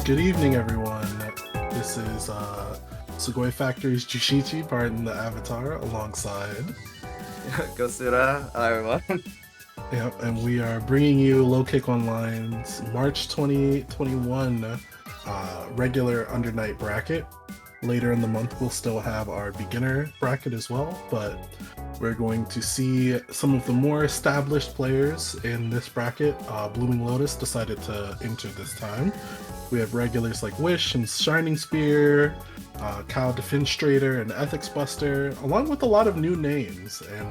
Good evening, everyone. This is Sugoi Factory's Jushichi, pardon the avatar, alongside. Gosura, hello everyone. Yep, and we are bringing you Low Kick Online's March 2021 regular Undernight bracket. Later in the month, we'll still have our beginner bracket as well, but we're going to see some of the more established players in this bracket. Blooming Lotus decided to enter this time. We have regulars like Wish and Shining Spear, Kyle Defenstrator and Ethics Buster, along with a lot of new names, and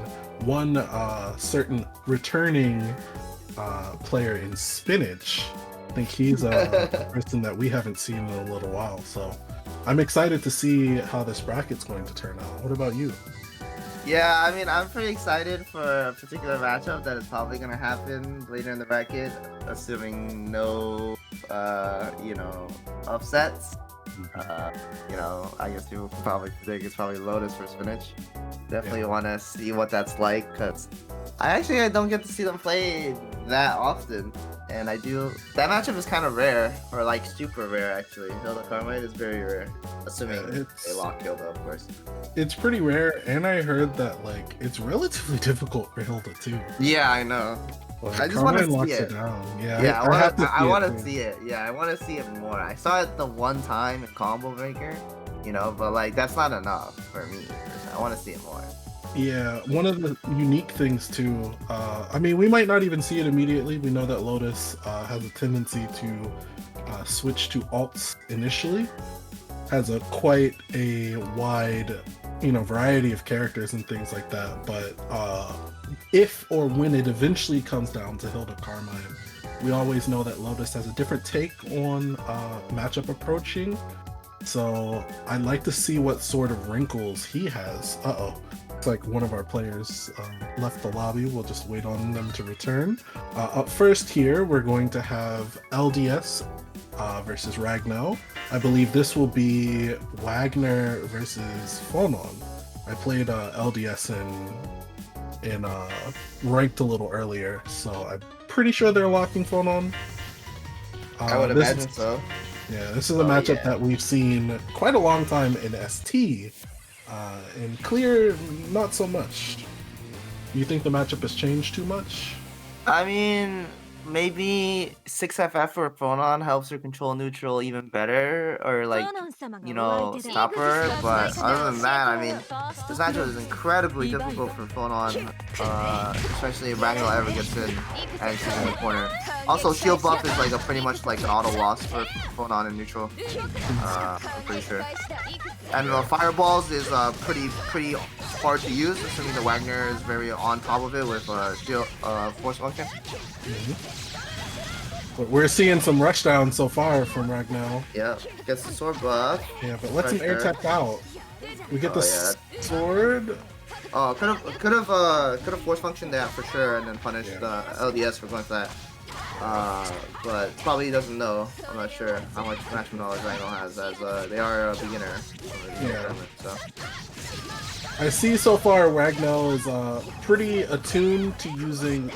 one certain returning player in Spinach. I think he's a person that we haven't seen in a little while, so I'm excited to see how this bracket's going to turn out. What about you? Yeah, I mean, I'm pretty excited for a particular matchup that is probably going to happen later in the bracket, assuming no, upsets. I guess people could probably predict it's probably Lotus for Spinach. Definitely want to see what that's like, because I don't get to see them play that often. And I do. That matchup is kind of rare, or like super rare actually. Hilda Carmine is very rare, assuming they lock Hilda, of course. It's pretty rare, and I heard that like it's relatively difficult for Hilda too. Yeah, I know. Like, I just want to see it it. down. Yeah, I want to see it. Yeah, I want to see it more. I saw it the one time in Combo Breaker, but like that's not enough for me. I want to see it more. Yeah, one of the unique things too, we might not even see it immediately. We know that Lotus has a tendency to switch to alts initially, has quite a wide, variety of characters and things like that. But if or when it eventually comes down to Hilda Carmine, we always know that Lotus has a different take on matchup approaching. So I'd like to see what sort of wrinkles he has. It's like one of our players left the lobby. We'll just wait on them to return. Up first here, we're going to have LDS versus Ragnar. I believe this will be Wagner versus Phonon. I played LDS in ranked a little earlier, so I'm pretty sure they're locking Phonon. I would imagine so. Yeah, this is a matchup that we've seen quite a long time in ST. In Clear, not so much. You think the matchup has changed too much? I mean, maybe 6FF for Phonon helps her control neutral even better, or stop her. But other than that, I mean, this matchup is incredibly difficult for Phonon, especially if Ragnar ever gets in and she's in the corner. Also, shield buff is like pretty much like an auto loss for Phonon in neutral. I'm pretty sure. And fireballs is pretty hard to use, assuming the Wagner is very on top of it with shield force function. But we're seeing some rushdown so far from Ragnar. Yeah, gets the sword buff. Yeah, but let's him air tap out. We get the sword. Oh, could have force functioned that for sure, and then punished LDS for going for that. But probably doesn't know. I'm not sure how much match knowledge Ragnar has, as they are a beginner. So. I see so far Ragnar is pretty attuned to using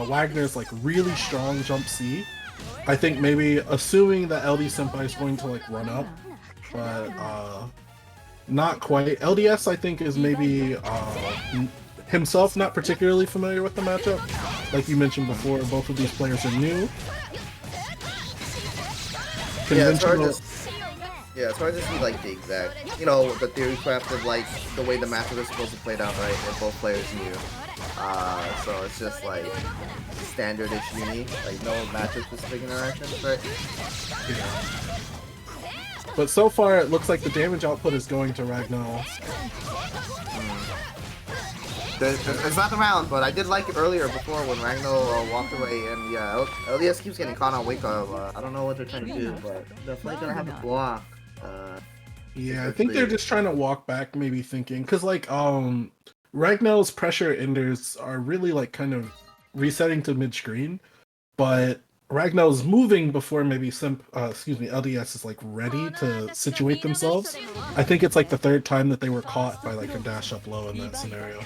Wagner's like really strong jump C. I think maybe assuming that LD Senpai is going to like run up, but not quite. LDS I think is maybe himself not particularly familiar with the matchup. Like you mentioned before, both of these players are new. It's hard to see like the exact, the theory craft of like the way the matchup is supposed to play out, right? If both players new. So it's just like standard-ish uni, like no matchup-specific interactions, right? Yeah. But so far, it looks like the damage output is going to Ragnar. It's not the round, but I did like it earlier before when Ragnar walked away, and yeah, LDS keeps getting caught on wake up. I don't know what they're trying to do, but definitely gonna have a block. Yeah, I think they're just trying to walk back, maybe thinking, because like Ragnar's pressure enders are really like kind of resetting to mid-screen, but Ragnar's moving before maybe LDS is like ready to situate themselves. I think it's like the third time that they were caught by like a dash up low in that scenario.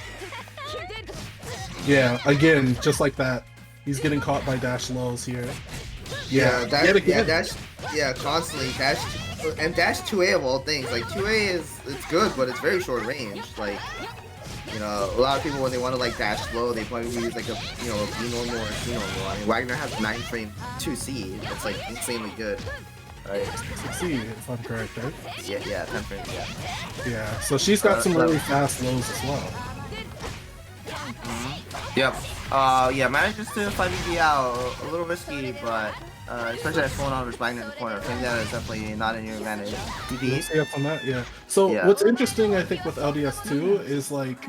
Yeah, again, just like that. He's getting caught by dash lows here. Yeah, dash, yet yeah, again. dash, yeah, constantly dash, and dash 2A of all things. Like 2A it's good, but it's very short range. Like, you know, a lot of people when they want to like dash slow, they probably use like a a B normal or a C normal. I mean, Wagner has 9 frame 2C. That's like insanely good. Right. Succeed if I'm correct, right? Yeah, 10 frames. Yeah. Yeah, so she's got some That, really fast lows as well. Yep. Yeah, manages to 5v out a little risky, but especially as phone on responding in the corner. I think that is definitely not in your advantage. DP. Let's see up on that, yeah. So Yeah. what's interesting, I think, with LDS 2 is like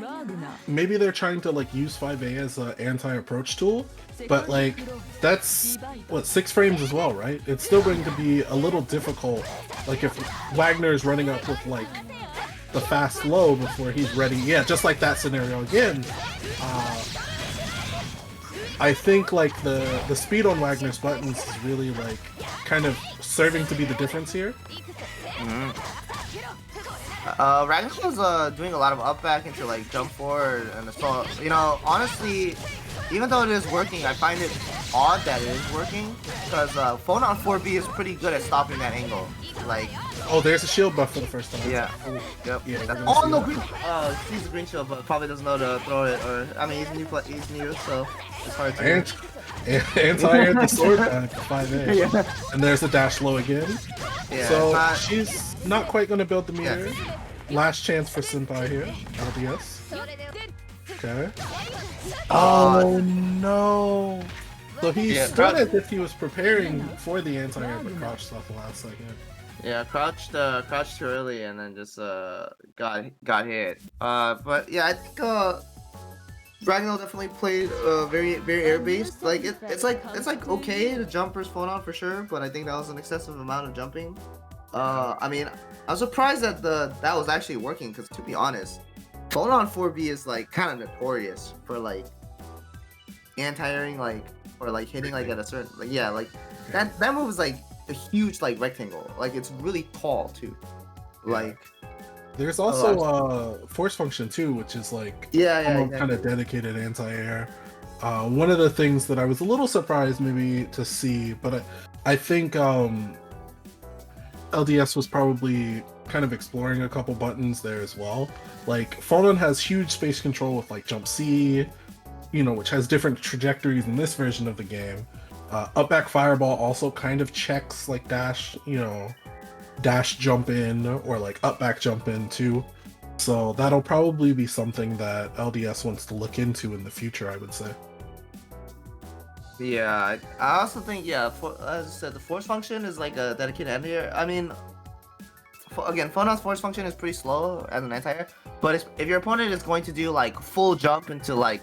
maybe they're trying to like use 5A as an anti-approach tool, but like that's what 6 frames as well, right? It's still going to be a little difficult. Like if Wagner is running up with like the fast low before he's ready, yeah, just like that scenario again. I think like the speed on Wagner's buttons is really like kind of serving to be the difference here. Ragnarsha's doing a lot of up back into like jump forward and so you know honestly, even though it is working, I find it odd that it is working because phone on 4B is pretty good at stopping that angle. Like, oh, there's a shield buff for the first time. Yeah. Oh, Yep. yeah. Oh no! Green. Sees the green shield, but probably doesn't know to throw it. Or I mean, he's new, so it's hard to. Anti-air the sword back to 5A. Yeah. And there's the dash low again. Yeah. So she's not quite going to build the meter. Last chance for Senpai here. LDS. Okay. Oh no! So he started as if he was preparing for the anti-air, but crouched off the last second. Yeah, crouched too early and then just got hit. But yeah, I think Ragnar definitely played very air based. Like it's like okay to jump versus phone on for sure, but I think that was an excessive amount of jumping. I mean, I was surprised that that was actually working because to be honest, phone on 4B is like kind of notorious for like anti-airing like or like hitting like at a certain that move is like a huge like rectangle. Like it's really tall too. Like there's also force function too, which is like kind of dedicated anti-air. One of the things that I was a little surprised maybe to see, but I think LDS was probably kind of exploring a couple buttons there as well. Like Phonon has huge space control with like jump C, which has different trajectories in this version of the game. Up back fireball also kind of checks like dash jump in or like up back jump in too. So that'll probably be something that LDS wants to look into in the future, I would say. Yeah, I also think as I said, the force function is like a dedicated anti-air. I mean, again, Phonon's force function is pretty slow as an anti-air, but if your opponent is going to do like full jump into like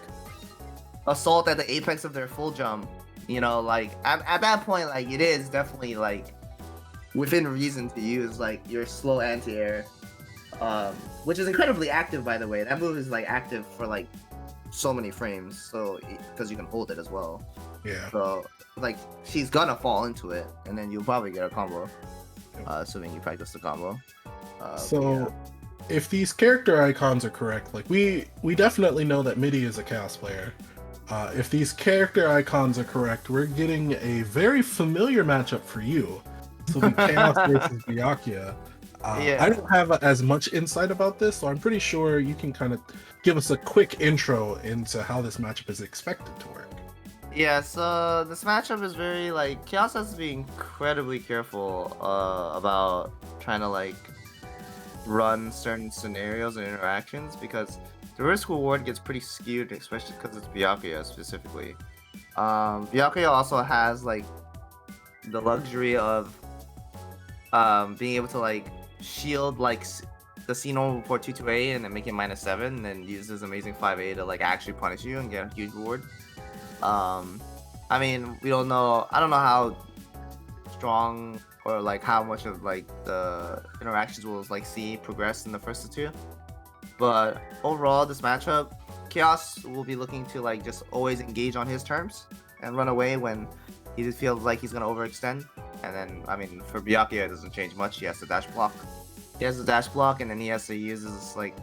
assault at the apex of their full jump, like at that point, like it is definitely like within reason to use like your slow anti-air, which is incredibly active, by the way. That move is like active for like so many frames, so because you can hold it as well. Yeah. So like she's gonna fall into it, and then you'll probably get a combo, assuming you practice the combo. If these character icons are correct, like we definitely know that Midi is a Chaos player. If these character icons are correct, we're getting a very familiar matchup for you. So the Chaos versus Byakuya. I don't have as much insight about this, so I'm pretty sure you can kind of give us a quick intro into how this matchup is expected to work. Yeah, so this matchup is very like Chaos has to be incredibly careful about trying to like run certain scenarios and interactions because the risk reward gets pretty skewed, especially because it's Byakuya specifically. Byakuya also has like the luxury of being able to like shield like the C normal before 2-2A and then make it -7 and then use this amazing 5A to like actually punish you and get a huge reward. I mean, I don't know how strong or like how much of like the interactions will like see progress in the first two, but overall this matchup, Chaos will be looking to like just always engage on his terms and run away when he just feels like he's gonna overextend. And then I mean for Byakuya it doesn't change much. He has to dash block. And then he has to use his like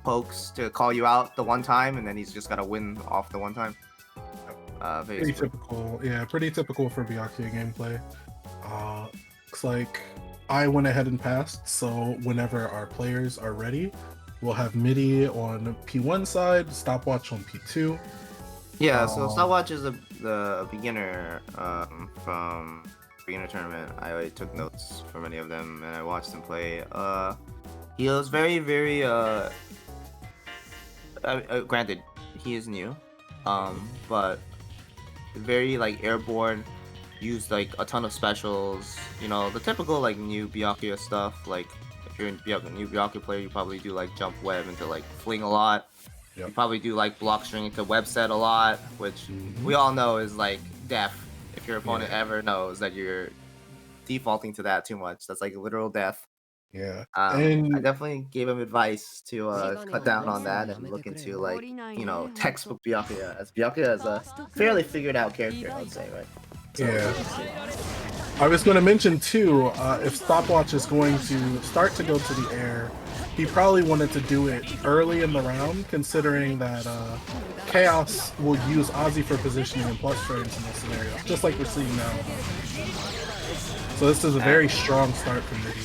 pokes to call you out the one time, and then he's just gotta win off the one time. Very Pretty smooth. typical. Yeah, pretty typical for Byakuya gameplay. Looks like I went ahead and passed, so whenever our players are ready, we'll have MIDI on P1 side, stopwatch on P2. Yeah, so Stopwatch is the beginner from beginner tournament. I took notes for many of them and I watched him play. He was very, very granted, he is new, but very like airborne. Used like a ton of specials. You know, the typical like new Byakuya stuff. Like if you're a new Byakuya player, you probably do like jump web into like fling a lot. Yep. You probably do like block string into web set a lot, which we all know is like death. If your opponent ever knows that you're defaulting to that too much, that's like literal death. Yeah. I And definitely gave him advice to cut down on that and look into like, you know, textbook Byakuya, as Byakuya is a fairly figured out character, I would say, right? So, yeah. I was going to mention too, if Stopwatch is going to start to go to the air, he probably wanted to do it early in the round, considering that Chaos will use Ozzy for positioning and plus frames in those scenarios, just like we're seeing now. So this is a very strong start from MIDI.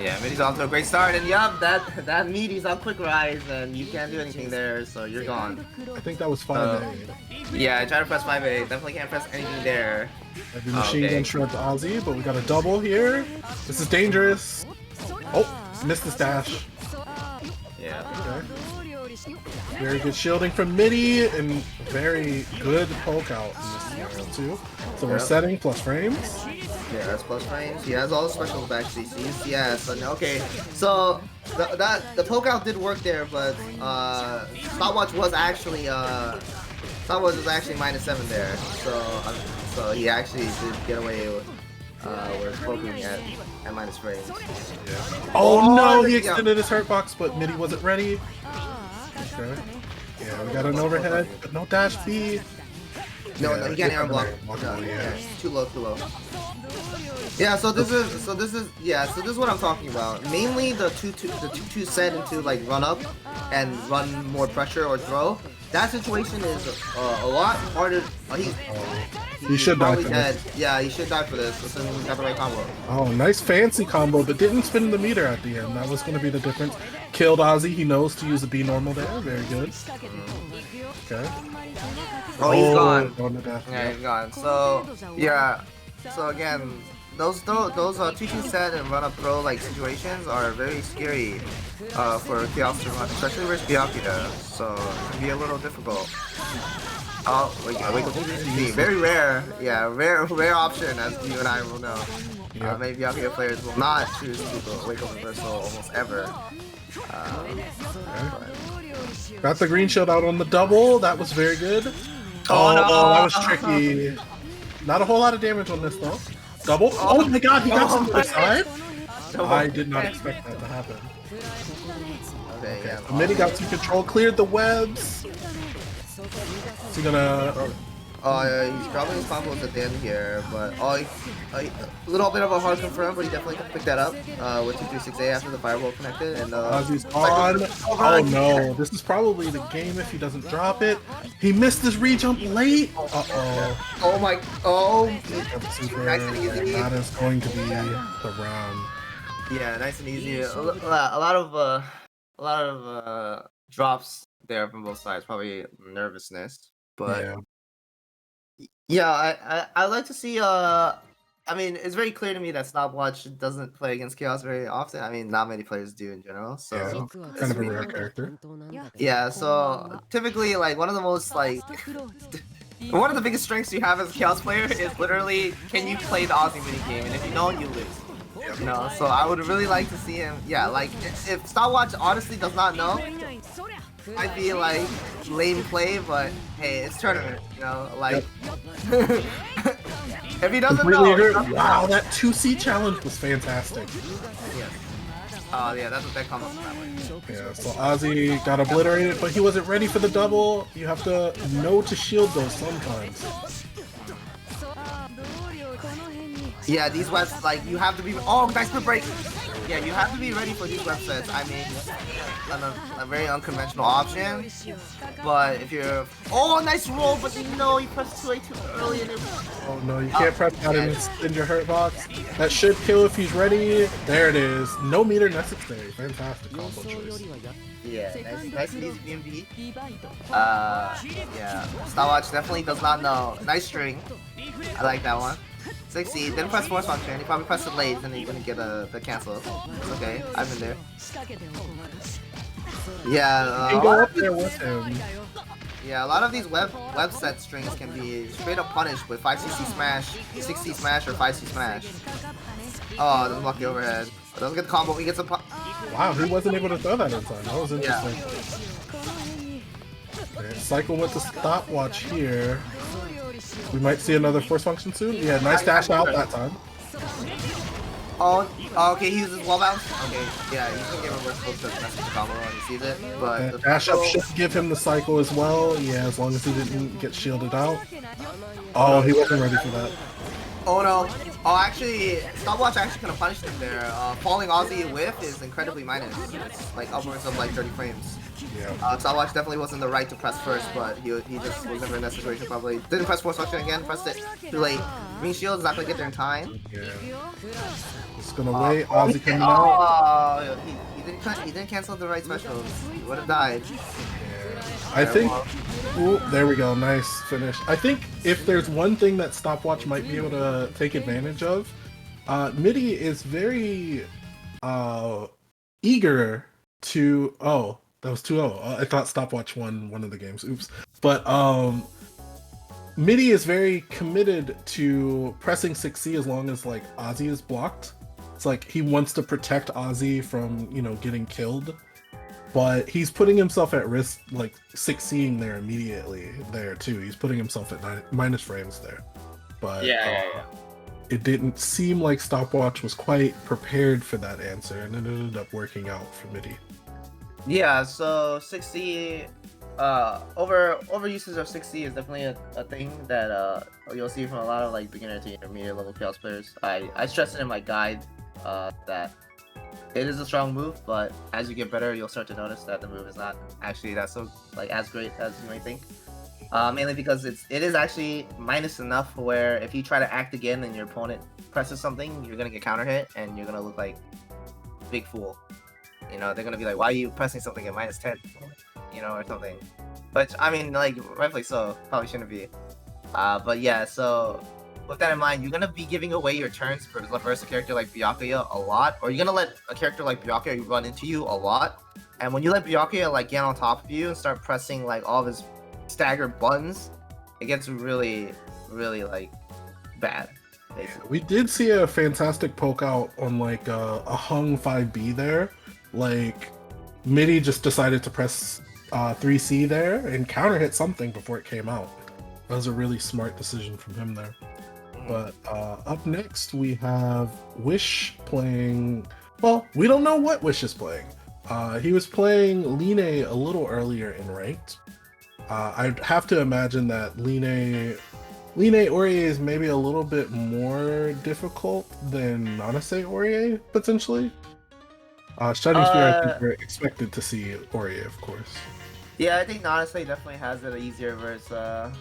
Yeah, MIDI's off to a great start, and yup, that MIDI's on quick rise, and you can't do anything there, so you're gone. I think that was 5A. Yeah, I tried to press 5A, definitely can't press anything there. Every machine gun shred to Ozzy, but we got a double here. This is dangerous. Oh, missed this dash. Yeah. Okay. Very good shielding from MIDI, and very good poke out in this scenario too. So we're setting plus frames. Yeah, that's plus frames. He has all the specials back CCs. Yeah, so okay. So the poke out did work there, but Stopwatch was actually -7 there. So he actually did get away with poking at minus frames. Yeah. Oh no, he extended his hurt box, but MIDI wasn't ready. Okay. Yeah, we got an overhead, but no dash B. No, he can't air block. No, yeah. Too low. Yeah, so this is what I'm talking about. Mainly the 2-2 set into like run up and run more pressure or throw. That situation is a lot harder. He should die for dead. this. Yeah, he should die for this. Assuming he got the right combo. Oh, nice fancy combo, but didn't spin the meter at the end. That was going to be the difference. Killed Ozzy. He knows to use a B normal there. Very good. Okay. Oh, he's gone. Yeah, he's gone. So yeah. So again, those 2-2 set and run up throw like situations are very scary for Chaos to run, especially versus Byakuya. So it can be a little difficult. Oh, wake up TCC. Very rare. Yeah, rare option, as you and I will know. Many Byakuya players will not choose to wake up reversal almost ever. Got the green shield out on the double. That was very good. Oh, no. That was tricky. Not a whole lot of damage on this though. Double. Oh my god, he got some to the side? I did not expect that to happen. Okay, yeah. So MIDI got some control, cleared the webs. Is he gonna... he's dropping his combos at the end here, but a little bit of a hard confirm, but he definitely can pick that up with 236A after the fireball connected. And Ozzy's on. Oh no, this is probably the game if he doesn't drop it. He missed his re-jump late. Uh-oh. Nice and easy. That is going to be the round. Yeah, nice and easy. A lot of drops there from both sides. Probably nervousness, but yeah, I like to see. I mean, it's very clear to me that Stopwatch doesn't play against Chaos very often. I mean, not many players do in general. So kind of a rare character. Yeah, so typically, like one of the most like. One of the biggest strengths you have as a Chaos player is literally, can you play the Ozzy minigame, and if you don't, you lose. You know, so I would really like to see him. Yeah, like if Stopwatch honestly does not know, I'd be like lame play, but hey, it's tournament, you know, like if he doesn't know. Wow, that 2C challenge was fantastic. Yeah. Oh yeah, that's what that comes that way. Yeah, so Ozzy got obliterated, but he wasn't ready for the double. You have to know to shield those sometimes. Yeah, these webs, like, you have to be... Oh, nice quick break! Yeah, you have to be ready for these web sets. I mean, a very unconventional option. But if you're... Oh, nice roll, but no, you pressed 2A too early and it... Oh no, you can't press that in your hurt box. That should kill if he's ready. There it is. No meter necessary. Fantastic combo choice. Yeah, nice and easy BMB. Yeah, Stopwatch definitely does not know. Nice string. I like that one. 60, didn't press force function. He probably pressed it late and then you're gonna get the cancel. It's okay, I've been there. Yeah, You can go up there with him. yeah, a lot of these web set strings can be straight up punished with 5cc smash, 6c smash, or 5c smash. Oh, the lucky overhead. Doesn't get the combo, he gets a Wow, he wasn't able to throw that in time. That was interesting. Yeah. Okay, cycle with the stopwatch here. We might see another force function soon. Yeah, nice dash out that time. Oh, okay, he uses wall bounce. Okay, yeah, he's gonna get reversible because that's the combo and he sees it. But the dash up should give him the cycle as well. Yeah, as long as he didn't get shielded out. Oh, he wasn't ready for that. Oh no. Oh, actually, Stopwatch actually kind of punished him there. Falling Aussie whiff is incredibly minus. It's like upwards of like 30 frames. Yeah. Stopwatch definitely wasn't the right to press first, but he just was never in that situation probably. Didn't press force function again, pressed it too late. Green shield is not gonna get there in time. Yeah. Just gonna wait. Aussie coming out. Oh, he didn't cancel the right specials. He would have died. Yeah. I think. Ooh, there we go. Nice finish. I think if there's one thing that Stopwatch might be able to take advantage of, MIDI is very eager to. Oh, that was 2-0. I thought Stopwatch won one of the games. Oops. But MIDI is very committed to pressing 6C as long as like Ozzy is blocked. It's like he wants to protect Ozzy from, you know, getting killed. But he's putting himself at risk, like 6C'ing there immediately there too. He's putting himself at minus frames there. But it didn't seem like Stopwatch was quite prepared for that answer, and it ended up working out for MIDI. Yeah, so 6C, overusage of 6C is definitely a thing that you'll see from a lot of like beginner to intermediate level chaos players. I stressed it in my guide that it is a strong move, but as you get better, you'll start to notice that the move is not actually that so like as great as you might think. Mainly because it is actually minus enough where if you try to act again and your opponent presses something, you're gonna get counter hit and you're gonna look like a big fool. You know, they're gonna be like, why are you pressing something at minus 10? You know, or something. But I mean, like, rightfully so, probably shouldn't be. But yeah, so with that in mind, you're gonna be giving away your turns versus a character like Byakuya a lot, or you're gonna let a character like Byakuya run into you a lot. And when you let Byakuya like get on top of you and start pressing like all of his staggered buttons, it gets really, really like bad. Basically. We did see a fantastic poke out on like a hung 5B there. Like MIDI just decided to press 3C there and counter hit something before it came out. That was a really smart decision from him there. But up next we have Wish playing. Well, we don't know what Wish is playing. He was playing Line a little earlier in ranked. I'd have to imagine that Line Aurier is maybe a little bit more difficult than Nanase Aurier, potentially. Shining Spear, I think we're expected to see Aurier, of course. Yeah, I think Nanase definitely has it easier versus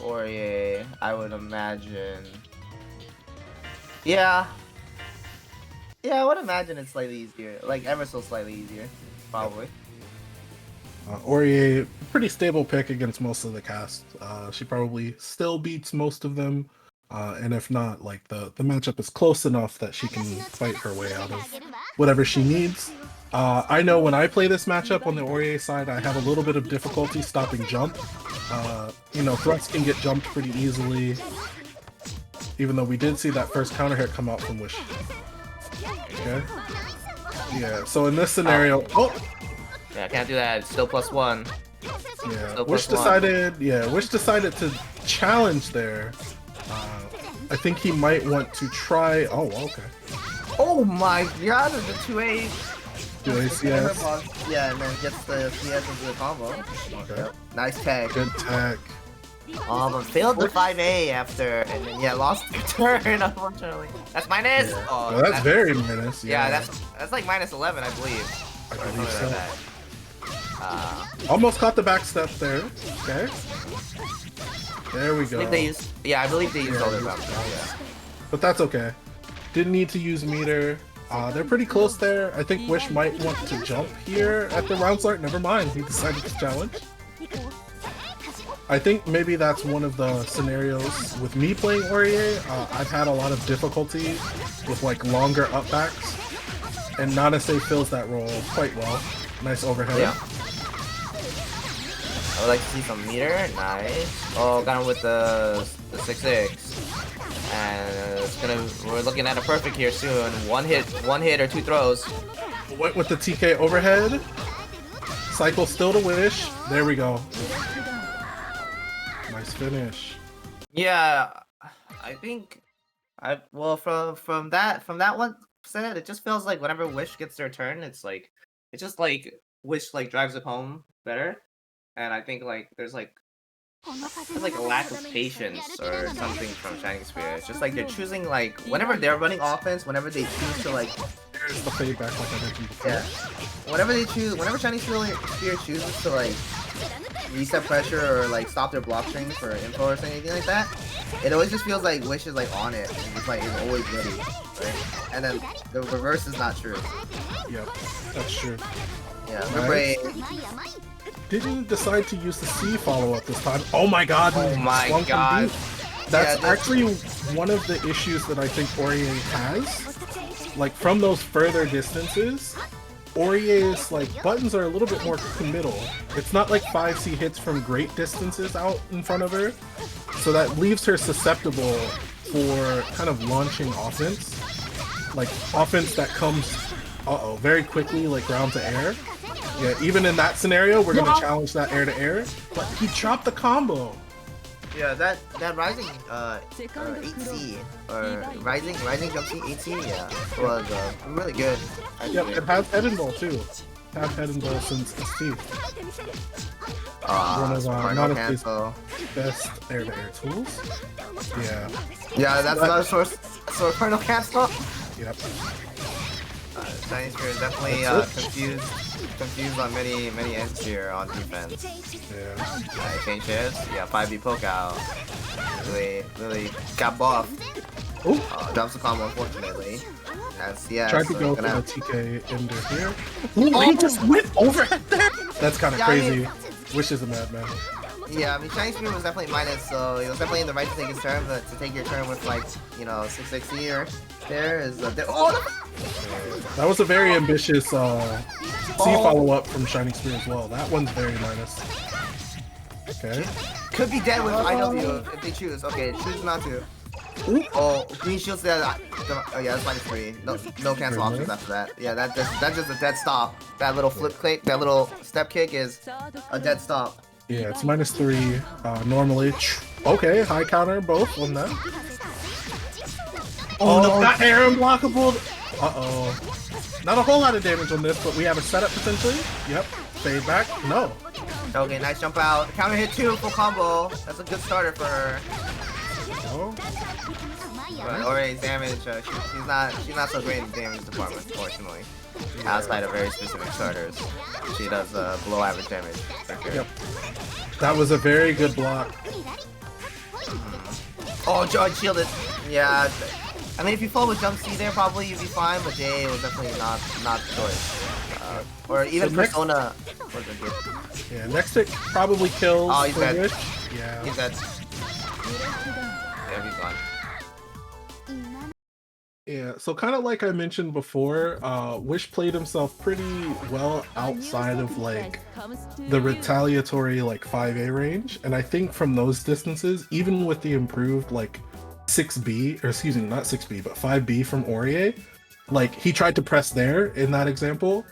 Aurier, I would imagine. Yeah, I would imagine it's slightly easier, like ever so slightly easier, probably. Aurier, pretty stable pick against most of the cast. She probably still beats most of them, and if not, like the matchup is close enough that she can fight her way out of whatever she needs. I know when I play this matchup on the Aurier side, I have a little bit of difficulty stopping jump. You know, threats can get jumped pretty easily, even though we did see that first counter hit come out from Wish. Okay. Yeah, so in this scenario, yeah, I can't do that. It's still +1. Yeah, still Wish decided. Yeah, Wish decided to challenge there. I think he might want to try. Oh, okay. Oh my God! The 2A. 2A CS. Yeah, and then gets the CS into the combo. Okay. Yep. Nice tag. Good tag. But failed the 5A after, and then lost your turn. Unfortunately, that's minus. Yeah. Oh, Well, that's very minus. Yeah, that's like -11, I believe. I or believe something so. like that. Almost caught the back step there. Okay. There we I go. believe they used, yeah, I believe they used all their Yeah, bounces. Yeah. But that's okay. Didn't need to use meter. They're pretty close there. I think Wish might want to jump here at the round start. Never mind. He decided to challenge. I think maybe that's one of the scenarios with me playing Aurier. I've had a lot of difficulty with like longer up backs, and Nanase fills that role quite well. Nice overhead. Yeah. I would like to see some meter. Nice. Oh, got him with the 6-6. And it's gonna. We're looking at a perfect here soon. One hit or two throws. Went with the TK overhead. Cycle still to Wish. There we go. Nice finish. Yeah, I think well from that one set, it just feels like whenever Wish gets their turn, it's just like Wish like drives it home better, and I think like there's like a lack of patience or something from Shining Spear. It's just like they're choosing like whenever they're running offense, whenever they choose to like There's the fade back like I mentioned before. yeah, whenever Shining Spear chooses to like reset pressure or like stop their block strings for info or anything like that, it always just feels like Wish is like on it and just like is always ready, right? And then the reverse is not true. Yep, that's true. Yeah, Nice. Ribre. Didn't decide to use the C follow-up this time. Oh my god! Oh my swung from god. deep. That's Yeah, actually one of the issues that I think Aurier has. Like from those further distances, Aurier's like buttons are a little bit more committal. It's not like 5C hits from great distances out in front of her, so that leaves her susceptible for kind of launching offense, like offense that comes very quickly, like ground to air. Yeah, even in that scenario, we're gonna challenge that air to air, but he dropped the combo. Yeah, that rising 8C or rising jump C 8C, yeah, was really good. Yep, it has head and ball too. Have head and ball since ST. One of Nanase's best air-to-air tools. Yeah. Yeah, that's another source. So Colonel Cancel. Yep. Shining Spear is definitely confused on many ends here on defense. Yeah. Change hits. Yeah, 5B poke out. Really got buffed. Oh. Drops the combo unfortunately. Tried to go for the TK ender here. Ooh, he just went overhead there. That's kind of crazy. I mean, Wish is a madman. Yeah, I mean, Shining Spear was definitely minus, so he was definitely in the right to take his turn, but to take your turn with, like, you know, 660 or there is a... That was a very ambitious C follow-up from Shining Spear as well. That one's very minus. Okay. Could be dead with IW if they choose. Okay, choose not to. Ooh. Oh, green shields there. Oh yeah, that's -3. No cancel options after that. Yeah, that's just a dead stop. That little flip kick, that little step kick is a dead stop. Yeah, it's -3 normally. Okay, high counter both on that. Oh, no, not air unblockable. Uh-oh. Not a whole lot of damage on this, but we have a setup potentially. Yep. Fade back. No. Okay, nice jump out. Counter hit 2, full combo. That's a good starter for her. Oh. Auria's damage, she's not so great in the damage department, unfortunately. Yeah. Outside of very specific starters, she does below average damage. For sure. Yep. That was a very good block. Oh, George shielded. Yeah. I mean, if you fall with jump C there, probably you'd be fine, but J was definitely not the choice. Or even so Persona wasn't good. Yeah, next hit probably kills. Oh, he's dead. Yeah. He's dead. Yeah, he's gone. Yeah, so kind of like I mentioned before, Wish played himself pretty well outside of like the retaliatory like 5A range, and I think from those distances, even with the improved like 6B, or excuse me, not 6B, but 5B from Aurier, like he tried to press there in that example.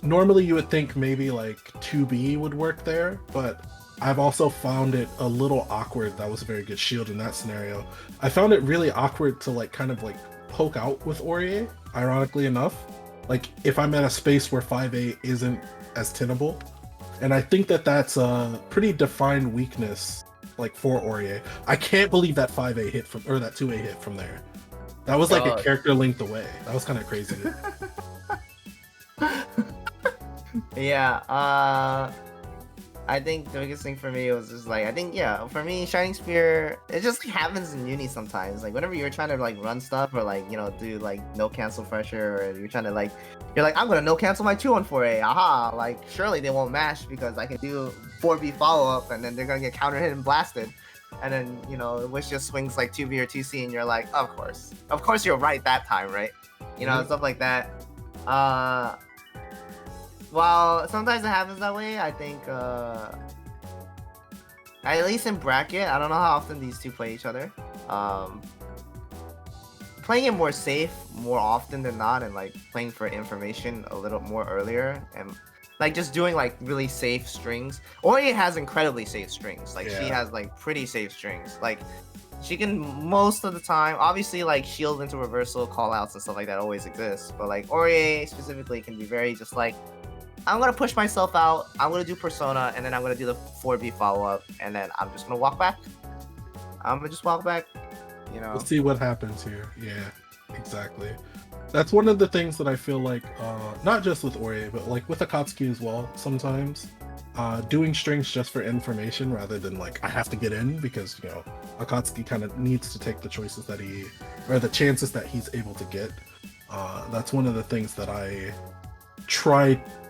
Normally you would think maybe like 2B would work there, but I've also found it a little awkward. That was a very good shield in that scenario. I found it really awkward to like kind of like poke out with Aurier, ironically enough. Like if I'm at a space where 5A isn't as tenable. And I think that that's a pretty defined weakness like for Aurier. I can't believe that 5A hit from, or that 2A hit from there. That was like a character linked away. That was kind of crazy. Yeah, I think the biggest thing for me was just like, I think, yeah, for me, Shining Spear, it just happens in uni sometimes. Like, whenever you're trying to, like, run stuff or, like, you know, do, like, no cancel pressure, or you're trying to, like, you're like, I'm gonna no cancel my 2-on-4A, aha! Like, surely they won't mash because I can do 4B follow-up and then they're gonna get counter hit and blasted. And then, you know, Wish just swings, like, 2B or 2C and you're like, of course. Of course you're right that time, right? You know, stuff like that. While sometimes it happens that way, I think, at least in bracket, I don't know how often these two play each other. Playing it more safe more often than not, and like playing for information a little more earlier, and like just doing like really safe strings. Ori has incredibly safe strings. Like she has like pretty safe strings. Like she can most of the time, obviously like shield into reversal, callouts and stuff like that always exists. But like Ori specifically can be very just like, I'm gonna push myself out, I'm gonna do Persona, and then I'm gonna do the 4B follow-up, and then I'm just gonna walk back. I'm gonna just walk back, you know. We'll see what happens here. Yeah, exactly. That's one of the things that I feel like, not just with Ori, but like with Akatsuki as well, sometimes. Doing strings just for information rather than like, I have to get in, because, you know, Akatsuki kind of needs to take the choices that or the chances that he's able to get. That's one of the things that I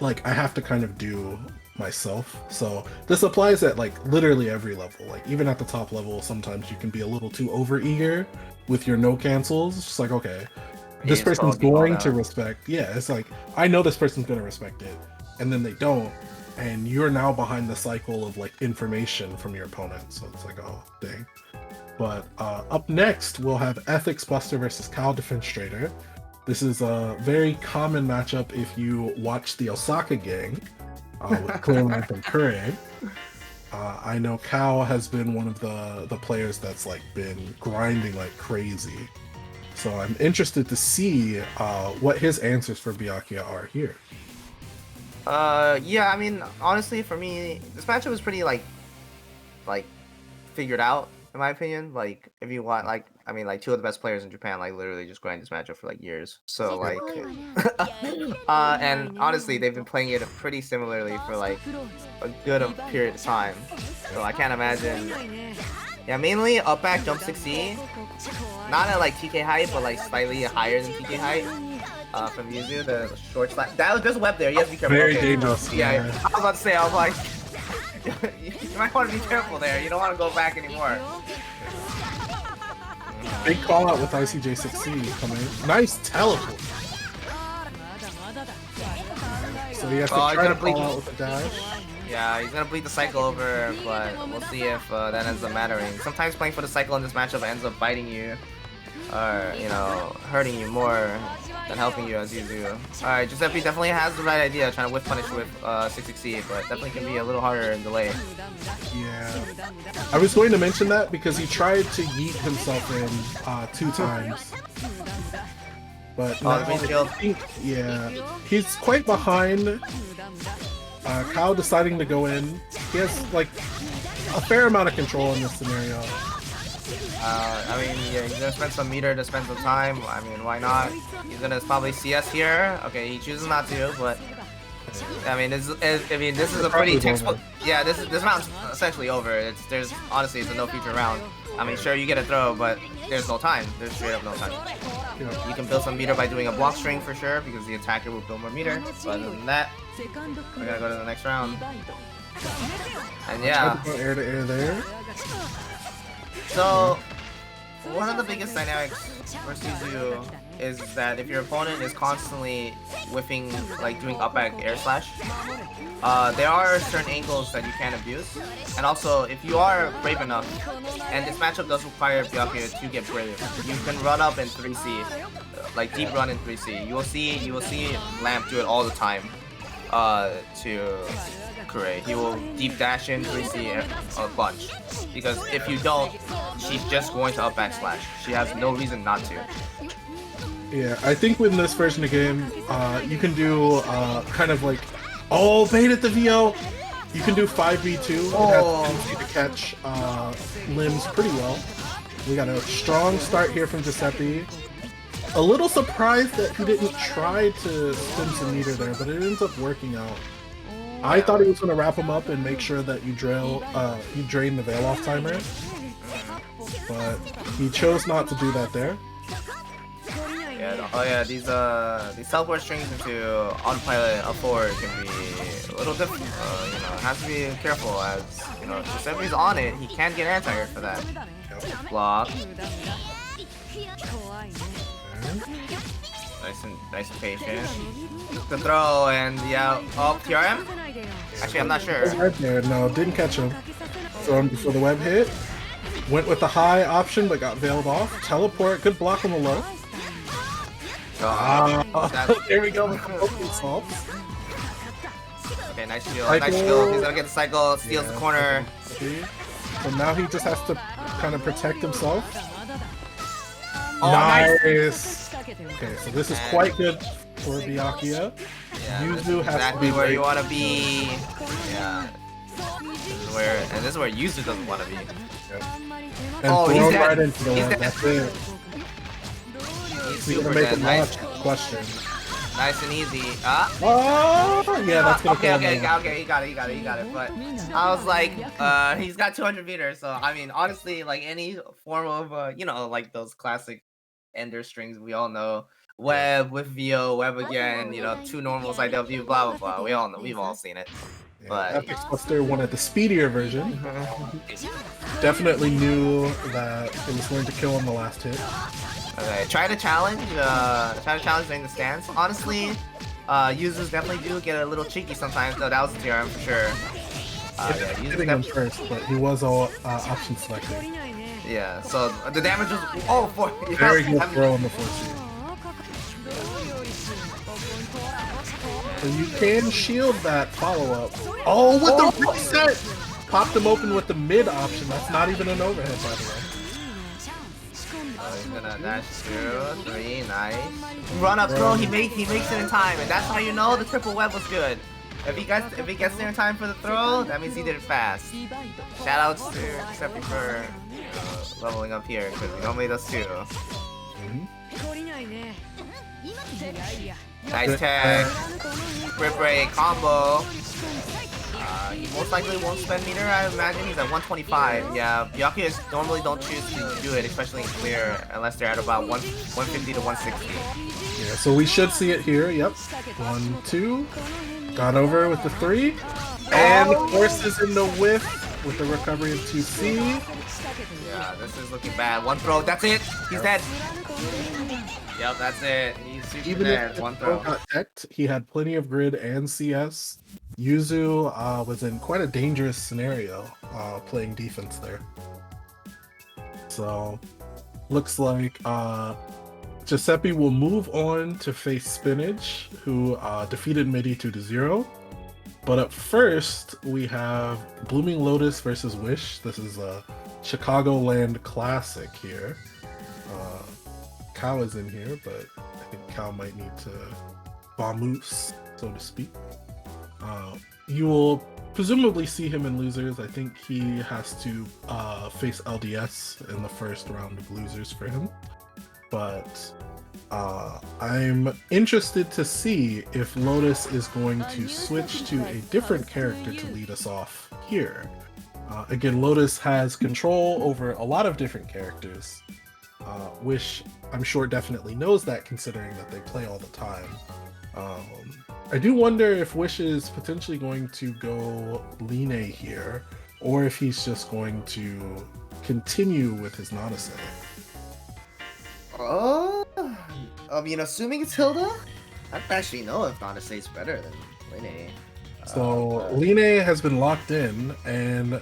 like, I have to kind of do myself. So this applies at like literally every level. Like even at the top level, sometimes you can be a little too over eager with your no cancels. It's just like, okay, this person's going to respect. Yeah, it's like, I know this person's going to respect it, and then they don't, and you're now behind the cycle of like information from your opponent. So it's like, oh dang. But up next we'll have Ethics Buster versus Cal Defenstrator. This is a very common matchup if you watch the Osaka gang with Clearline and Kure. I know Kao has been one of the players that's like been grinding like crazy. So I'm interested to see what his answers for Byakuya are here. Yeah, I mean, honestly, for me, this matchup was pretty like figured out, in my opinion. Like, if you want, like, I mean, like, two of the best players in Japan, like, literally just grind this matchup for, like, years. So, like, and honestly, they've been playing it pretty similarly for, like, a good period of time. So I can't imagine. Yeah, mainly up back jump 6C. Not at, like, TK height, but, like, slightly higher than TK height. From Yuzu, the short slap. There's a web there, you have to be careful. Very dangerous. Yeah, I was about to say, I was like, you might want to be careful there. You don't want to go back anymore. Big call out with ICJ6C coming. Nice teleport. So he has to try to call out with the dash. Yeah, he's gonna bleed the cycle over, but we'll see if that ends up mattering. Sometimes playing for the cycle in this matchup ends up biting you, or, you know, hurting you more than helping you as you do. Alright, Giuseppe definitely has the right idea, trying to whiff punish with 660, but definitely can be a little harder in delay. Yeah. I was going to mention that because he tried to yeet himself in 2 times. But now I think, yeah, he's quite behind. Kyle deciding to go in. He has like a fair amount of control in this scenario. I mean, yeah, he's gonna spend some meter to spend some time. I mean, why not? He's gonna probably CS here. Okay, he chooses not to, but I mean, this is a pretty textbook. Yeah, this round's essentially over. There's honestly, it's a no future round. I mean, sure, you get a throw, but there's no time. There's straight up no time. You can build some meter by doing a block string for sure, because the attacker will build more meter. But other than that, we're gonna go to the next round. And yeah, air to air there. So one of the biggest dynamics for Suzu is that if your opponent is constantly whiffing, like doing up back air slash, there are certain angles that you can abuse. And also, if you are brave enough, and this matchup does require Byakuya to get brave, you can run up in 3C, like deep run in 3C. You will see Lamp do it all the time to Kure. He will deep dash in 3C a bunch, because if you don't, she's just going to up backslash. She has no reason not to. Yeah, I think with this version of the game, you can do kind of like, oh, bait at the VO. You can do 5v2. Oh. It has tendency to catch limbs pretty well. We got a strong start here from Giuseppe. A little surprised that he didn't try to spin some meter there, but it ends up working out. I thought he was going to wrap him up and make sure that you drain the veil off timer, but he chose not to do that there. Yeah, oh yeah, these teleport strings into autopilot up forward can be a little difficult. You know, has to be careful as you know, if somebody's on it, he can get anti-air for that. Block. Nice and patient. The throw and yeah, oh TRM. Actually, I'm not sure. Right there, no, didn't catch him. So before the web hit, went with the high option but got veiled off. Teleport, good block on the low. There we go with the poking salts. Okay, nice shield, nice shield. He's gonna get the cycle, steals the corner. So now he just has to kind of protect himself. Oh, nice! Okay, so this is quite good for Byakuya. Yeah, Yuzu has exactly to be where you want to be. Yeah. This is where Yuzu doesn't want to be. Yep. And Oh, he's thrown dead. right into the He's one. dead. That's it. He's He's super gonna make dead. a Nice. question. Nice and easy. Oh, yeah, that's gonna okay, kill him. he got it. But I was like, he's got 200 meters, so I mean, honestly, like any form of, you know, like those classic ender strings we all know, web with VO, web again, you know, 2 normals IW, blah blah blah. We all know, we've all seen it. Yeah, But Epic Buster wanted the speedier version. Definitely knew that it was going to kill him the last hit. okay, try to challenge during the stance. Honestly, users definitely do get a little cheeky sometimes. Though that was a TRM for sure. Yeah, Hitting him first, but he was all option selected. Yeah, so the damage was Very good throw on the 4C. So you can shield that follow-up. Oh, with the reset! Popped him open with the mid option. That's not even an overhead, by the way. He's gonna dash 2, 3, nice. Run up throw, he makes it in time, and that's how you know the triple web was good. If he gets there in time for the throw, that means he did it fast. Shoutouts to Seppi for leveling up here, because he normally does too. Nice tag. Grip break combo. He most likely won't spend meter, I imagine. He's at 125. Yeah, Byakuya normally don't choose to do it, especially in clear, unless they're at about 150 to 160. Yeah, so we should see it here. Yep. 1, 2. Got over with the 3. And forces in the whiff with the recovery of 2C. Yeah, this is looking bad. One throw, that's it. He's dead. Yep, that's it. He's super Even dead. if the One throw throw. got teched, he had plenty of grid and CS. Yuzu was in quite a dangerous scenario playing defense there. So, looks like Giuseppe will move on to face Spinach, who defeated Midi 2-0. But up first, we have Blooming Lotus versus Wish. This is a Chicagoland classic here. Kao is in here, but I think Kao might need to vamoose, so to speak. You will presumably see him in losers. I think he has to face LDS in the first round of losers for him. But I'm interested to see if Lotus is going to switch to a different character to lead us off here. Again, Lotus has control over a lot of different characters, which I'm sure definitely knows that, considering that they play all the time. I do wonder if Wish is potentially going to go Line here, or if he's just going to continue with his Nanase. Oh, I mean, assuming it's Hilda, I don't actually know if Nanase is better than Line. So Line has been locked in, and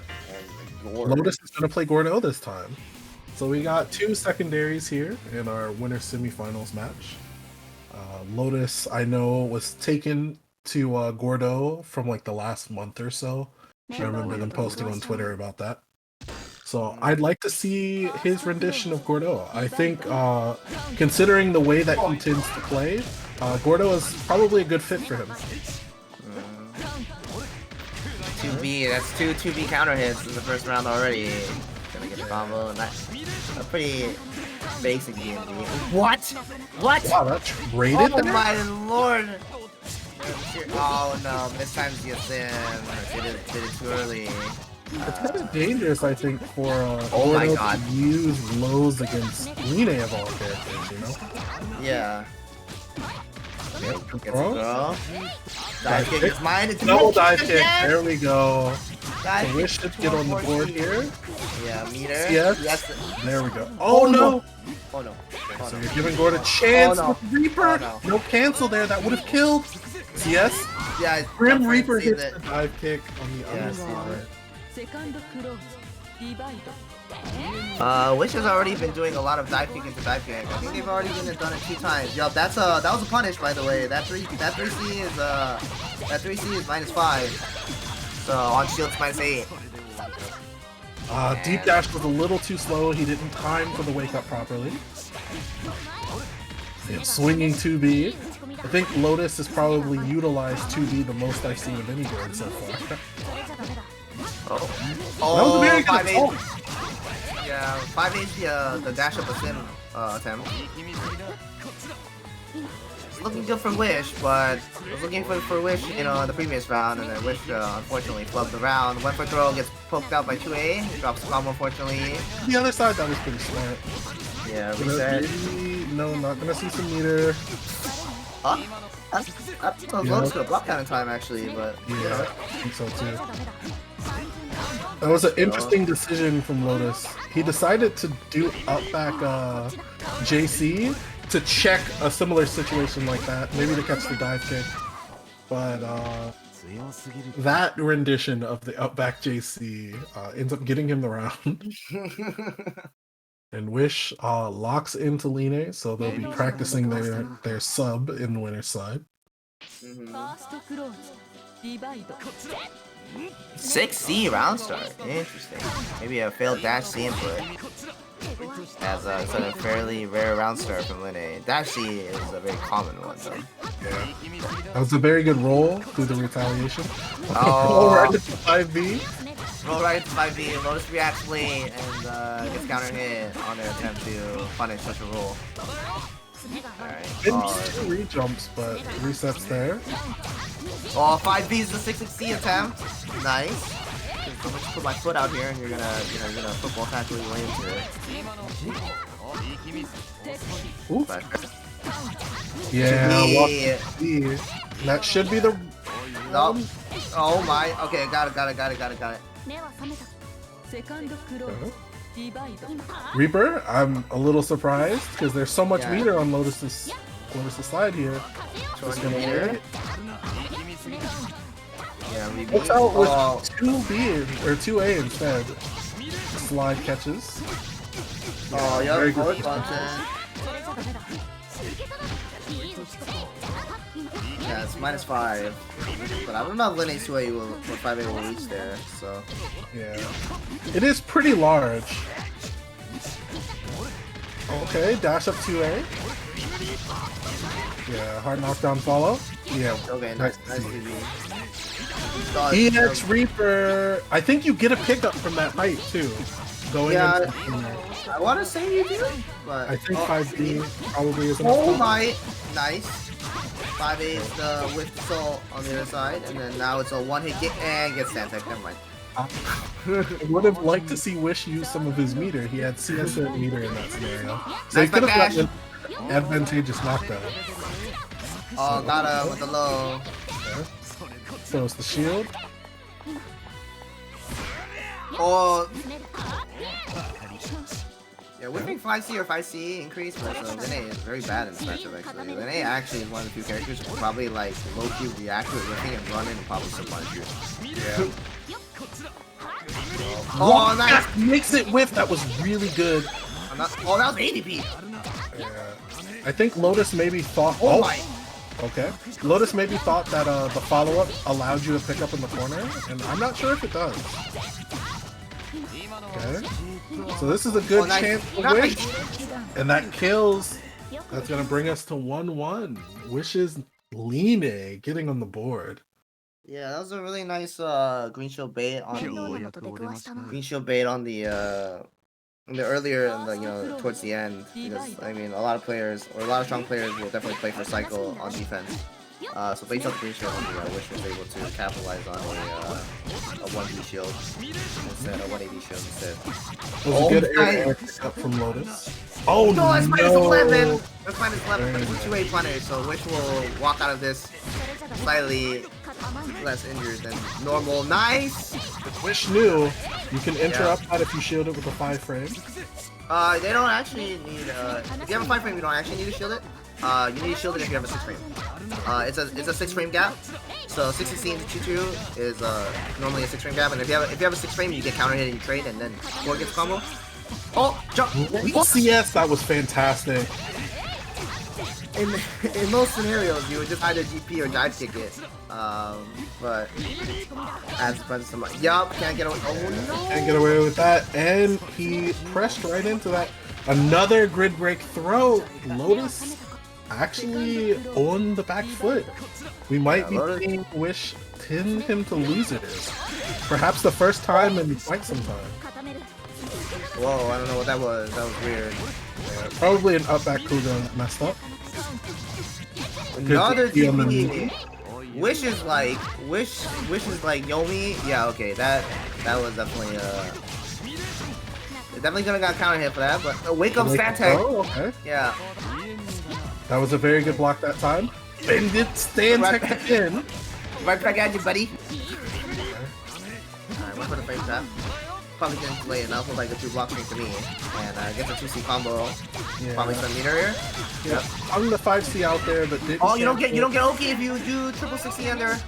Lotus is going to play Gordo this time. So we got 2 secondaries here in our winner semifinals match. Lotus, I know, was taken to Gordo from like the last month or so. I remember them posting on Twitter about that. So I'd like to see his rendition of Gordo. I think, considering the way that he tends to play, Gordo is probably a good fit for him. 2B, that's 2B counter hits in the first round already. Gonna get a combo. Nice. A pretty basic D&D. What? What? Wow, that's rated? Oh my lord! Oh no, mistimes the Sim. Did it too early. It's kind of dangerous, I think, for Oh my Gordo God. to use lows against Line of all characters, you know? Yeah. Yep, good Gets a throw. throw. Dive kick is mine. It's Double no dive kick kick. again. There we go. Dive So kick Wish should get on the board here. Yeah, meter. Yes. There we go. Oh no! Oh no. Oh, So no. you're giving Gord a chance Oh, no. with Reaper. Oh, No cancel there. That would have killed. CS. Yeah, Grim my friend Reaper sees hits it. the dive kick on the Yeah, other I see side. Wish has already been doing a lot of dive kick into dive kick. I think they've already done it 2 times. Yup, that was a punish, by the way. That 3C is -5. So on shield it's -8. Deep dash was a little too slow. He didn't time for the wake up properly. Yeah, swinging 2B. I think Lotus has probably utilized 2B the most I've seen of any board so far. Oh, That was a very good 5-8. assault. Yeah, 5-8 the dash up a sim attempt. It's looking good for Wish, but I was looking for Wish, you know, in the previous round, and then Wish unfortunately flubbed the round. Went for throw, gets poked out by 2A, drops combo unfortunately. The other side, that was pretty smart. Yeah, reset. No, not gonna see some meter. That's close to a block count in time actually, but you know. Yeah, I think so too. That was an interesting decision from Lotus. He decided to do up back JC to check a similar situation like that, maybe to catch the dive kick. But that rendition of the up back JC ends up getting him the round. And Wish locks into Line, so they'll be practicing their sub in the winner's side. 6C round start. Interesting. Maybe a failed dash C input. As it's a fairly rare round start from Linne. Dash C is a very common one though. Yeah. That was a very good roll through the retaliation. Oh, right into 5B. Roll right into 5B. Lotus reacts late and gets counter hit on their attempt to punish such a roll. Alright. Two re-jumps, but resets there. Oh, 5B is the 6C attempt. Nice. I'm gonna put my foot out here and you're gonna football tackle your way into it. Ooh. But, Yeah, that should be the... no. Oh my. Okay, got it. Reaper, I'm a little surprised because there's so much Yeah. meter on Lotus's side here. Just gonna wait. Yeah, we Looks out with 2B or 2A instead. Slide catches. Oh, yeah, very forward good. function. Yeah, it's -5. But I don't know if Linne 2A or 5A will reach there, so. Yeah. It is pretty large. Okay, dash up 2A. Yeah, hard knockdown follow. Yeah. Okay, nice DB. EX Reaper. I think you get a pickup from that height too. Going into I want to say you do, but I think 5B probably is enough. Oh my, nice. 5A is the with the soul on the other side, and then now it's a one-hit get and gets stand tech. Never mind. I would have liked to see Wish use some of his meter. He had CS meter in that scenario, so he Nice could have back gotten an advantageous knockdown. Oh, got him with the low. Okay. So it's the shield. Oh. Yeah, whipping 5C or 5C increase, but Linne is very bad in this matchup actually. Linne actually is one of the few characters who probably like low-key react to whipping and run in and probably submerge you. Yeah. Oh, nice! That makes it whiff. That was really good. Oh, that was ADP! Yeah. I think Lotus maybe thought. Oh my! Okay. Lotus maybe thought that the follow-up allowed you to pick up in the corner, and I'm not sure if it does. Okay. So this is a good chance to Wish, and that kills. That's gonna bring us to 1-1. Wish's Line getting on the board. Yeah, that was a really nice green shield bait on the earlier and towards the end, because I mean a lot of players or a lot of strong players will definitely play for cycle on defense. So based on green shield, Wish was able to capitalize on a 1B shield instead, a 1AD shield instead. Was a good air pickup from Lotus. Oh no! That's minus no! 11! That's minus 11 for the 2A punish, so Wish will walk out of this slightly less injured than normal. Nice! Wish knew you can interrupt that if you shield it with a 5 frame. They don't actually need, if you have a 5 frame, you don't actually need to shield it. You need to shield it if you have a 6 frame. It's a 6 frame gap. So 616 to 2-2 is normally a 6 frame gap, and if you have a 6 frame, you get counter hit and you trade, and then 4 gets combo. Oh, jump! CS, that was fantastic. In most scenarios, you would just either GP or dive kick it. But as opposed yup, can't get away. Oh no! Can't get away with that, and he pressed right into that. Another grid break throw. Lotus actually on the back foot. We might be seeing Wish pin him to losers. Perhaps the first time in quite some time. Whoa, I don't know what that was. That was weird. Yeah, probably an up back Kuga that messed up. Another TP. Wish is like Yomi. Yeah, okay, that was definitely definitely gonna got counter hit for that, but wake up stat tech. Oh, okay. Yeah. That was a very good block that time. And it stand right tech again. Right back at you, buddy. Alright, went for the frame trap. Probably didn't play enough with like a 2 block string to me. And gets a 2C combo. Yeah. Probably some meter here. Yep. I'm the 5C out there, but didn't. Oh, you don't get okay if you do triple 60 under. Yep.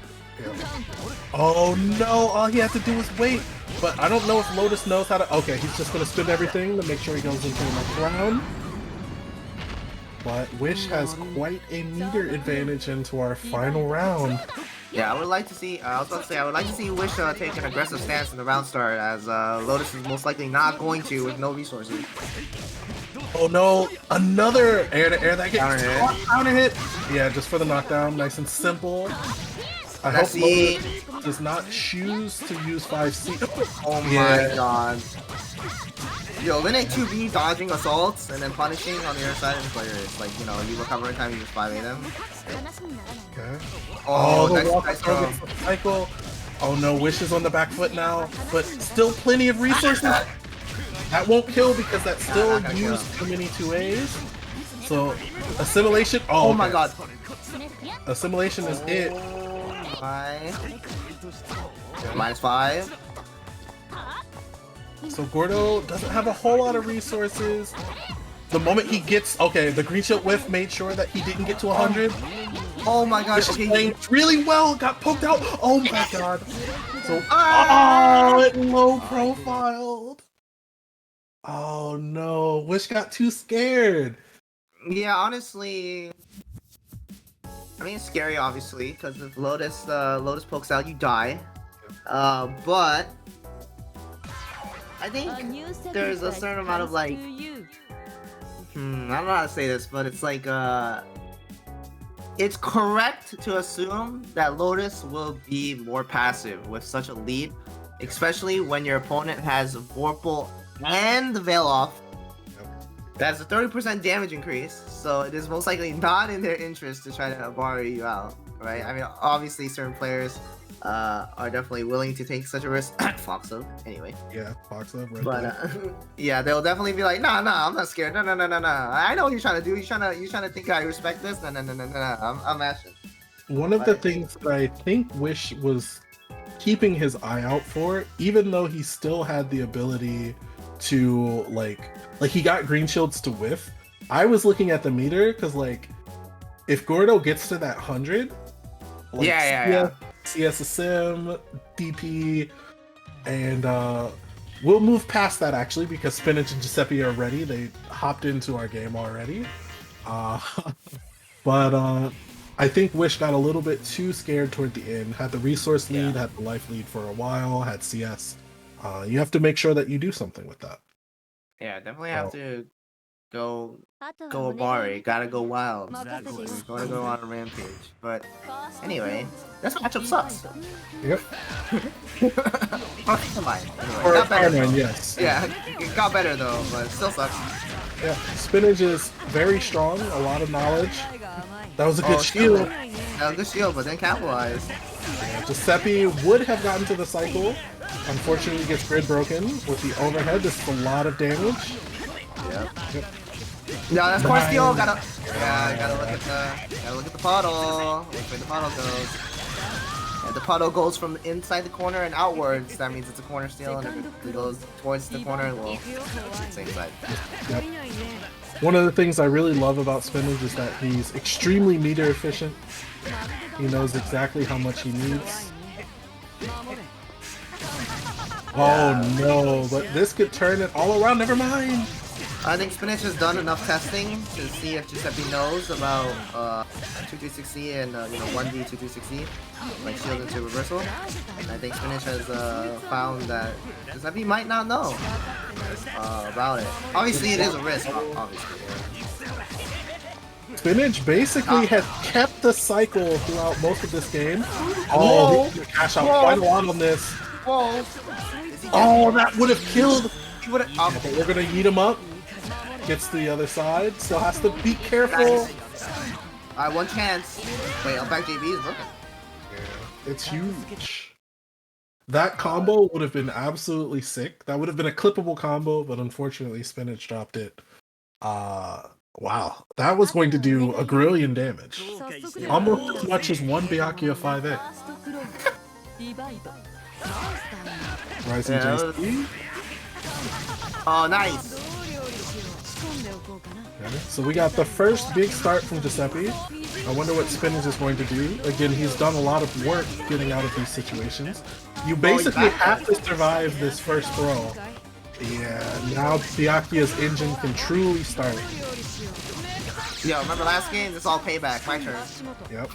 Oh no! All he had to do was wait. But I don't know if Lotus knows how to. Okay, he's just gonna spin everything to make sure he goes into the next round. But Wish has quite a meter advantage into our final round. Yeah, I would like to see. I was about to say I would like to see Wish take an aggressive stance in the round start, as Lotus is most likely not going to with no resources. Oh no! Another air to air that gets counter hit. Yeah, just for the knockdown, nice and simple. I hope Lotus does not choose to use 5C. Oh my god. Yo, Lin 2B dodging assaults and then punishing on the other side of the player. It's like, you know, you recover in time, you just 5A them. Okay. Oh, nice cycle. Oh no, Wish is on the back foot now, but still plenty of resources. That won't kill because that still used too many 2As. So, assimilation. Oh my god. Assimilation is it. -5. So Gordo doesn't have a whole lot of resources. The moment he gets, okay, the green shield whiff made sure that he didn't get to 100. Oh my gosh, okay, playing really well, got poked out. Oh my god. So, it low profiled. Oh no, Wish got too scared. Yeah, honestly, I mean, it's scary, obviously, because if Lotus pokes out, you die. But I think there's a certain amount of like, I don't know how to say this, but it's like, it's correct to assume that Lotus will be more passive with such a lead, especially when your opponent has Vorpal and the Veil off. That's a 30% damage increase, so it is most likely not in their interest to try to bar you out, right? I mean, obviously certain players are definitely willing to take such a risk. Foxo, anyway. Yeah, Foxo. But yeah, they'll definitely be like, nah, I'm not scared. No. I know what you're trying to do. You're trying to think I respect this. No. I'm mashing. One of the things that I think Wish was keeping his eye out for, even though he still had the ability to like he got green shields to whiff. I was looking at the meter because like if Gordo gets to that 100, like, yeah. CS a sim, DP, and we'll move past that actually because Spinach and Giuseppe are ready. They hopped into our game already. But I think Wish got a little bit too scared toward the end. Had the resource lead, had the life lead for a while, had CS. You have to make sure that you do something with that. Yeah, definitely have to go Abari. Gotta go wild. Exactly. Gotta go on a rampage. But anyway, this matchup sucks. Yep. Oh, come on. Anyway, Or got better. Yes. Yeah, it got better though, but it still sucks. Yeah, Spinach is very strong, a lot of knowledge. That was a good shield. That was a good shield, but then capitalized. Yeah, Giuseppe would have gotten to the cycle. Unfortunately, gets grid broken with the overhead. This is a lot of damage. Yep. Yep. Yeah, that's course steal. Gotta look at the puddle. Look where the puddle goes. And the puddle goes from inside the corner and outwards. That means it's a corner steal, and if it goes towards the corner, well, it's same side. Yep. One of the things I really love about Spinach is that he's extremely meter efficient. He knows exactly how much he needs. Oh no, but this could turn it all around. Never mind. I think Spinach has done enough testing to see if Giuseppe knows about 2-3-6C and 1D 2-3-6C, like shield into reversal. And I think Spinach has found that Giuseppe might not know about it. Obviously, it is a risk. Obviously. Spinach basically has kept the cycle throughout most of this game. Oh, he's gonna cash out quite a lot on this. Whoa! Oh, that would have killed. But we're gonna eat him up. Gets to the other side, still has to be careful. Alright, one chance. Wait, up back JB is broken. Yeah, it's huge. That combo would have been absolutely sick. That would have been a clippable combo, but unfortunately Spinach dropped it. Wow. That was going to do a grillion damage. Almost as much as one Byakuya 5A. Rising JC. Oh, nice. Okay, so we got the first big start from Giuseppe. I wonder what Spinach is going to do. Again, he's done a lot of work getting out of these situations. You basically have to survive this first throw. Yeah, now Byakuya's engine can truly start. Yo, remember last game? This is all payback. My turn. Yep.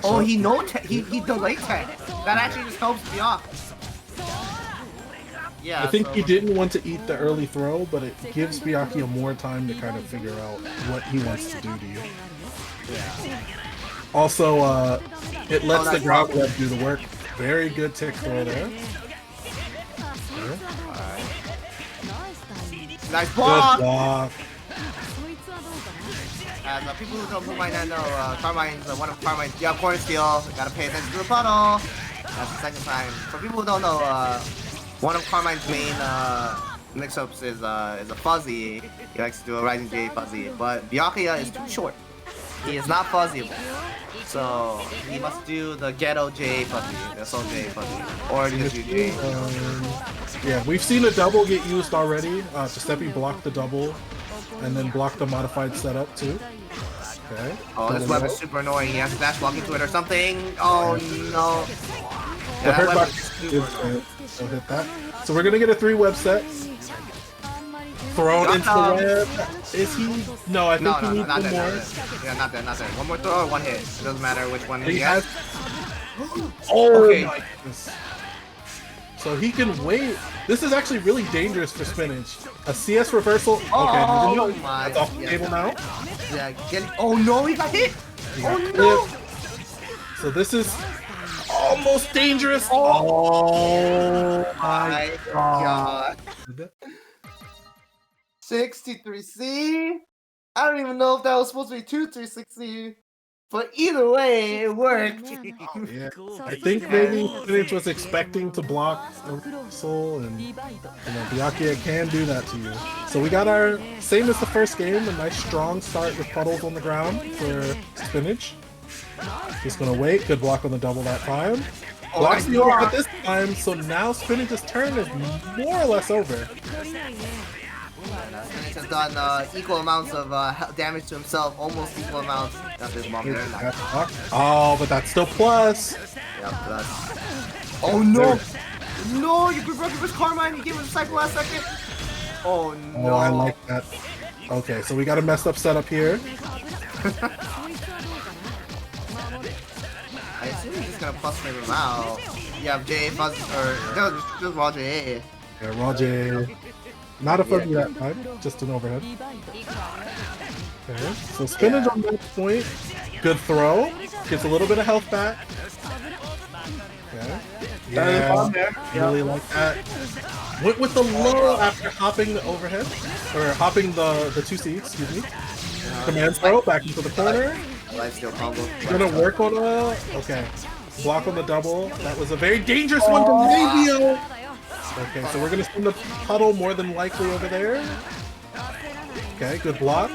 Oh, he delayed tech. That actually just helps me off. Yeah, I think he didn't want to eat the early throw, but it gives Byakuya more time to kind of figure out what he wants to do to you. Yeah. Also, it lets the ground web do the work. Very good tick throw there. Okay. Nice block! Good block. As people who might not know, Carmine's one of Carmine's corner steal. Gotta pay attention to the puddle. That's the second time. For people who don't know, one of Carmine's main mix-ups is a fuzzy. He likes to do a Rising J fuzzy, but Byakuya is too short. He is not fuzzyable. So he must do the ghetto J fuzzy, the Soul J fuzzy, or just do J. Yeah, we've seen a double get used already. Giuseppe blocked the double, and then blocked the modified setup too. Okay. Oh, this web is super annoying. He has to dash block into it or something. Oh no. The hurt box will hit that. So we're gonna get a 3 web set. Thrown into the web. Is he? No, I think he needs one more. Yeah, not there. One more throw or one hit. It doesn't matter which one he has. has. Oh okay. My goodness. So he can wait. This is actually really dangerous for Spinach. A CS reversal. Okay, oh my. It's off the table now. Yeah, get it. Oh no, he got hit. Oh no. So this is almost dangerous. Oh my god. 63C. I don't even know if that was supposed to be 2-3-6C. But either way, it worked. Yeah. I think maybe Spinach was expecting to block Soul, and Byakuya can do that to you. So we got our same as the first game, a nice strong start with puddles on the ground for Spinach. Just gonna wait. Good block on the double that time. Blocks the overcut this time, so now Spinach's turn is more or less over. Spinach has done equal amounts of damage to himself, almost equal amounts. That's his bomb there. Oh, but that's still plus. Yep, plus. Oh no! No, you broke it with Carmine. You gave him a cycle last second. Oh no! Oh, I like that. Okay, so we got a messed up setup here. I assume he's just gonna plus flame him out. You have J fuzz or just raw J. Yeah, raw J. Not a fuzzy that time, just an overhead. Okay, so Spinach on that point. Good throw. Gets a little bit of health back. Okay. Yeah, really like that. Went with the low after hopping the overhead. Or hopping the 2C, excuse me. Command throw back into the corner. Lifesteal combo. Gonna work on okay. Block on the double. That was a very dangerous one from Navio. Okay, so we're gonna send the puddle more than likely over there. Okay, good block.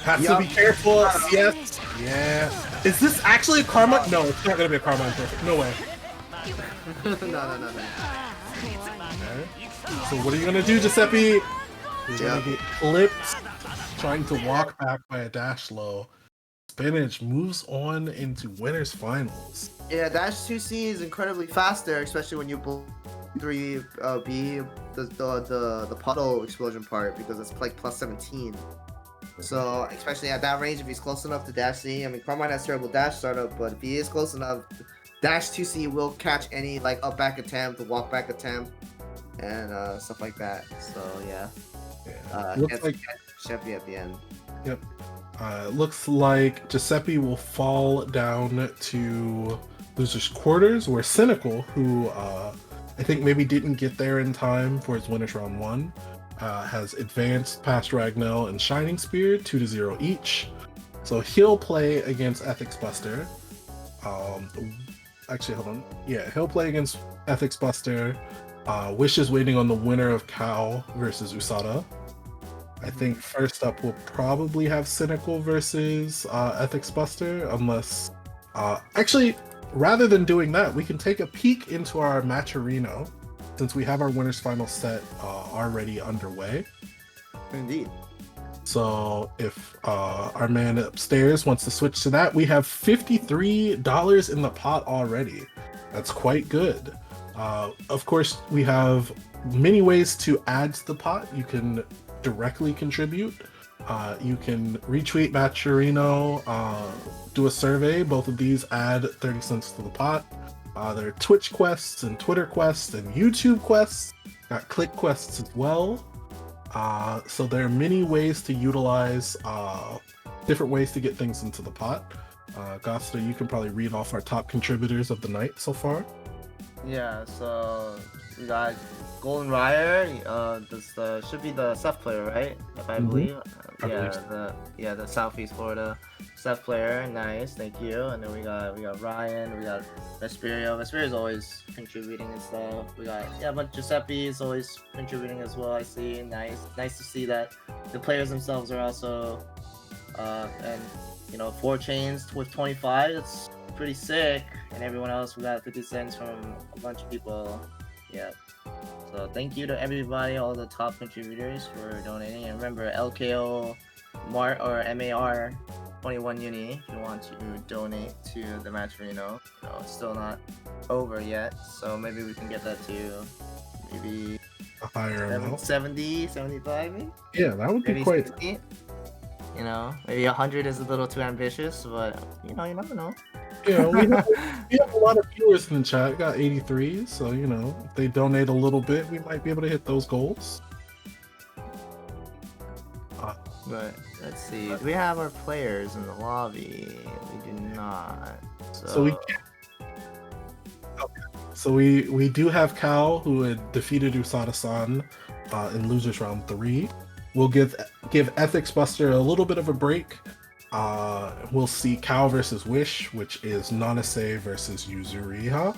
Has to be careful. Yes. Yeah. Is this actually a Karma? No, it's not gonna be a Karma. No way. No. Okay. So what are you gonna do, Giuseppe? You're gonna get clipped, trying to walk back by a dash low. Spinach moves on into winners finals. Yeah, dash 2C is incredibly faster, especially when you 3B the puddle explosion part, because it's like plus 17. So especially at that range, if he's close enough to dash C, I mean Carmine has terrible dash startup, but if he is close enough, dash 2C will catch any like up back attempt, walk back attempt, and stuff like that. So yeah. Looks like Giuseppe at the end. Yep. Looks like Giuseppe will fall down to losers quarters, where Cynical, who I think maybe didn't get there in time for his winners round 1, has advanced past Ragnell and Shining Spear 2-0 each. So he'll play against Ethics Buster. Actually, hold on. Yeah, he'll play against Ethics Buster. Wish is waiting on the winner of Cow versus Usada. I think first up we'll probably have Cynical versus Ethics Buster, unless... actually, rather than doing that, we can take a peek into our Matcherino, since we have our winners final set already underway. Indeed. So if our man upstairs wants to switch to that, we have $53 in the pot already. That's quite good. Of course, we have many ways to add to the pot. You can directly contribute. You can retweet Matcherino, do a survey. Both of these add 30 cents to the pot. There are Twitch quests and Twitter quests and YouTube quests. Got click quests as well. So there are many ways to utilize different ways to get things into the pot. Gosta, you can probably read off our top contributors of the night so far. Yeah, so we got Golden Ryer. This should be the Seth player, right? If I believe. I believe so. The Southeast Florida Seth player. Nice, thank you. And then we got Ryan. We got Vesperio. Vesperio's always contributing and stuff. We got but Giuseppe is always contributing as well. I see. Nice to see that the players themselves are also and 4 chains with 25. It's pretty sick. And everyone else, we got 50 cents from a bunch of people. Yeah. So thank you to everybody, all the top contributors for donating. And remember, LKO Mart or MAR 21 Uni if you want to donate to the Matcherino. It's still not over yet, so maybe we can get that to maybe a higher amount. 70, 75 maybe? Yeah, that would be quite. 60. Maybe 100 is a little too ambitious, but you never know. We have a lot of viewers in the chat. We got 83, so if they donate a little bit, we might be able to hit those goals. But let's see. Do we have our players in the lobby? We do not. So we do have Cal, who had defeated Usada-san in losers round 3. We'll give Ethics Buster a little bit of a break. We'll see Cal versus Wish, which is Nanase versus Yuzuriha.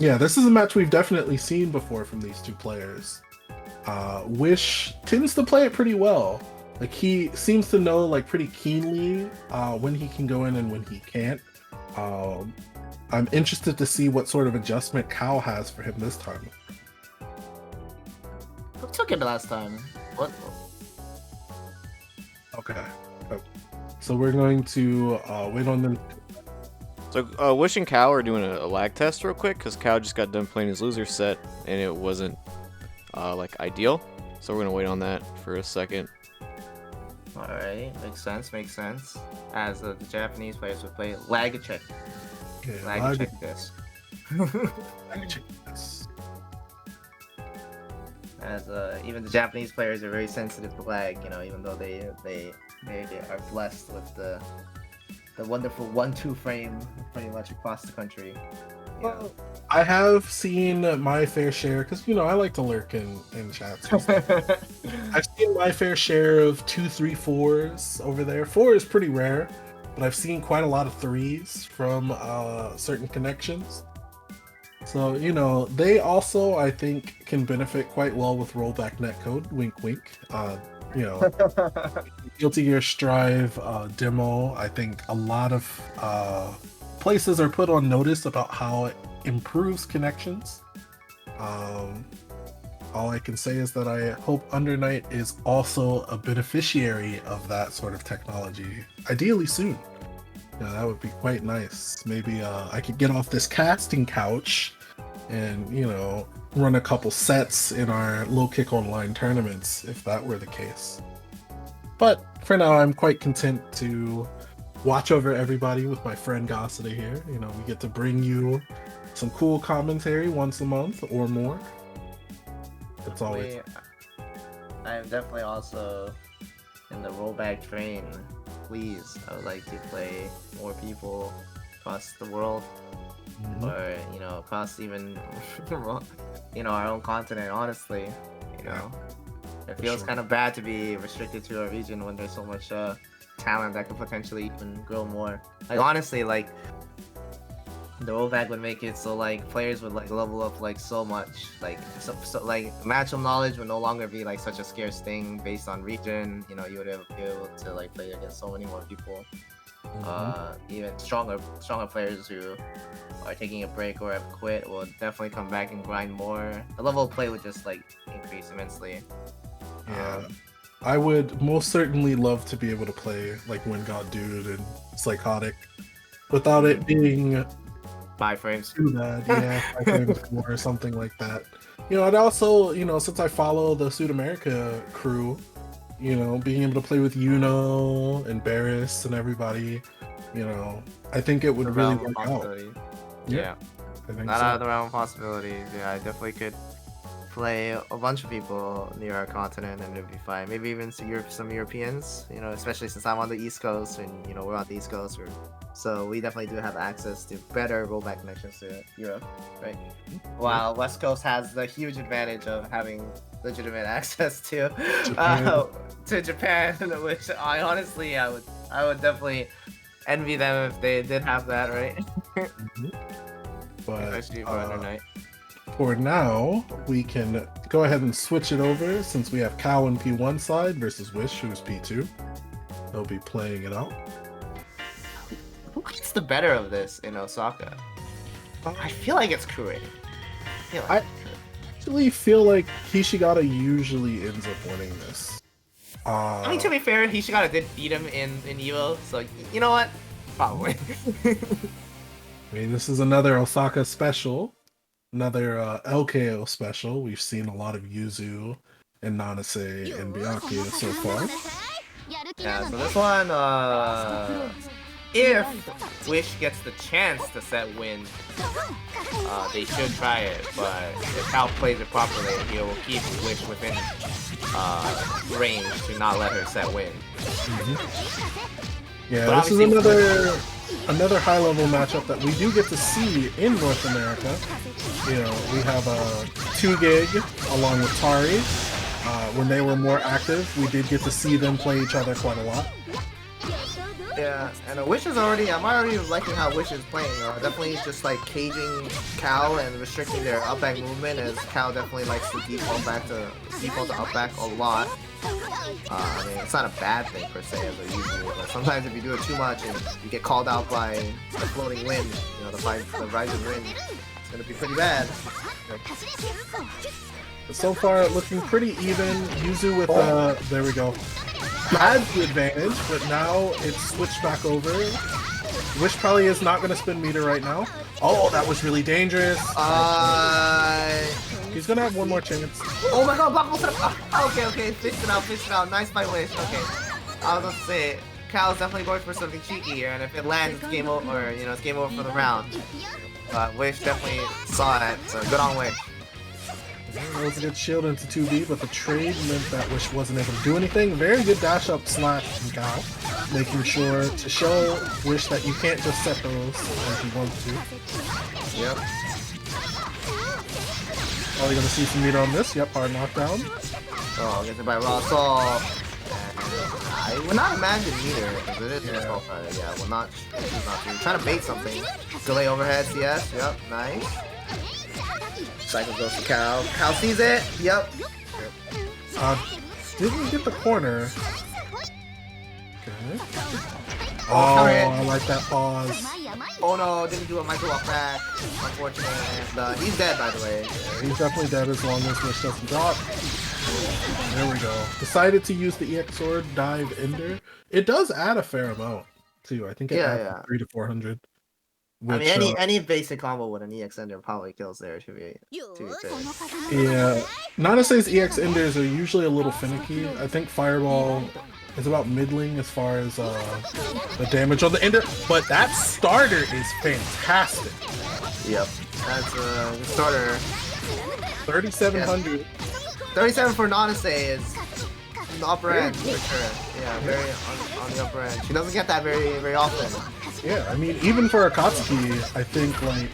This is a match we've definitely seen before from these two players. Wish tends to play it pretty well. Like, he seems to know pretty keenly when he can go in and when he can't. I'm interested to see what sort of adjustment Cal has for him this time. Who took it last time? What? Okay. So we're going to wait on them. So Wish and Cow are doing a lag test real quick, because Cow just got done playing his loser set and it wasn't ideal. So we're gonna wait on that for a second. Alright, makes sense. As the Japanese players would play lag check. Okay, lag check this. Lag check this. As even the Japanese players are very sensitive to lag, even though they are blessed with the wonderful 1-2 frame pretty much across the country. You know? Well, I have seen my fair share because I like to lurk in chats. And stuff. I've seen my fair share of 2, 3, 4s over there. 4 is pretty rare, but I've seen quite a lot of 3s from certain connections. So they also I think can benefit quite well with rollback netcode. Wink, wink. You know, Guilty Gear Strive demo. I think a lot of places are put on notice about how it improves connections. All I can say is that I hope Undernight is also a beneficiary of that sort of technology, ideally soon. Yeah, that would be quite nice. Maybe I could get off this casting couch and, run a couple sets in our low kick online tournaments if that were the case. But for now, I'm quite content to watch over everybody with my friend Gossida here. We get to bring you some cool commentary once a month or more. It's always. I am definitely also in the rollback train. Please, I would like to play more people across the world, or across even our own continent. Honestly, it feels kind of bad to be restricted to a region when there's so much talent that could potentially even grow more. Like honestly, like the rollback would make it so like players would like level up like so much, like so like matchup knowledge would no longer be like such a scarce thing based on region. You would be able to like play against so many more people. Even stronger players who are taking a break or have quit will definitely come back and grind more. The level of play would just like increase immensely. Yeah. I would most certainly love to be able to play like When God Dude and Psychotic without it being 5 frames. too bad. Yeah, 5 frames more or something like that. I'd also, since I follow the Suit America crew, being able to play with Yuno and Barris and everybody, I think it would really work out. Yeah. I think Not so. out of the realm of possibilities. Yeah, I definitely could play a bunch of people near our continent and it'd be fine. Maybe even some Europeans, especially since I'm on the East Coast and we're on the East Coast, so we definitely do have access to better rollback connections to Europe, right? While West Coast has the huge advantage of having legitimate access to Japan, which I would definitely envy them if they did have that, right? But Especially for Undernight. for now, we can go ahead and switch it over since we have Cow in P1 side versus Wish, who's P2. They'll be playing it out. Who gets the better of this in Osaka? I feel like it's Kure. I actually feel like Hishigata usually ends up winning this. I mean, to be fair, Hishigata did beat him in Evo, so you know what? Probably. I mean, this is another Osaka special, another LKO special. We've seen a lot of Yuzu and Nanase and Byakuya so far. Yeah, so this one, if Wish gets the chance to set win, they should try it, but if Cal plays it properly, he will keep Wish within range to not let her set win. Yeah, But this is another high-level matchup that we do get to see in North America. We have a 2GIG along with Tari. When they were more active, we did get to see them play each other quite a lot. Yeah, and Wish is I'm already liking how Wish is playing. Definitely just like caging Cal and restricting their up back movement, as Cal definitely likes to default to up back a lot. I mean, it's not a bad thing per se as a user, but sometimes if you do it too much and you get called out by the floating wind, the rising wind, it's gonna be pretty bad. So far, looking pretty even. Yuzu with there we go. Had the advantage, but now it's switched back over. Wish probably is not going to spin meter right now. Oh, that was really dangerous. He's going to have one more chance. Oh my god, okay, fist it out. Nice by Wish. Okay. I was about to say, Cal's definitely going for something cheeky here, and if it lands, it's game over, it's game over for the round. Wish definitely saw that, so good on Wish. That was a good shield into 2B, but the trade meant that Wish wasn't able to do anything. Very good dash up slash from Cal, making sure to show Wish that you can't just set those as you want to. Yep. Probably gonna see some meat on this. Yep, hard knockdown. Oh, gets it by raw assault. I would not imagine either, because it is Yeah. Yeah, will not. Trying to bait something. Delay overhead, CS. Yep, nice. Cycle goes to Cal. Cal sees it. Yep. Didn't get the corner. Okay. Oh, I like that pause. Oh no, didn't do a micro walk back. Unfortunate. And he's dead, by the way. Yeah, he's definitely dead as long as Wish doesn't drop. There we go. Decided to use the EX Sword, dive Ender. It does add a fair amount, too. I think it adds 3 to 400. Which, I mean, any basic combo with an EX Ender probably kills there, to be fair. Yeah. Nanase's EX Enders are usually a little finicky. I think Fireball is about middling as far as the damage on the Ender, but that starter is fantastic. Yep. That's a starter. 3,700. 37 for Nanase is the upper end for sure. Yeah, very on the upper end. She doesn't get that very often. Yeah, I mean, even for Akatsuki, I think, like,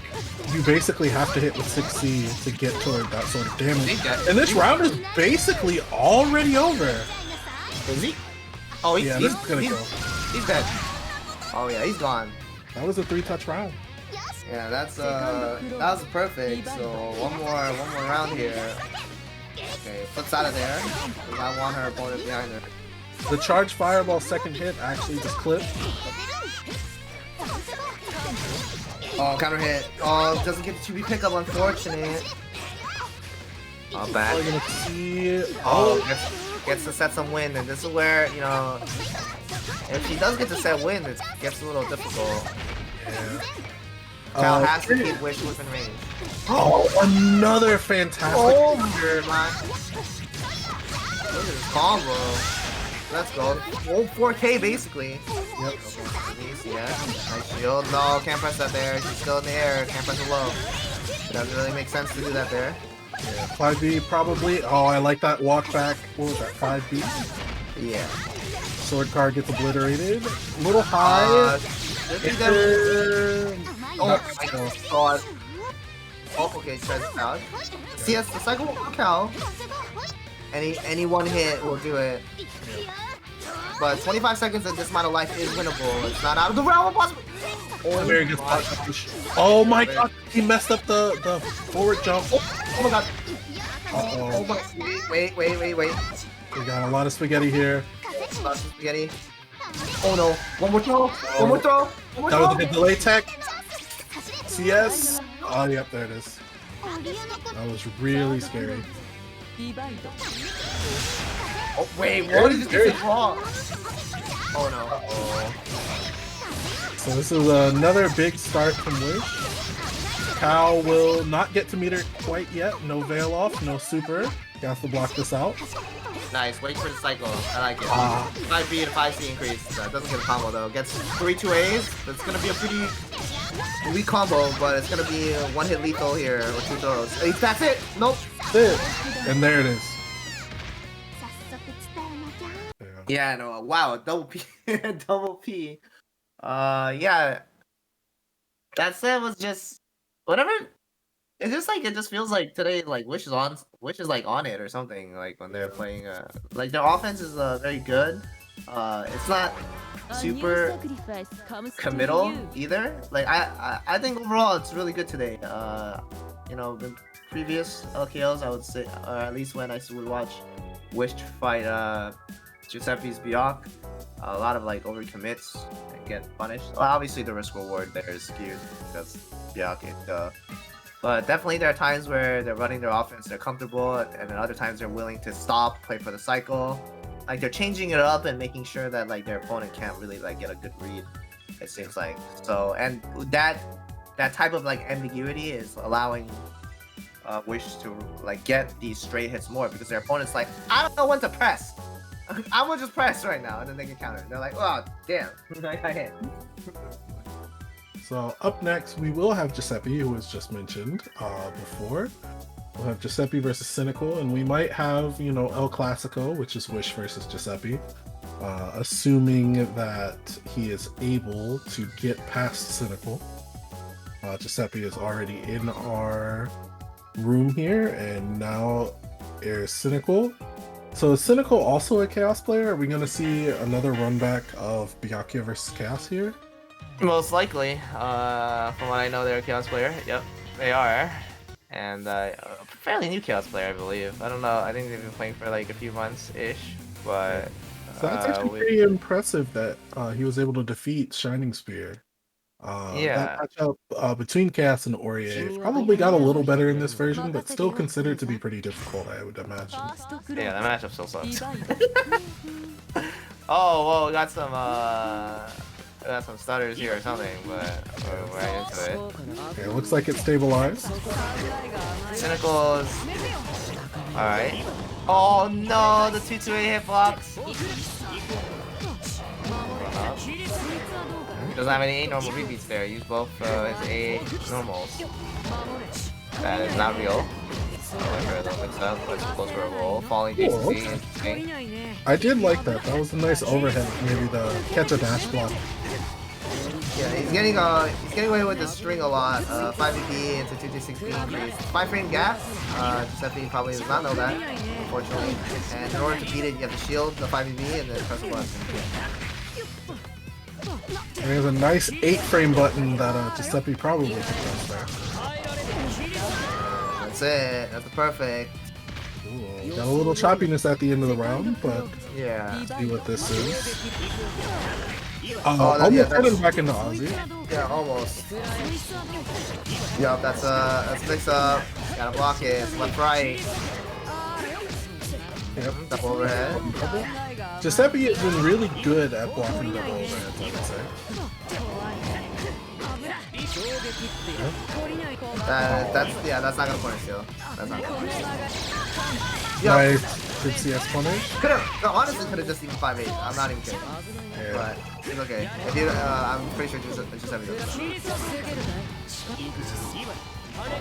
you basically have to hit with 6C to get toward that sort of damage. And this round is basically already over. Is he? Oh, he's gonna go. He's dead. Oh yeah, he's gone. That was a 3-touch round. Yeah, that was perfect. So one more round here. Okay, flip side of there. We got one her opponent behind her. The charge fireball second hit actually just clipped. Oh, counter hit. Oh, doesn't get the 2B pickup, unfortunate. Oh, bad. We're gonna see. Gets to set some wind, and this is where, you know, if she does get to set wind, it gets a little difficult. Yeah. Cal has to keep Wish within range. Oh, another fantastic. Oh my! Look at this combo. Let's go. Oh, 4K basically. Yep. Yeah. Nice shield. No, can't press that there. She's still in the air. Can't press it low. It doesn't really make sense to do that there. Yeah, 5B probably. Oh, I like that walk back. What was that, 5B? Yeah. Sword card gets obliterated. A little high. Oh my god. Oh, okay, tries it out. CS, the cycle will count. Any one hit will do it. But 25 seconds of this amount of life is winnable. It's not out of the realm of possible. Oh, very good spot. Oh my god, he messed up the forward jump. Oh my god. Uh-oh. Oh my. Wait. We got a lot of spaghetti here. Lots of spaghetti. Oh no. One more throw. One more throw. That was a good delay tech. CS. Oh, yep, there it is. That was really scary. Oh, wait, what is this wrong? Oh no. So this is another big start from Wish. Cal will not get to meet her quite yet. No veil off, no super. He has to block this out. Nice, wait for the cycle. I like it. 5B to 5C increase. Doesn't get a combo though. Gets 3 2As. That's gonna be a pretty weak combo, but it's gonna be a one hit lethal here with 2 throws. That's it! Nope. That's it. And there it is. Yeah, no, wow, double P. Double P. Yeah. That set was just whatever. It's just like it just feels like today, like Wish is like on it or something. Like when they're playing, like their offense is very good. It's not super committal either. Like I think overall it's really good today. You know, the previous LKLs I would say, or at least when I would watch Wish fight Giuseppe's Bjork, a lot of like overcommits and get punished. Well, obviously the risk reward there is skewed because Bjork but definitely there are times where they're running their offense, they're comfortable, and then other times they're willing to stop, play for the cycle. Like they're changing it up and making sure that like their opponent can't really like get a good read, it seems like. So, and that type of like ambiguity is allowing Wish to like get these straight hits more because their opponent's like, I don't know when to press. I'm gonna just press right now, and then they get countered. They're like, oh damn, I got hit. So up next, we will have Giuseppe, who was just mentioned before. We'll have Giuseppe versus Cynical, and we might have, you know, El Clasico, which is Wish versus Giuseppe. Assuming that he is able to get past Cynical. Giuseppe is already in our room here, and now there's Cynical. So is Cynical also a Chaos player? Are we going to see another run back of Byakuya versus Chaos here? Most likely. From what I know, they're a Chaos player. Yep, they are. And a fairly new Chaos player, I believe. I don't know. I think they've been playing for like a few months-ish, but... So that's actually pretty impressive that he was able to defeat Shining Spear. Yeah. That matchup between Chaos and Aurier probably got a little better in this version, but still considered to be pretty difficult, I would imagine. Yeah, that matchup still sucks. Oh, well, we got some stutters here or something, but we're right into it. Okay, it looks like it's stabilized. Cynical's... Alright. Oh no, the 2-2-8 hitbox! Doesn't have any A normal repeats there. Use both his A normals. That is not real. However, they'll mix up. Let's close for a roll. Falling DCC. Interesting. I did like that. That was a nice overhead. Maybe the catch a dash block. Yeah, he's getting away with the string a lot. 5 EP into 2-2-6 increase. 5-frame gap. Giuseppe probably does not know that, unfortunately. And in order to beat it, you have to shield the 5 EP and then press the button. And there's a nice 8-frame button that Giuseppe probably could press there. That's it. That's the perfect. Ooh, got a little choppiness at the end of the round, but yeah. let's see what this is. Almost heading back into Ozzy. Yeah, almost. Yup, that's mix up. Gotta block it. It's left, right. Yep. Double overhead. Giuseppe has been really good at blocking double overheads, I would say. That's not gonna punish you. That's not gonna punish you. Nice. Good CS punish. Honestly, could have just even 5-8. I'm not even kidding. Yeah. But it's okay. If you, I'm pretty sure Giuseppe does that.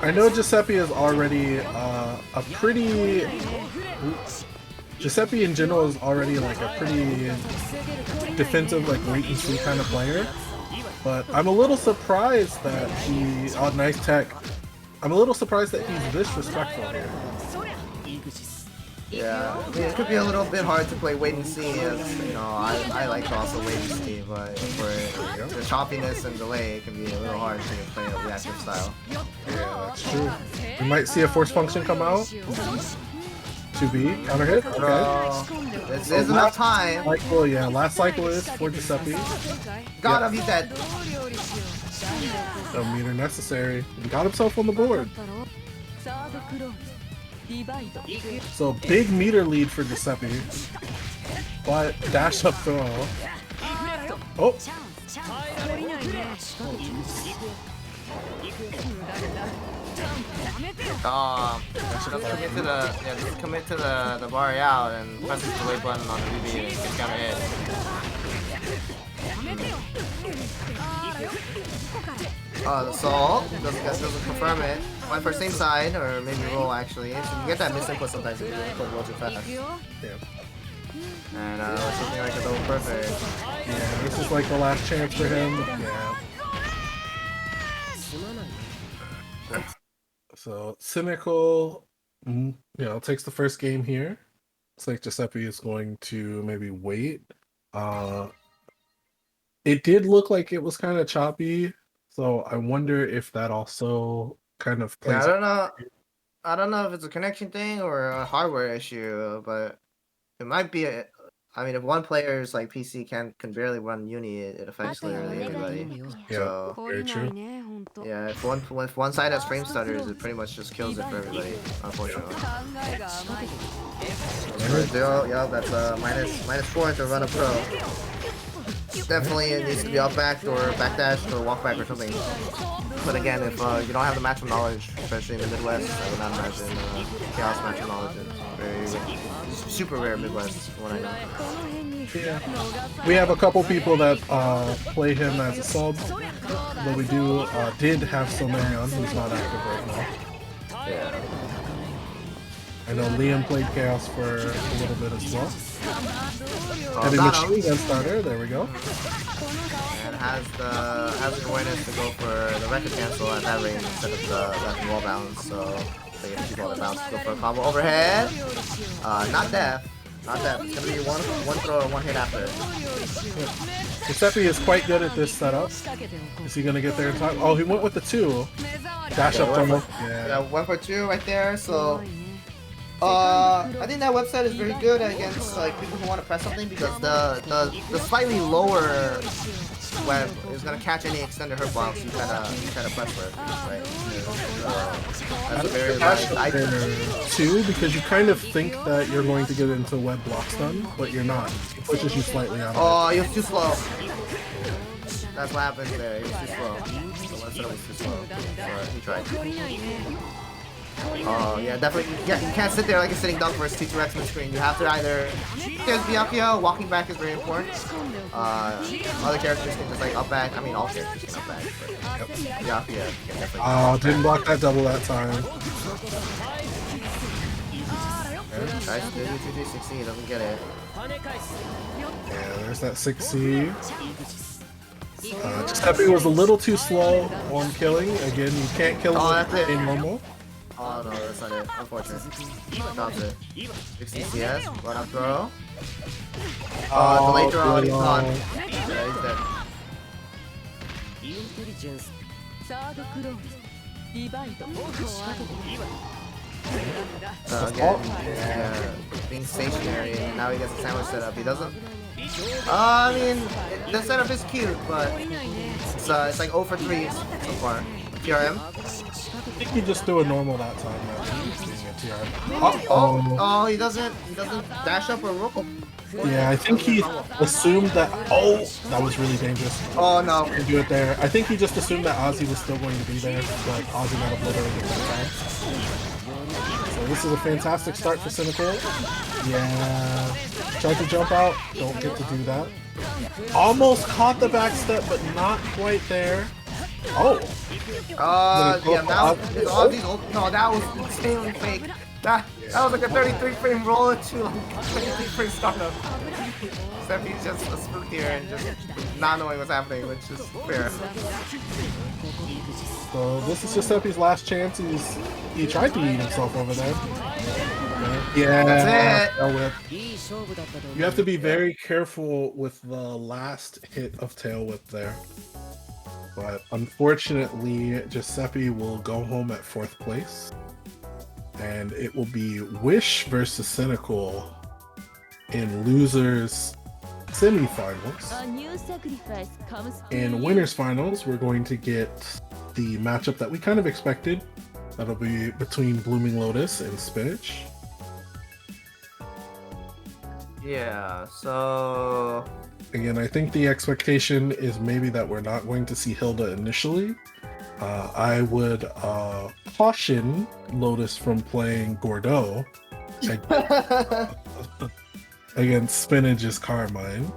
I know Giuseppe is already a pretty... Giuseppe in general is already like a pretty defensive, like wait and see kind of player. But I'm a little surprised that he... Oh, nice tech. I'm a little surprised that he's this respectful here. Yeah, I mean, it could be a little bit hard to play wait and see. As, you know, I like to also wait and see, but for the choppiness and delay, it can be a little hard to play a reactive style. Yeah, that's true. We might see a force function come out. 2B, counter hit. Okay. This is enough time. Cycle, yeah, last cycle is for Giuseppe. Got him, he's dead. No meter necessary. He got himself on the board. So big meter lead for Giuseppe. But dash up throw. Oh! Just commit to the bar out and press the delay button on the BB and get counter hit. The Soul doesn't confirm it. Went for same side, or maybe roll actually. So you get that misinput sometimes if you roll too fast. Yeah. And it's something like a double perfect. Yeah, this is like the last chance for him. Yeah. So Cynical, you know, takes the first game here. Looks like Giuseppe is going to maybe wait. It did look like it was kind of choppy, so I wonder if that also kind of plays. Yeah, I don't know if it's a connection thing or a hardware issue, but it might be I mean, if one player's like PC can barely run Uni, it affects literally everybody. Yeah, So very true. yeah, if one side has frame stutters, it pretty much just kills it for everybody, unfortunately. Yeah, that's -4 to run a pro. Definitely it needs to be up backed or backdashed or walk back or something. But again, if you don't have the matchup knowledge, especially in the Midwest, I would not imagine Chaos matchup knowledge is very super rare Midwest, from what I know. Yeah. We have a couple people that play him as a sub, but we did have Somarion, who's not active right now. Yeah. I know Liam played Chaos for a little bit as well. Heavy got him. machine gun starter. There we go. And has the awareness to go for the record cancel at that range instead of the wall bounce. So they get to wall bounce, go for a combo overhead. Not death. Not death. It's gonna be one throw or one hit after. Giuseppe is quite good at this setup. Is he gonna get there in time? Oh, he went with the 2. Dash up throw. Yeah, 1 for 2 right there. So, I think that website is very good against like people who want to press something because the slightly lower web is gonna catch any extended hurt box you try to press with, right? That's a very like too, because you kind of think that you're going to get into web block stun, but you're not. It pushes you slightly out. Oh, you're too slow. That's what happens there. He was too slow. So let's say it was too slow. Or he tried. Oh yeah, definitely. Yeah, you can't sit there like a sitting duck versus T2X on screen. You have to either. There's Byakuya. Walking back is very important. Other characters can just like up back. I mean, all characters can up back. But Byakuya can definitely. Oh, didn't block that double that time. Tries to do 360, doesn't get it. Yeah, there's that 6C. Giuseppe was a little too slow on killing. Again, you can't kill him in normal. Oh no, that's not it. Unfortunate. Stops it. 60 CS, run up throw. Delayed throw, he's gone. Yeah, he's dead. Again, yeah, being stationary, and now he gets a sandwich setup. He doesn't. I mean, the setup is cute, but it's like 0 for 3 so far. TRM. I think he just threw a normal that time. Oh, he doesn't dash up or roll. Yeah, I think he assumed that. Oh, that was really dangerous. Oh no. Didn't do it there. I think he just assumed that Ozzy was still going to be there, but Ozzy got obliterated that time. So this is a fantastic start for Cynical. Yeah. Tried to jump out. Don't get to do that. Almost caught the back step, but not quite there. Oh. Yeah, now Ozzy's no, that was insanely fake. That was like a 33 frame roller to like 23 frame startup. Except he's just a spook here and just not knowing what's happening, which is fair. So this is Giuseppe's last chance. He tried to eat himself over there. Yeah, that's it. You have to be very careful with the last hit of tail whip there. But unfortunately, Giuseppe will go home at 4th place. And it will be Wish versus Cynical in losers semifinals. In winners finals, we're going to get the matchup that we kind of expected. That'll be between Blooming Lotus and Spinach. Yeah, so again, I think the expectation is maybe that we're not going to see Hilda initially. I would caution Lotus from playing Gordeau against Spinage's Carmine.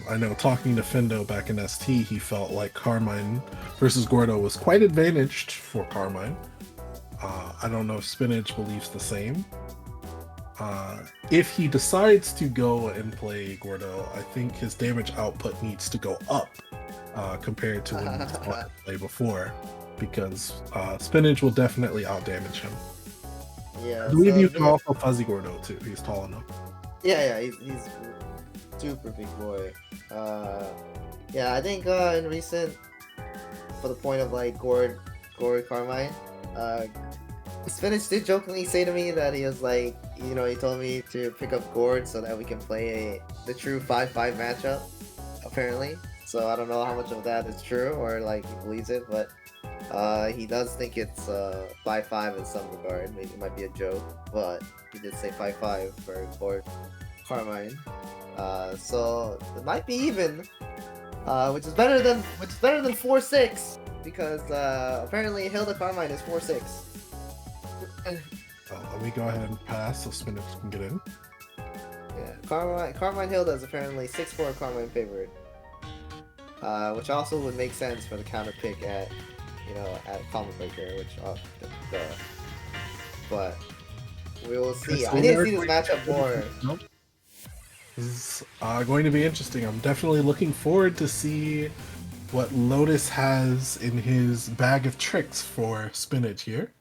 I know talking to Findo back in ST, he felt like Carmine versus Gordeau was quite advantaged for Carmine. I don't know if Spinach believes the same. If he decides to go and play Gordeau, I think his damage output needs to go up compared to when he played before, because Spinach will definitely outdamage him. Yeah, I believe you can also fuzzy Gordeau too. He's tall enough. Yeah, he's super big boy. Yeah, I think in recent, for the point of like Gord Carmine, Spinach did jokingly say to me that he was like, you know, he told me to pick up Gord so that we can play the true 5-5 matchup, apparently. So I don't know how much of that is true or like he believes it, but he does think it's 5-5 in some regard. Maybe it might be a joke, but he did say 5-5 for Gord Carmine. So it might be even, which is better than 4-6, because apparently Hilda Carmine is 4-6. Let me go ahead and pass so Spinach can get in. Yeah, Carmine Hilda is apparently 6-4 Carmine favorite, which also would make sense for the counter pick at, you know, at Combo Breaker, which but We will see. So I need to we're see this going matchup more. Nope. This is going to be interesting. I'm definitely looking forward to see what Lotus has in his bag of tricks for Spinach here.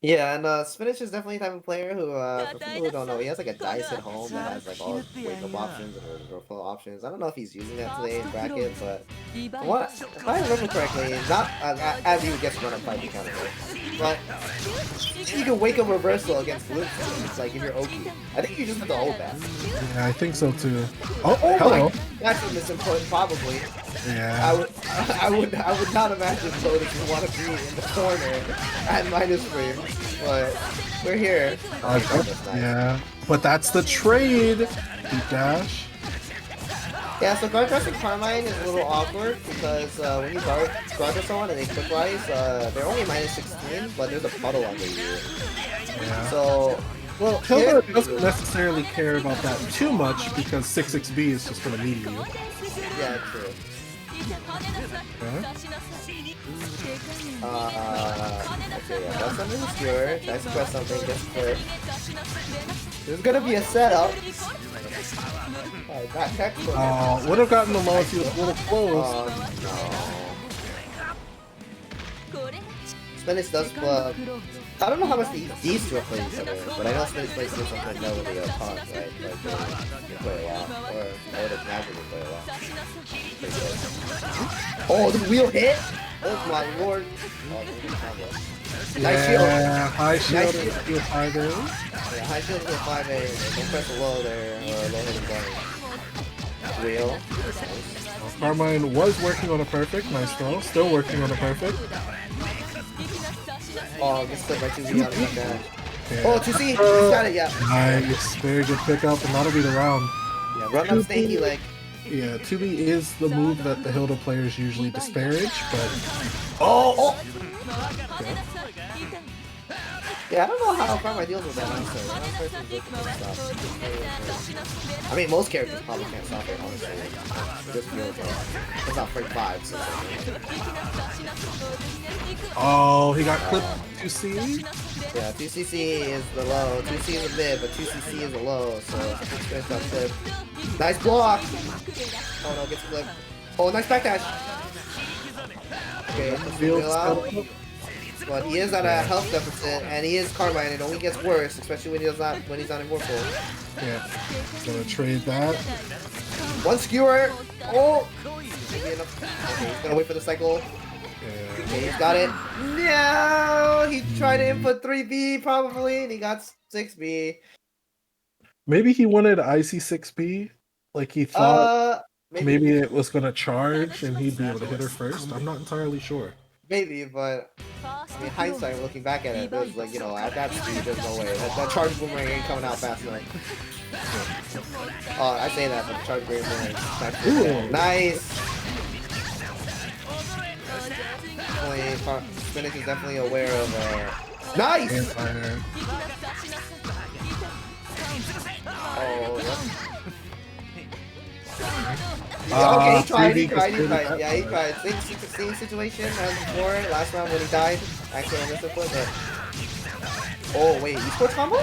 Yeah, and Spinach is definitely the type of player who, for people who don't know, he has like a dice at home that has like all wake up options and overflow options. I don't know if he's using that today in bracket, but from what, if I remember correctly, not as he gets run up 5 counter, but you can wake up reversal against blue. It's like if you're Oki. I think you just have to hold that. Yeah, I think so too. Oh, Oh hello. my, that's a misinput, probably. Yeah. I would not imagine Lotus would want to be in the corner at minus frames, but we're here. Yeah, but that's the trade. Deep dash. Yeah, so guard dressing Carmine is a little awkward because when you guard someone and they quick rise, they're only minus 16, but there's a puddle under you. Yeah. So, Well, Hilda doesn't necessarily care about that too much because 6xb is just going to meet you. yeah, true. Okay, yeah, that's under the skewer. Nice press something, gets clear. There's gonna be a setup. Oh, would have gotten the low if he was a little close. Oh, no. Spinach does club. I don't know how much these two play each other, but I know Spinach plays something like that with the punk, right? Like, they play a lot. Or I would imagine they play a lot. Oh, the wheel hit? Oh my lord. Oh, nice shield. Yeah, high shield. Nice shield. Shield high there. Yeah, high shield with 5A. Don't press the low there, or low hitting button. Wheel. Carmine was working on a perfect. Nice throw. Still working on a perfect. Oh, gets clipped by 2Z on the dash. Yeah. Oh, 2C! He's got it, yeah. Nice. Very good pickup, and that'll be the round. Yeah, run up stanky leg. Yeah, 2B is the move that the Hilda players usually disparage, but... Oh! Okay. Yeah, I don't know how Carmine deals with that, honestly. I mean, most characters probably can't stop it, honestly. Just feel it. It's not Freak 5, so... Oh, he got clipped 2C? Yeah, 2CC is the low. 2C is a mid, but 2CC is a low, so it's going to clip. Nice block! Oh no, gets clipped. Oh, nice backdash! Okay, let's wheel out. But he is at a health deficit, and he is Carmine. It only gets worse, especially when he's not immortal. Yeah, gonna trade that. One skewer. Oh, maybe enough. Okay, he's gonna wait for the cycle. Yeah. Okay, he's got it. No, he tried to input 3B probably, and he got 6B. Maybe he wanted IC6B, like he thought maybe it was gonna charge and he'd be able to hit her first. I'm not entirely sure. Maybe, but I mean, hindsight, looking back at it, it's like, you know, at that speed, there's no way. That charge boomerang ain't coming out fast enough. I say that, but the charge boomerang. Nice! Spinach is definitely aware of, nice! Oh, yeah. Okay, he tried. Yeah, he tried. Same situation as before. Last round when he died. Actually, on this input, but... Oh, wait. eSports combo?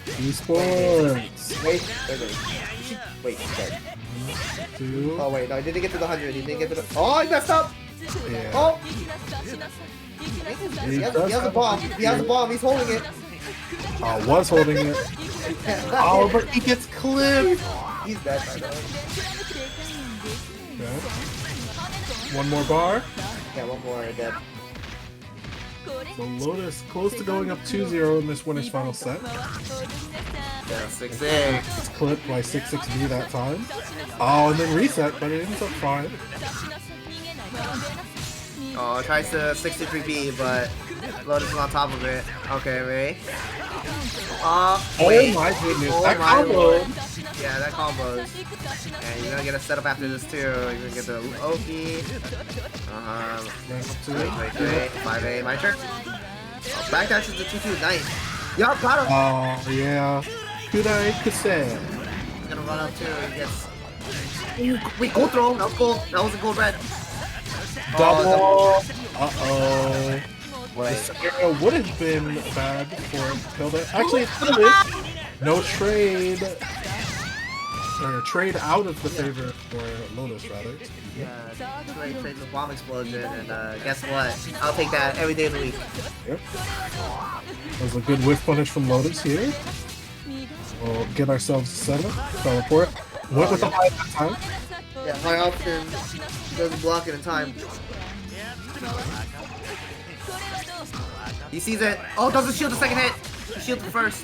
eSports. Wait, he's dead. Oh, wait. No, he didn't get to the 100. He didn't get to the... Oh, he messed up! Yeah. Oh! He has a bomb. He has a bomb. He's holding it. Was holding it. Oh, but he gets clipped. He's dead by now. Okay. One more bar. Yeah, one more dead. So Lotus close to going up 2-0 in this winner's final set. Yeah, 6-6. It's clipped by 6-6B that time. Oh, and then reset, but it ends up fine. Oh, tries to 63B, but Lotus is on top of it. Okay, Ray. Wait. Oh my goodness, Oh that my combo! Lord. Yeah, that combos. And you're gonna get a setup after this too. You're gonna get the Oki. Wait. 5A, my turn. Oh, backdash is the 2-2, nice. Yup, got him! Oh, yeah. Kudai Kusei. He's gonna run up too, he gets... Ooh, wait, gold throw! That was gold. That was a gold red. Double! Uh-oh. This area would have been bad for Hilda. Actually, it's gonna be no trade. Or trade out of the favor for Lotus, rather. Yeah, trade the bomb explosion, and guess what? I'll take that every day of the week. Yep. That was a good whiff punish from Lotus here. We'll get ourselves set up. Teleport. Went with the high that time. Yeah, high option doesn't block it in time. He sees it. Oh, doesn't shield the second hit. He shields the first.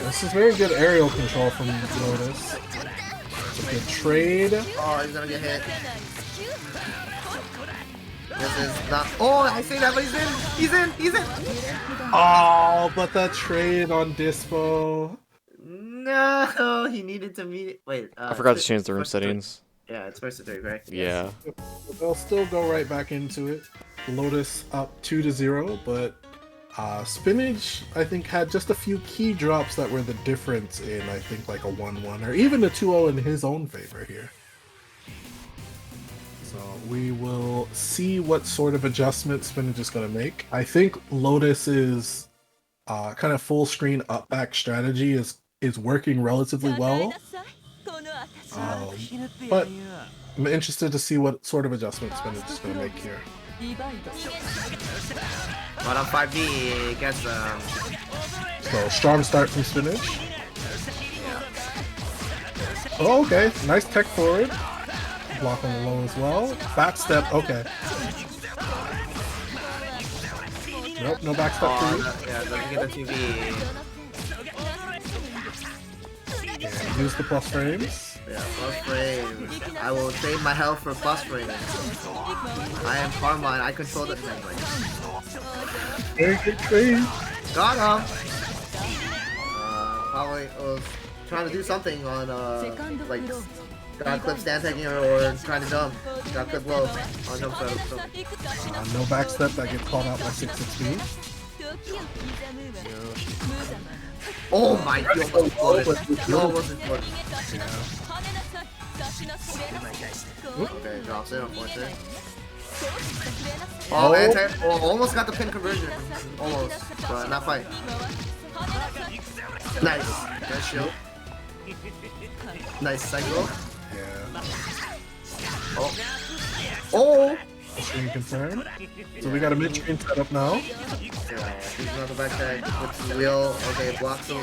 This is very good aerial control from Lotus. It's a good trade. Oh, he's gonna get hit. This is not. Oh, I say that, but he's in. He's in. He's in. Oh, but that trade on Dispo. No, he needed to meet it. Wait. I forgot to change the room settings. Yeah, it's first to three, right? Yeah. They'll still go right back into it. Lotus up 2-0, but Spinach, I think, had just a few key drops that were the difference in, I think, like a 1-1 or even a 2-0 in his own favor here. So we will see what sort of adjustment Spinach is going to make. I think Lotus's kind of full screen up back strategy is working relatively well. But I'm interested to see what sort of adjustment Spinach is going to make here. But on 5D, gets So strong start from Spinach. Oh, okay. Nice tech forward. Block on the low as well. Back step. Okay. Nope, no back step for you. Yeah, doesn't get the TV. And use the plus frames. Yeah, plus frames. I will trade my health for plus frames. I am Carmine. I control the handling. Very good trade. Got him. Probably was trying to do something on like got clip stand taking or trying to jump. Got clip low on jump start. No back step that gets called out by 6-6 Oh my god, he almost exploded. He almost exploded. Okay, drops it, unfortunately. Oh, anti almost got the pin conversion. Almost, but not quite. Nice. Nice shield. Nice cycle. Yeah. Oh. Oh! Screen confirmed. So we got a mid-screen setup now. Yeah, he's on the backside with the wheel. Okay, blocks him.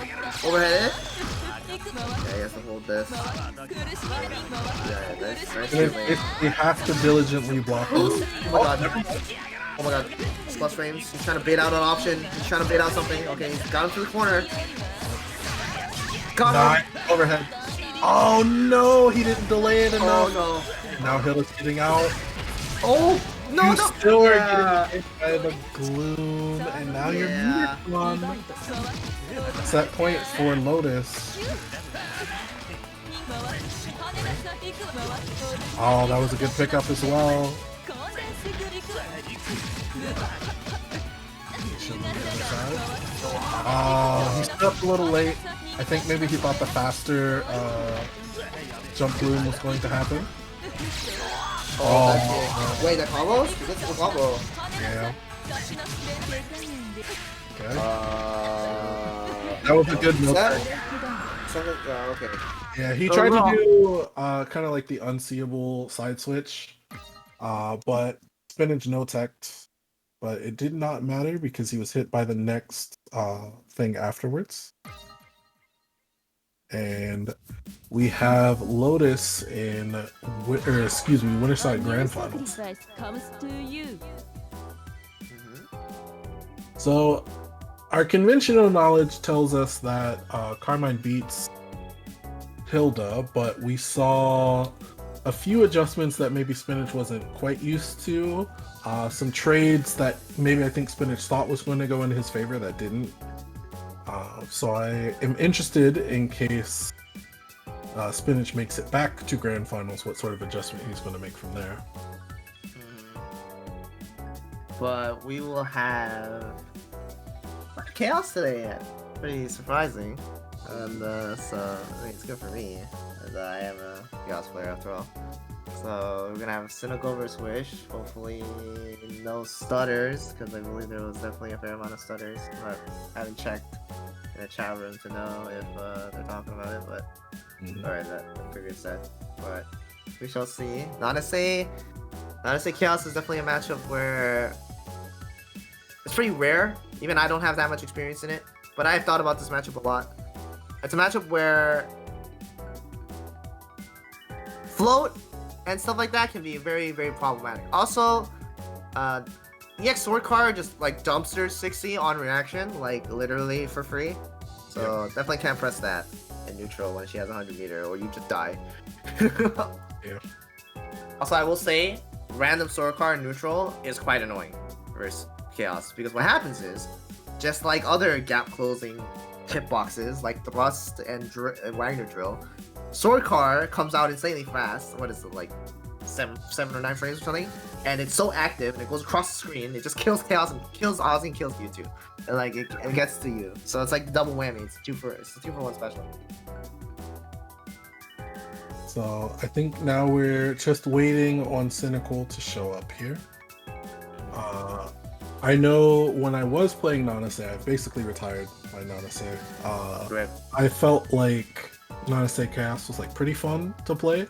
Overhead. Yeah, he has to hold this. Yeah, nice We have to diligently block this. Oh my god. Oh my god. Plus frames. He's trying to bait out an option. He's trying to bait out something. Okay, he's got him to the corner. Got him. Overhead. Oh no, he didn't delay it enough. Oh no. Now Hill is getting out. Oh no, You no. still are getting hit by the gloom, and now you're muted one. Set point for Lotus. Oh, that was a good pickup as well. Oh, he stepped a little late. I think maybe he thought the faster jump bloom was going to happen. Oh, wait, the combos? This is the combo. Yeah. Okay. That was a good move. Okay. Yeah, he tried to do kind of like the unseeable side switch, but Spinach no teched, but it did not matter because he was hit by the next thing afterwards. And we have Lotus in, Winterside Grand Finals. So, our conventional knowledge tells us that Carmine beats Hilda, but we saw a few adjustments that maybe Spinach wasn't quite used to. Some trades that maybe I think Spinach thought was going to go in his favor that didn't. So I am interested in case Spinach makes it back to Grand Finals, what sort of adjustment he's going to make from there. But we will have Chaos today. Pretty surprising. And so I mean, it's good for me, as I am a Chaos player after all. So we're gonna have Cynical versus Wish. Hopefully no stutters, because I believe there was definitely a fair amount of stutters. But I haven't checked in the chat room to know if they're talking about it, but or the previous set. But we shall see. Nanase Chaos is definitely a matchup where it's pretty rare. Even I don't have that much experience in it, but I've thought about this matchup a lot. It's a matchup where float and stuff like that can be very, very problematic. Also, EX Sword Card just like dumpsters 60 on reaction, like literally for free. So definitely can't press that in neutral when she has 100 meter, or you just die. Yeah. Also, I will say, random Sword Card in neutral is quite annoying versus Chaos, because what happens is, just like other gap closing hitboxes like Thrust and Wagner Drill, Sword Car comes out insanely fast. What is it, like 7 or 9 frames or something? And it's so active and it goes across the screen. It just kills Chaos and kills Ozzy and kills you too. And like it gets to you. So it's like the double whammy. It's a 2-for-1 special. So I think now we're just waiting on Cynical to show up here. I know when I was playing Nanase, I basically retired my Nanase. I felt like Nanase Chaos was like pretty fun to play.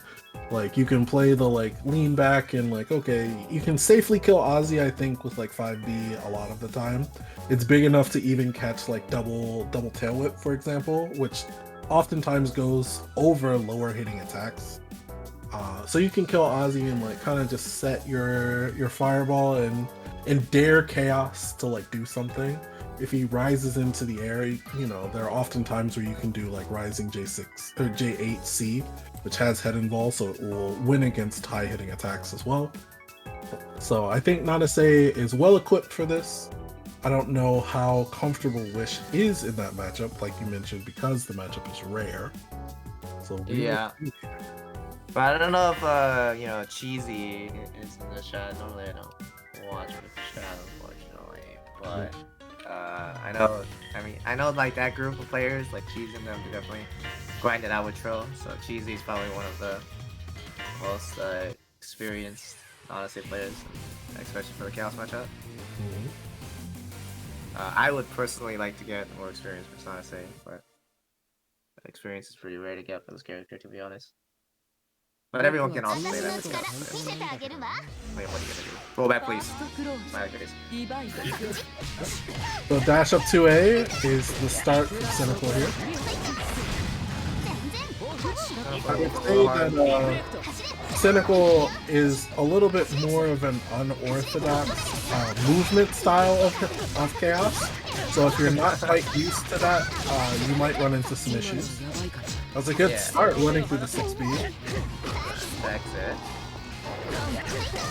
Like you can play the like lean back and like, okay, you can safely kill Ozzy, I think, with like 5B a lot of the time. It's big enough to even catch like double tail whip, for example, which oftentimes goes over lower hitting attacks. So you can kill Ozzy and like kind of just set your fireball and dare Chaos to like do something. If he rises into the air, you know, there are often times where you can do like rising J6 or J8C, which has head involved, so it will win against high hitting attacks as well. So I think Nanase is well equipped for this. I don't know how comfortable Wish is in that matchup, like you mentioned, because the matchup is rare. So yeah. But I don't know if you know, Cheesy is in the chat. Normally I don't watch the chat, unfortunately. But I know like that group of players, like Cheesy and them, are definitely grinding out with Trill. So Cheesy is probably one of the most experienced, honestly, players, especially for the Chaos matchup. I would personally like to get more experience for Nanase, but experience is pretty rare to get for this character, to be honest. But everyone can also say that for Chaos. Wait, what are you gonna do? Roll back, please. So dash up 2A is the start for Cynical here. I would say that Cynical is a little bit more of an unorthodox movement style of Chaos. So if you're not quite used to that, you might run into some issues. That was a good start running through the 6B. That's it.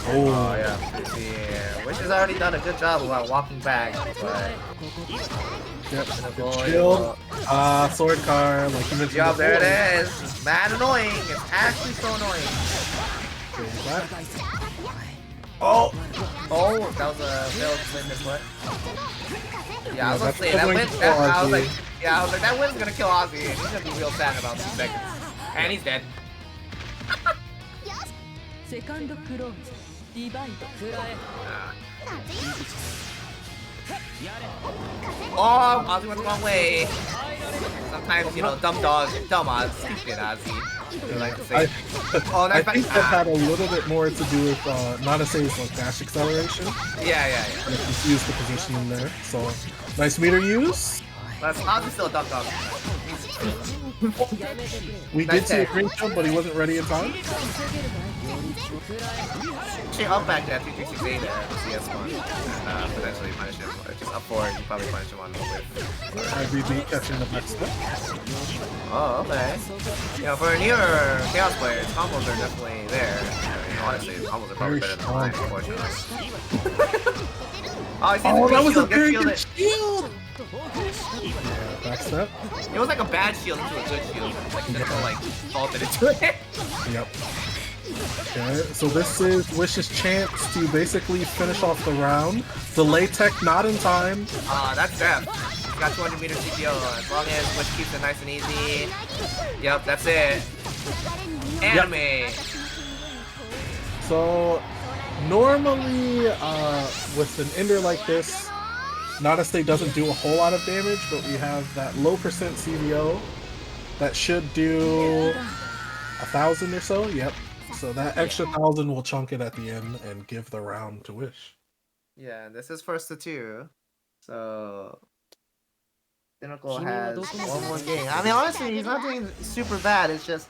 Oh yeah. Wish has already done a good job about walking back, but yep, shield, sword car, like you mentioned. Yup, there it is. It's mad annoying. It's actually so annoying. Oh, that was a failed win this one. Yeah, I was gonna say that win. I was like, that win's gonna kill Ozzy, and he's gonna be real sad in about 2 seconds. And he's dead. Oh, Ozzy went the wrong way. Sometimes, you know, dumb dogs, dumb Oz, stupid Ozzy. They like to say. I think that had a little bit more to do with Nanase's like dash acceleration. Yeah. And just use the positioning there. So nice meter use. But Ozzy's still a dumb dog. We did see a green shield, but he wasn't ready in time. Actually, up back that 266A there, the CS1, and potentially punish him. Or just up forward, you probably punish him on the whip. IBB catching the back step. Oh, okay. You know, for newer Chaos players, combos are definitely there. I mean, honestly, combos are probably better than mine, unfortunately. Oh, that was a very good shield! Backstep. It was like a bad shield into a good shield. Like, Cynical, like, vaulted into it. Yep. Okay, so this is Wish's chance to basically finish off the round. Delay tech not in time. That's death. got 200 meter CPO. As long as Wish keeps it nice and easy. Yep, that's it. Anime. Yep. So normally with an ender like this, Nada State doesn't do a whole lot of damage, but we have that low percent CVO that should do 1,000 or so. Yep. So that extra 1,000 will chunk it at the end and give the round to Wish. Yeah, this is first to 2. So Cynical has one more game. I mean, honestly, he's not doing super bad. It's just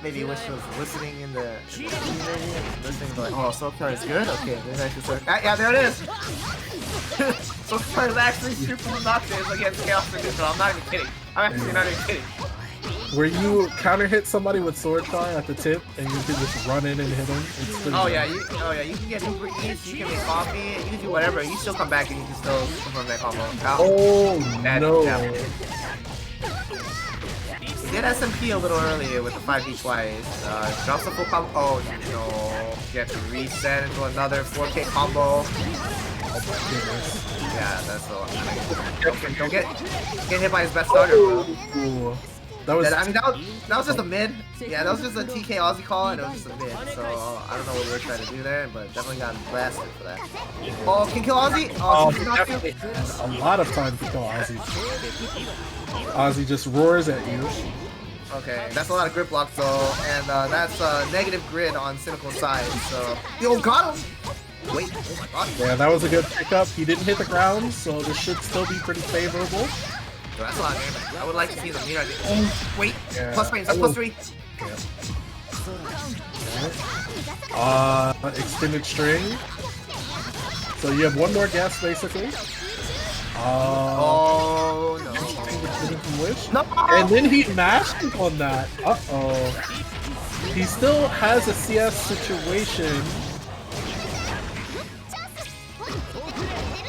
maybe Wish was listening in the listening like, oh, Soulcar is good. Okay, maybe I should start. Yeah, there it is. Soulcar is actually super obnoxious against Chaos and Neutral. I'm not even kidding. I'm actually not even kidding. Where you counter hit somebody with sword fire at the tip and you can just run in and hit them. Oh yeah, you can get Uber Eats, you can make coffee, you can do whatever. You still come back and you can still perform that combo. Oh no! Yeah. We did SMP a little earlier with the 5D twice. Drops the full combo. Oh no! You have to reset into another 4K combo. Oh my goodness. Yeah, that's a lot. Don't get hit by his best starter, bro. Ooh. That was just a mid. Yeah, that was just a TK Aussie call, and it was just a mid. So I don't know what we were trying to do there, but definitely got blasted for that. Oh, can kill Aussie? Oh, definitely a lot of time to kill Aussie. Ozzy just roars at you. Okay, that's a lot of grip blocks though, and that's negative grid on Cynical's side. So yo, got him. Wait, oh my god. Yeah, that was a good pickup. He didn't hit the ground, so this should still be pretty favorable. So that's a lot of damage. I would like to see the meter. Oh, wait, yeah. +3, that's +3. Yeah. Extended string. So you have one more guess, basically. Oh no! No! And then he mashed on that. Uh-oh. He still has a CS situation.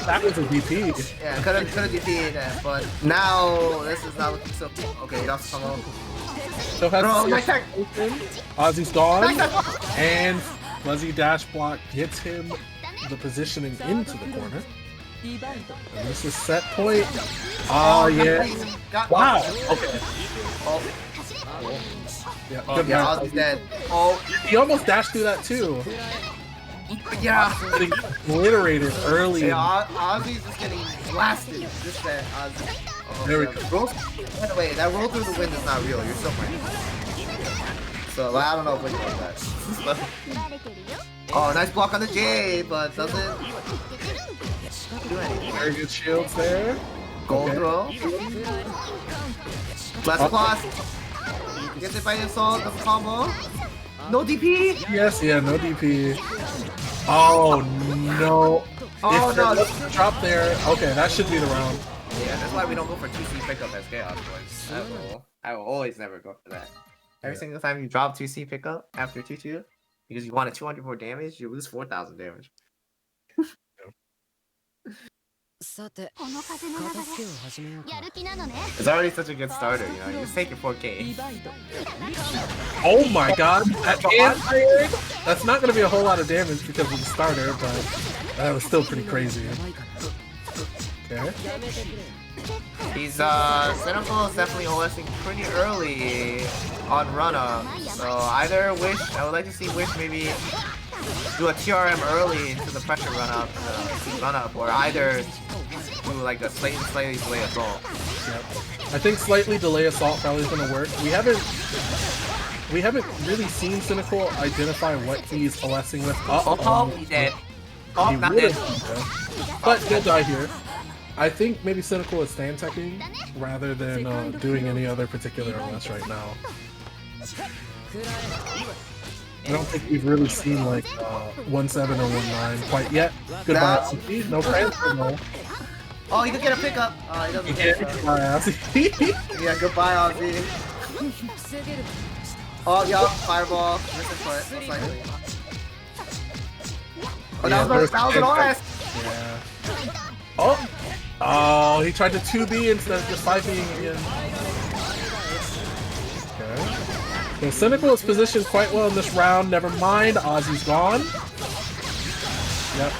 That was a DP. Yeah, could have DP'd that, but now this is not looking so cool. Okay, he lost someone. So Ozzy's gone, and Fuzzy dash block gets him the positioning into the corner. And this is set point. Oh yeah! Wow. Okay. Oh. Yeah. Yeah, Ozzy's dead. Oh, he almost dashed through that too. Yeah. Getting obliterated early. Yeah, Ozzy's just getting blasted. Just that Ozzy. Oh, there we go. By the way, that roll through the wind is not real. You're still playing. So like, I don't know if we can do that. Oh, nice block on the J, but doesn't do anything. Very good shields there. Gold throw. Blast class. Gets it by assault. Does combo. No DP. Yes, yeah, no DP. Oh no! Oh if no! Drop there. Okay, that should be the round. Yeah, that's why we don't go for 2C pickup as Chaos boys. I will always never go for that. Every single time you drop 2C pickup after 2-2, because you wanted 200 more damage, you lose 4,000 damage. It's already such a good starter, you know. You just take your 4K. Oh my god! That's not going to be a whole lot of damage because of the starter, but that was still pretty crazy. Okay. He's Cynical is definitely OSing pretty early on run-up. So either Wish, I would like to see Wish maybe do a TRM early into the pressure run-up, or either do like a slightly delay assault. Yep. I think slightly delay assault probably is gonna work. We haven't really seen Cynical identify what he's OSing with. Oh, he's dead. Oh, he not dead. But he'll die here. I think maybe Cynical is stand teching rather than doing any other particular OS right now. I don't think we've really seen like 1-7 or 1-9 quite yet. Goodbye, no transfer though. Oh, he could get a pickup. Oh, he doesn't get it. Goodbye, Ozzy. Yeah, goodbye, Ozzy. Oh, yeah, fireball. Missing foot, most likely. Oh, that was an OS. Yeah. Oh! Oh, he tried to 2B instead of just 5Bing again. Okay. So Cynical is positioned quite well in this round. Never mind, Ozzy's gone. Yep.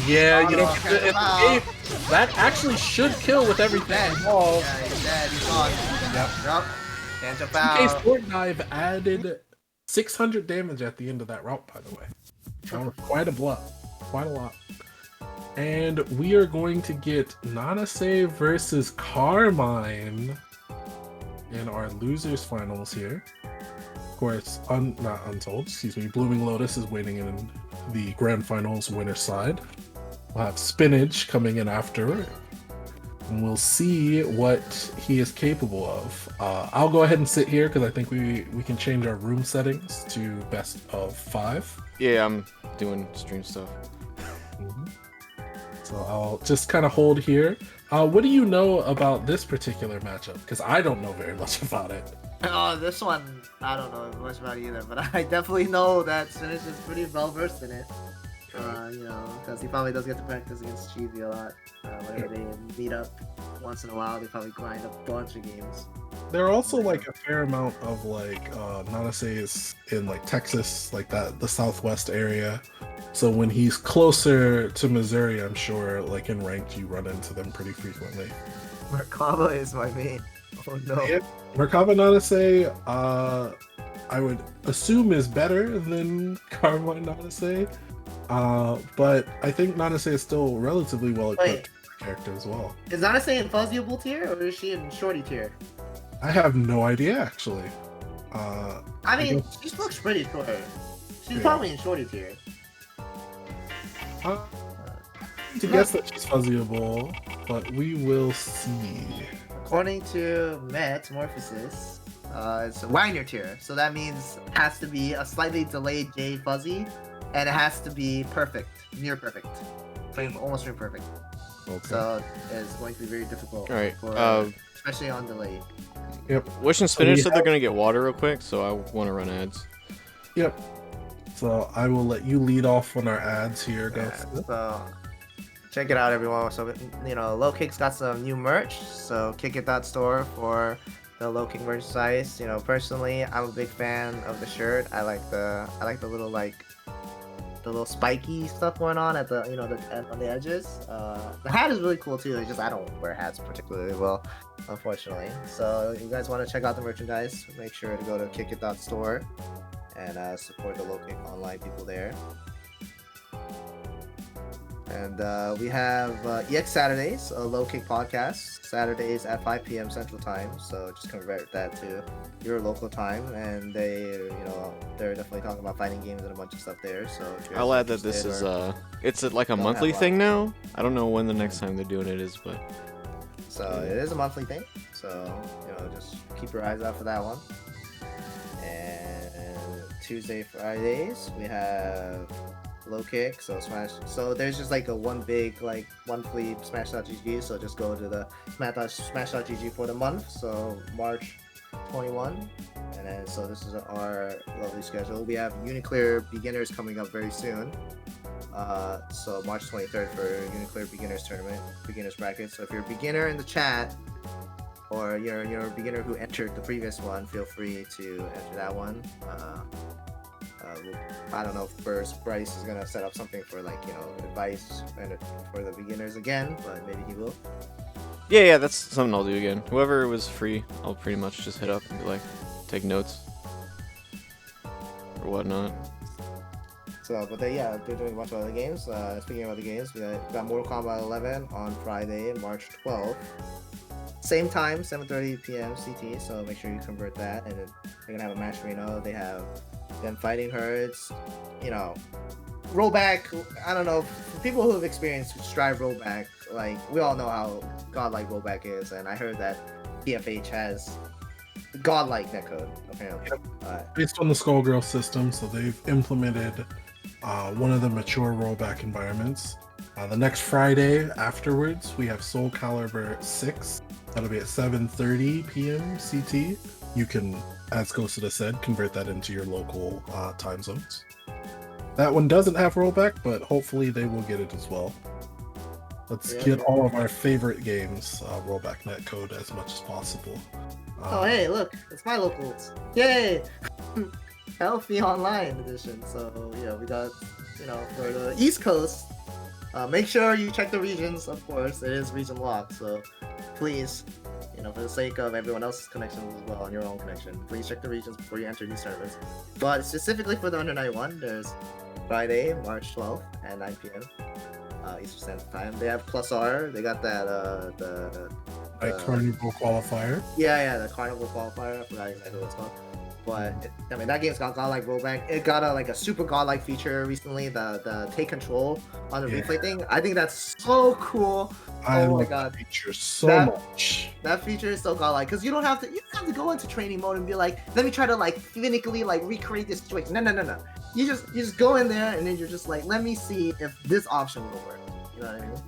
Yeah, Oh, you no, don't get to wow. escape. That actually should kill with everything Dead. involved. Yeah, he's dead. He's gone. Yep. Yup. Can't jump 2K out. Sword Dive added 600 damage at the end of that route, by the way. That was quite a lot. Quite a lot. And we are going to get Nanase versus Carmine in our losers finals here. Of course, not Untold, excuse me, Blooming Lotus is waiting in the grand finals winner side. We'll have Spinach coming in after, and we'll see what he is capable of. I'll go ahead and sit here because I think we can change our room settings to best of 5. Yeah, I'm doing stream stuff. So I'll just kind of hold here. What do you know about this particular matchup? Because I don't know very much about it. Oh, this one, I don't know much about either, but I definitely know that Spinach is pretty well versed in it. You know, because he probably does get to practice against Cheesy a lot. Whenever they meet up once in a while, they probably grind up a bunch of games. There are also like a fair amount of like Nanase's in like Texas, like that the Southwest area. So when he's closer to Missouri, I'm sure like in ranked you run into them pretty frequently. Merkaba is my main. Oh no. Yeah, Merkaba Nanase, I would assume is better than Carmine Nanase. But I think Nanase is still relatively well equipped character as well. Is Nanase in Fuzzyable tier or is she in Shorty tier? I have no idea actually. I mean, she looks pretty short. She's probably in Shorty tier. To guess that she's fuzzyable, but we will see. According to Metamorphosis, it's a Wagner tier, so that means it has to be a slightly delayed J fuzzy, and it has to be perfect, near perfect, almost near perfect. Okay. So it's going to be very difficult. All right. For, especially on delay. Yep. Wish and Spinach said they're gonna get water real quick, so I want to run ads. Yep. So I will let you lead off on our ads here, guys. So check it out, everyone. So you know, Low Kick's got some new merch. So kickit.store for the Low Kick merchandise. You know, personally, I'm a big fan of the shirt. I like the little the little spiky stuff going on at the on the edges. The hat is really cool too. It's just I don't wear hats particularly well, unfortunately. So if you guys want to check out the merchandise, make sure to go to kickit.store and support the Low Kick online people there. And we have EX Saturdays, a Low Kick podcast, Saturdays at 5 p.m. Central Time. So just convert that to your local time, and they're definitely talking about fighting games and a bunch of stuff there. So I'll add that this is it's like a monthly thing now. I don't know when the next time they're doing it is, but so it is a monthly thing. So just keep your eyes out for that one. And Tuesday, Fridays we have Low Kick, so Smash. So there's just like a one big monthly Smash.gg. So just go to the Smash.gg for the month. So March 21, and then so this is our lovely schedule. We have Uniclear Beginners coming up very soon. So March 23rd for Uniclear Beginners Tournament, Beginners Bracket. So if you're a beginner in the chat, or you're a beginner who entered the previous one, feel free to enter that one. I don't know if Bryce is gonna set up something for advice and for the beginners again, but maybe he will. yeah, that's something I'll do again. Whoever was free, I'll pretty much just hit up and be like, take notes or whatnot. So, but they're doing a bunch of other games. Speaking of other games, we got Mortal Kombat 11 on Friday, March 12th. Same time, 7:30 p.m. CT. So make sure you convert that, and then they're gonna have a match arena. They have them fighting herds. Rollback. I don't know. For people who have experienced Strive rollback, we all know how godlike rollback is, and I heard that TFH has godlike netcode apparently. Based on the Skullgirl system, so they've implemented one of the mature rollback environments. The next Friday afterwards, we have Soul Calibur 6. That'll be at 7:30 p.m. CT. You can, as Ghosted said, convert that into your local time zones. That one doesn't have rollback, but hopefully they will get it as well. Let's get all of our favorite games rollback netcode as much as possible. Oh, hey, look, it's my locals. Yay! Healthy Online edition. So, we got, for the East Coast, Make sure you check the regions, of course. It is region locked, so please, you know, for the sake of everyone else's connections as well, on your own connection, please check the regions before you enter these servers. But specifically for the Under Night one, there's Friday, March 12th at 9 p.m. Eastern Standard Time. They have Plus R. They got that the Carnival qualifier. Yeah, the Carnival qualifier. I forgot exactly what it's called. But I mean, that game's got godlike rollback. It got a super godlike feature recently. The take control on the replay thing. I think that's so cool. I oh my like god, that feature so much. That feature is so godlike because you don't have to go into training mode and be like, let me try to like finically like recreate this situation. No. You just go in there and then you're just like, let me see if this option will work. You know what I mean?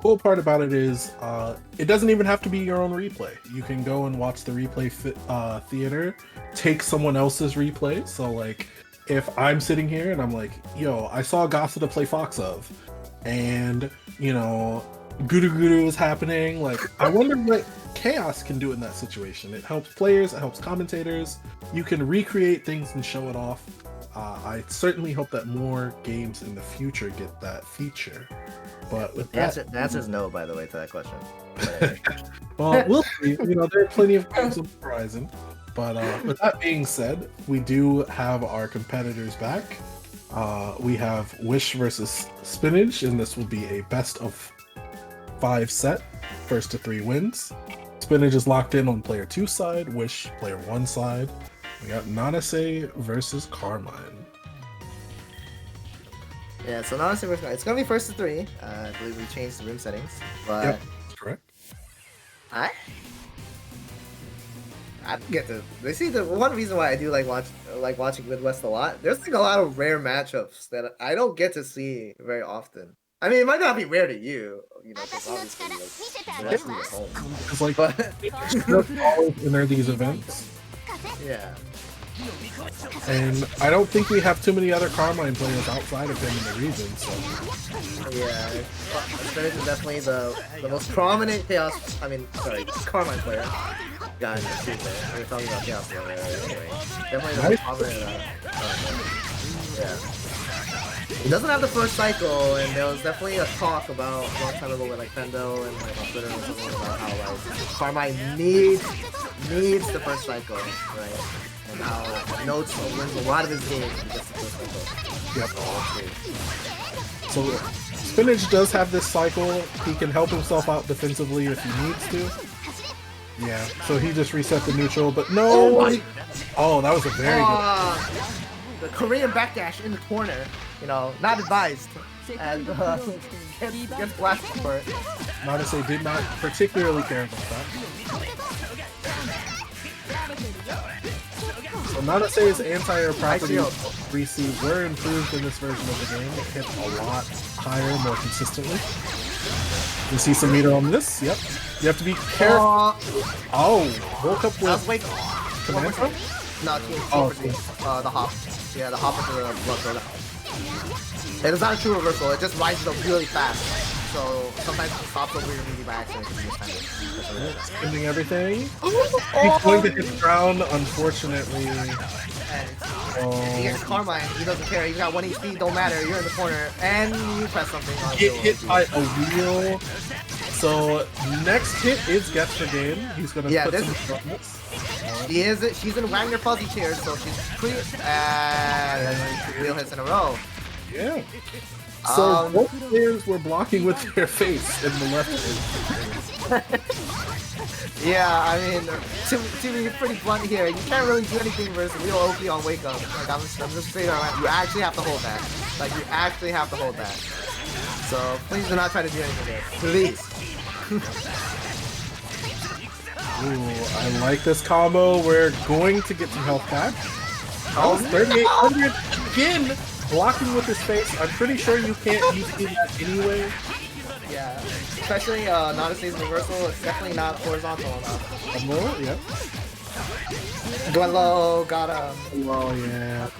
Cool part about it is it doesn't even have to be your own replay. You can go and watch the replay theater, take someone else's replay. So like if I'm sitting here and I'm like, yo, I saw Gossida play Fox of, and you know, Gudu is happening, like I wonder what Chaos can do in that situation. It helps players, it helps commentators. You can recreate things and show it off. I certainly hope that more games in the future get that feature. But with the answer is no, by the way, to that question. Well, we'll see. You know, there are plenty of games on the horizon. But with that being said, we do have our competitors back. We have Wish versus Spinach, and this will be a best of 5 set, first to 3 wins. Spinach is locked in on player 2 side, Wish player 1 side. We got Nanase versus Carmine. Yeah, so Nanase versus Carmine. It's gonna be first to 3. I believe we changed the room settings, but yep, that's correct. I get to. They see the one reason why I do like watching Midwest a lot. There's like a lot of rare matchups that I don't get to see very often. I mean, it might not be rare to you, you know, because obviously like, the rest of your home. It's like, but always enter these events. Yeah. And I don't think we have too many other Carmine players outside of him in the region, so. Yeah, Spinach is definitely the most prominent Carmine player. God, we're talking about Chaos player anyway. Definitely the most prominent. Yeah. He doesn't have the first cycle, and there was definitely a talk about a long time ago with like Fendo and like on Twitter or something about how like Carmine needs the first cycle, right? And how Notes wins a lot of his games when he gets the first cycle. Yep. So Spinach does have this cycle. He can help himself out defensively if he needs to. Yeah, so he just reset the neutral, but no! Oh, that was a very good... The Korean backdash in the corner, you know, not advised, and gets blasted for it. Nanase did not particularly care about that. So Nanase's anti-air properties receive were improved in this version of the game. It hit a lot higher, more consistently. You see some meter on this? Yep. You have to be careful. Oh, woke up with command throw? No, the hop. Yeah, the hop into the blood throw. It is not a true reversal, it just rises up really fast. So sometimes it stops over your melee by accident. Spending everything. He's going to hit the ground, unfortunately. He gets Carmine, he doesn't care, he's got 1 HP, don't matter, you're in the corner, and you press something on Get hit by a wheel. So next hit is Gets for game. He's gonna put some buttons. She's in Wagner fuzzy chairs, so she's pretty wheel hits in a row. Yeah. So both players were blocking with their face in the left hand. Yeah, I mean, to be pretty blunt here, you can't really do anything versus real OP on Wake Up. Like, I'm just saying, you actually have to hold that. Like, you actually have to hold that. So, please do not try to do anything there. Please. Ooh, I like this combo. We're going to get some health back. Oh, 3,800 again! Blocking with his face. I'm pretty sure you can't use that anyway. Yeah, especially Nanase's reversal, it's definitely not horizontal enough. Low, yeah. Went low, got him. Oh, yeah.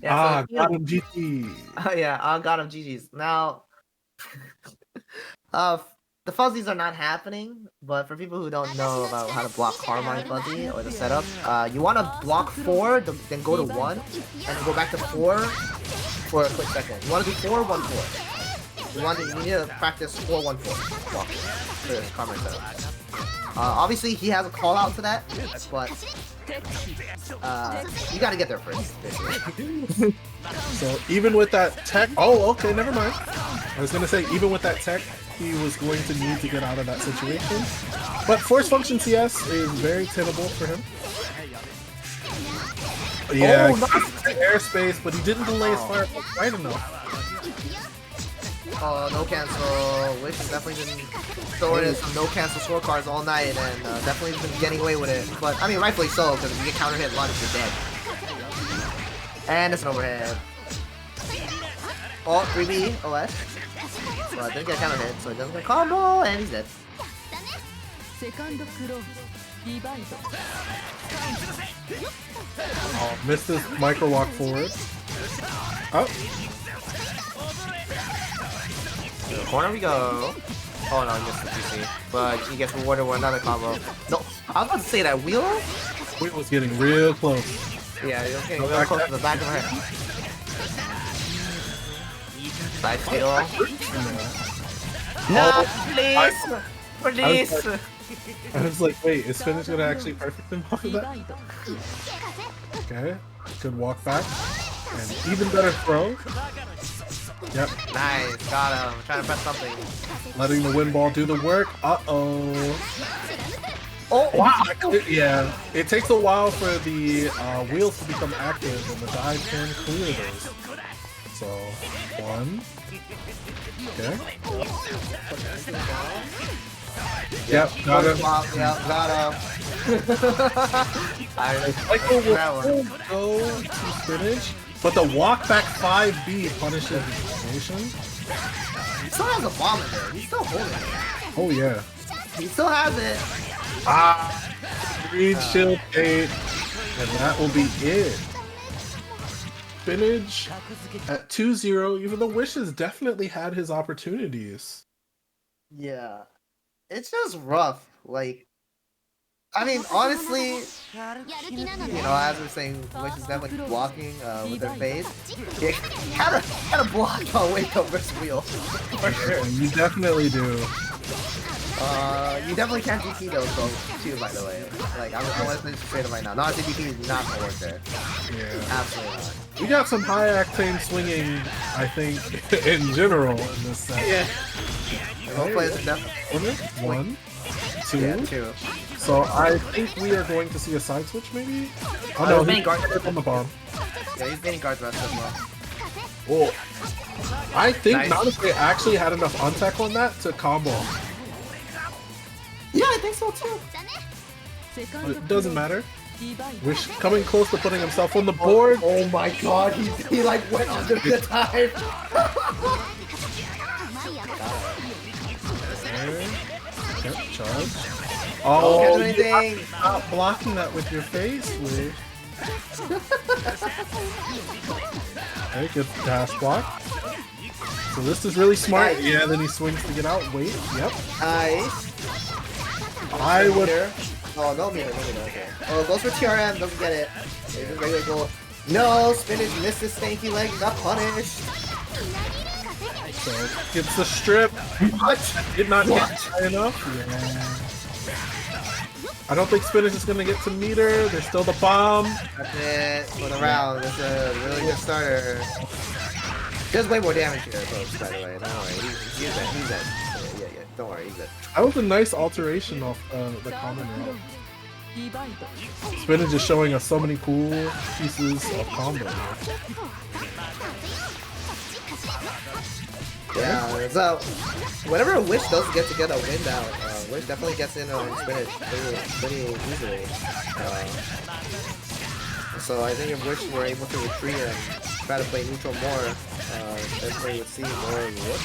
Got him, GG. Yeah, got him, GG's. Now, the fuzzies are not happening, but for people who don't know about how to block Carmine fuzzy or the setup, you want to block 4, then go to 1, and go back to 4 for a quick second. You want to do 4, 1, 4. You need to practice 4-1-4 walking for this combat setup. Obviously, he has a call out to that, but you gotta get there first, basically. So even with that tech, oh, okay, never mind. I was gonna say even with that tech, he was going to need to get out of that situation. But force function CS is very tenable for him. Yeah, oh, nice. Airspace, but he didn't delay his fire right enough. Oh, no cancel. Wish has definitely been throwing in some no cancel scorecards all night, and definitely been getting away with it. But I mean, rightfully so, because if you get counter hit, a lot of you're dead. And it's an overhead. Oh, 3B OS. But didn't get counter hit, so he doesn't get combo, and he's dead. Oh, missed his micro walk forward. Oh. Corner we go. Oh no, he missed the PC. But he gets rewarded with another combo. No, I was about to say that wheel. Wheel was getting real close. Yeah, you're getting real close to the back of her head. Side steal. No, please! Please! I was like, wait, is Spinach gonna actually perfect him off of that? Okay, good walk back. And even better throw. Yep. Nice, got him. Trying to press something. Letting the wind ball do the work. Uh-oh. Oh, wow. Yeah, it takes a while for the wheels to become active and the dive can clear those. So, one. Okay. Yep, got him. Yep, got him. Michael will go to Spinach, but the walk back 5B punishes the situation. He still has a bomb in there. He's still holding it. Oh yeah. He still has it. Reed shield 8, and that will be it. Spinach at 2-0, even though Wish has definitely had his opportunities. Yeah. It's just rough. Like, I mean, honestly, you know, as we're saying, Wish is definitely blocking with their face. Yeah, kind of blocked on Wake Up versus Wheel. For sure. You definitely do. You definitely can't DP those both too, by the way. Like, I want to say it right now. No, DP is not gonna work there. Yeah. Absolutely not. We got some high octane swinging, I think, in general in this set. Yeah. Both players are definitely. One, two. Yeah, two. So I think we are going to see a side switch, maybe? Oh no, he's on the bomb. Yeah, he's getting guard rest as well. Whoa. I think Nice. Nanase actually had enough untech on that to combo. Yeah, I think so too. But it doesn't matter. Wish coming close to putting himself on the board. Oh my god, he like went under the time. Yep, charge. Oh, Oh, can't do you're anything. not blocking that with your face, Wish. Okay, good dash block. So this is really smart. Nice. Yeah, then he swings to get out. Wait, yep. Nice. I would. Oh, no meter, okay. Oh, goes for TRM, doesn't get it. It's a regular goal. No, Spinach missed his stanky leg, got punished. So gets the strip. What? Did not get high enough. Yeah. I don't think Spinach is gonna get to meter. There's still the bomb. That's it for the round. That's a really good starter. Does way more damage here, folks, by the way. Don't worry. He's dead. He's dead. Yeah. Don't worry. He's dead. That was a nice alteration off the common route. Spinach is showing us so many cool pieces of combo. Yeah, so whenever Wish does get to get a win out, Wish definitely gets in on Spinach pretty easily. So I think if Wish were able to retreat and try to play neutral more, definitely would see more reward.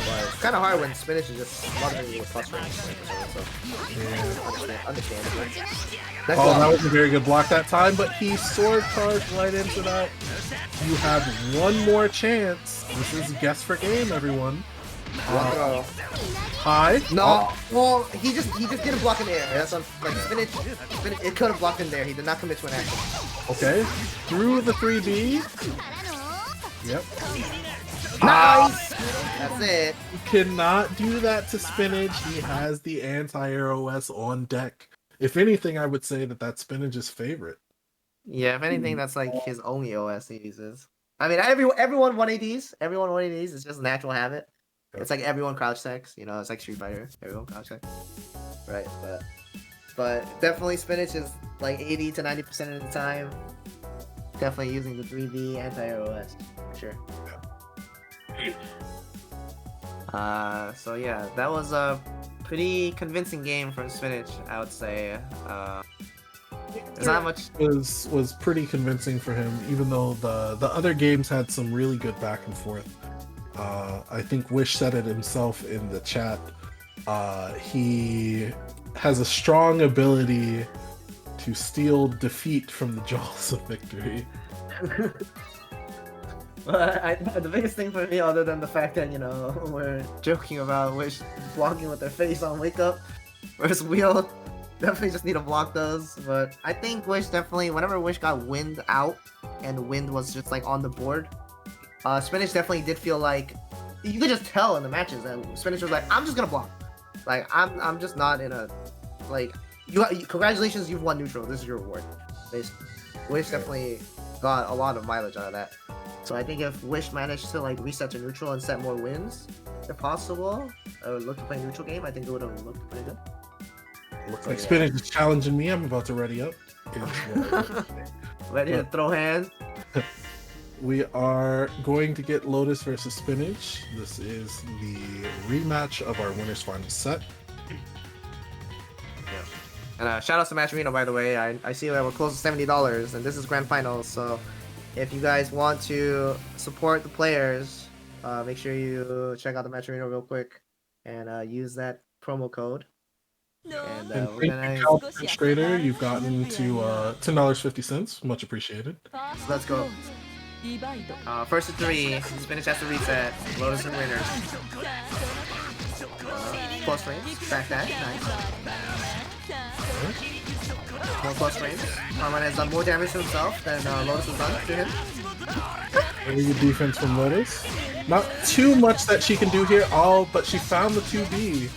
But it's kind of hard when Spinach is just smothering you with plus range. So understandable. Next Oh, one. that was a very good block that time, but he sword charged right into that. You have one more chance. This is guess for game, everyone. High. No, well, he just didn't block in the air. That's like Spinach, it could have blocked in there. He did not commit to an action. Okay. Through the 3B. Yep. Nice! That's it. You cannot do that to Spinach. He has the anti-air OS on deck. If anything, I would say that that's Spinage's favorite. Yeah, if anything, that's like his only OS he uses. I mean, everyone 180s. Everyone 180s. It's just a natural habit. It's like everyone crouch techs. You know, it's like Street Fighter. Everyone crouch tech. Right, but definitely Spinach is like 80 to 90% of the time definitely using the 3D anti-air OS. For sure. So yeah, that was a pretty convincing game from Spinach, I would say. There's not much. Was pretty convincing for him, even though the other games had some really good back and forth. I think Wish said it himself in the chat. He has a strong ability to steal defeat from the jaws of victory. But the biggest thing for me, other than the fact that, you know, we're joking about Wish blocking with their face on Wake Up versus Wheel, definitely just need to block those. But I think Wish definitely, whenever Wish got Wind out and Wind was just like on the board, Spinach definitely did feel like, you could just tell in the matches that Spinach was like, I'm just gonna block. Like, I'm just not in a, like, congratulations, you've won neutral, this is your reward. Basically. Wish definitely got a lot of mileage out of that. So I think if Wish managed to like reset to neutral and set more wins, if possible, or look to play neutral game, I think it would have looked pretty good. Looks like Spinach is challenging me. I'm about to ready up. Ready to throw hands? We are going to get Lotus versus Spinach. This is the rematch of our winners final set. And shout out to Matcherino, by the way. I see that we're close to $70, and this is grand finals. So if you guys want to support the players, make sure you check out the Matcherino real quick and use that promo code. And we're gonna Trader, you've gotten to $10.50. Much appreciated. Let's go. First to 3, Spinach has to reset. Lotus and winners. Close range. Back that. Nice. More close range. Carmine has done more damage to himself than Lotus has done to him. Very good defense from Lotus. Not too much that she can do here. Oh, but she found the 2B.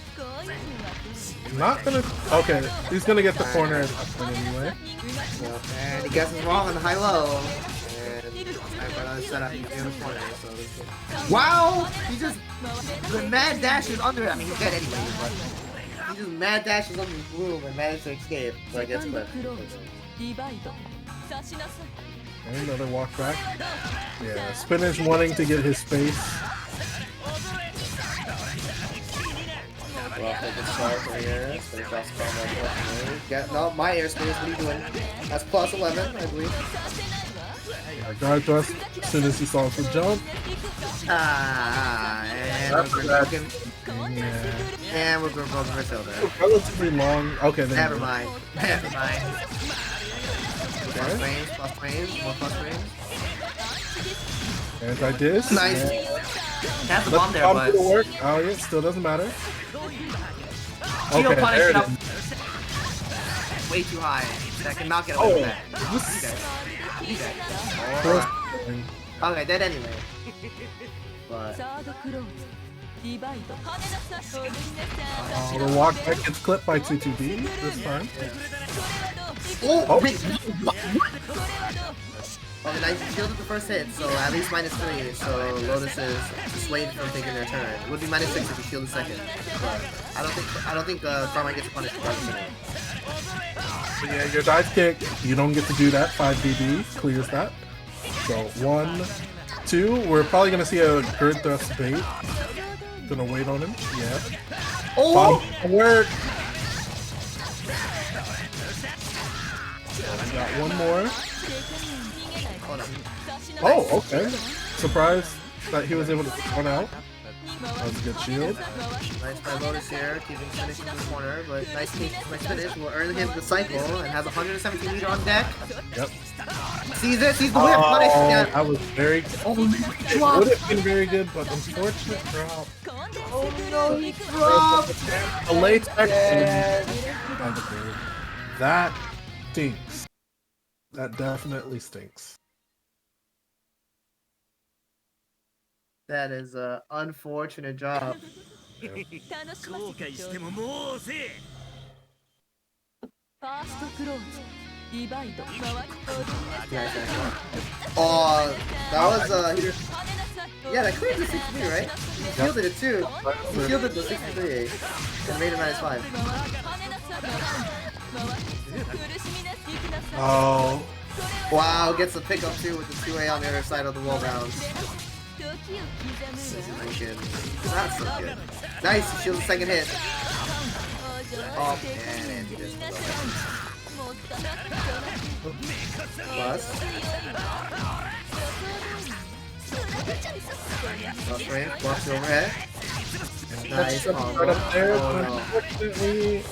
Not gonna. Okay, he's gonna get the corner at that point anyway. And he guesses wrong on the high-low. I've got another setup in the corner, so wow! He just the mad dashes under it. I mean, he's dead anyway, but he just mad dashes under his room and managed to escape. So I guess clip. And another walk back. Yeah, Spinach wanting to get his space. Well, good start for here. Spinach drops combo. No, my airspace. What are you doing? That's plus 11, I believe. Guard thrust as soon as he saw the jump. And we're broken. Yeah. And we're broken for Tilda. Relatively long. Okay, then. Never mind. Never mind. Plus frames, plus frames, more plus frames. Anti-diss. Nice. Has the bomb there, bomb but work. Oh yeah, still doesn't matter. Shield Okay, punish there it it up. is. Way too high. That cannot get away with that. Okay, dead anyway. But the walk back gets clipped by 2-2B this time. oh, wait, what? Okay, nice. He shielded the first hit, so at least -3. So Lotus is dissuaded from taking their turn. It would be -6 if he shielded second. But I don't think Carmine gets punished for that. So yeah, your dive kick, you don't get to do that. 5 DB clears that. So 1, 2. We're probably gonna see a gird thrust bait. Gonna wait on him. Yeah. Oh! Work. We got one more. Oh, okay. Surprised that he was able to get one out. That was a good shield. Nice by Lotus here, keeping Spinach in the corner, but nice team by Spinach will earn him the cycle and has 117 meter on deck. Yep. Sees it, sees the whip, punish. Yeah. That was very good. Oh, It would have been very good, but unfortunate drop. Oh no, he dropped! The latex. That stinks. That definitely stinks. That is a unfortunate job. Oh, that was yeah, that cleared the 63, right? He fielded it too. He fielded the 63 and made it -5. Oh, Wow, gets the pickup too with the 2A on the other side of the wall bounce. Situation. Not so good. Nice, he shields the second hit. Oh, and he just plus. Plus range, blocks the overhead. Nice combo. right up there. Oh, no. Unfortunately.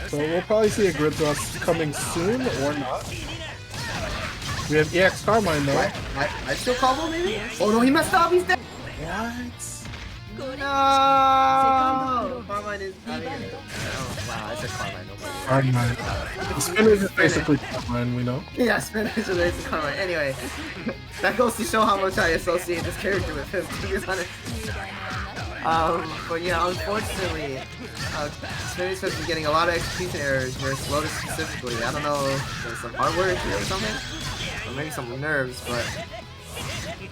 So we'll probably see a grid thrust coming soon or not. We have EX Carmine though. I still combo maybe? Oh no, he messed up, he's dead! What? No! Carmine is out of here. Oh, wow, I said Carmine. Carmine. The spinners is basically Carmine, we know. Yeah, Spinach is related to Carmine. Anyway, that goes to show how much I associate this character with him, to be honest. But yeah, unfortunately, Spinach has been getting a lot of execution errors, whereas Lotus specifically. I don't know if there's some hardware issue or something, or maybe some nerves,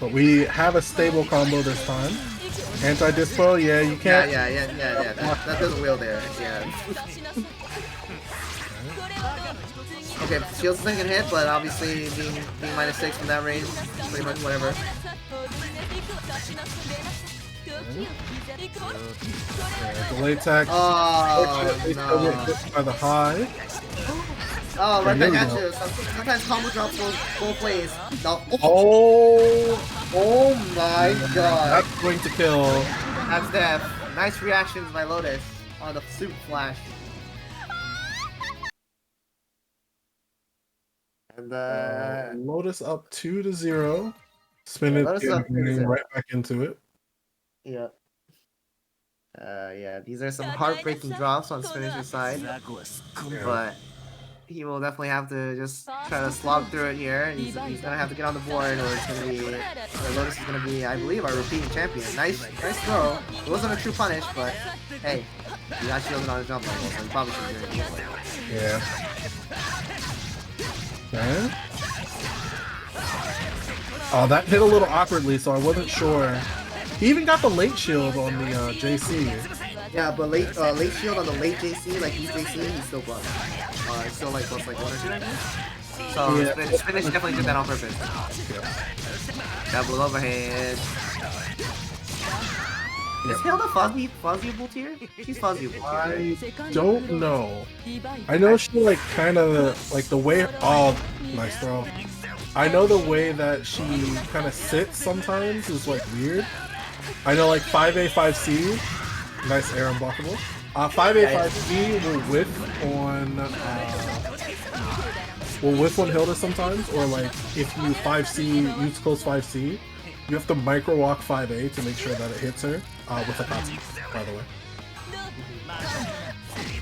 But we have a stable combo this time. Anti-dispo, yeah, you can't. Yeah. That doesn't wheel there. Yeah. Okay, shield's the second hit, but obviously being -6 from that range, pretty much whatever. Delay attack. Oh, Still get no. hit by the high. Oh, right There back you at you. Sometimes combo drops both ways. No. Oh, My god. that's going to kill. That's death. Nice reactions by Lotus on the super flash. And Lotus up 2-0. Spin it, Lotus up 2-0. right back into it. yeah. Yeah, these are some heartbreaking drops on Spinach's side. But he will definitely have to just try to slog through it here. He's gonna have to get on the board, or it's gonna be Lotus is gonna be, I believe, our repeating champion. Nice throw. It wasn't a true punish, but hey, he got shielded on a jump level, so he probably should be doing it. Yeah. Okay. Oh, that hit a little awkwardly, so I wasn't sure. He even got the late shield on the JC. Yeah, but late shield on the late JC, like he's JC, he's still buff. It's still like plus like 1 or 2, I guess. So Yeah. Spinach definitely did that on purpose. Double overhead. Is Hilda fuzzable tier? She's fuzzable. I don't know. I know she like kind of like the way. Oh, nice throw. I know the way that she kind of sits sometimes is like weird. I know like 5A 5C. Nice air unblockable. 5A 5C will whiff on Hilda sometimes, or like if you 5C use close 5C, you have to micro walk 5A to make sure that it hits her with a Katsu, by the way.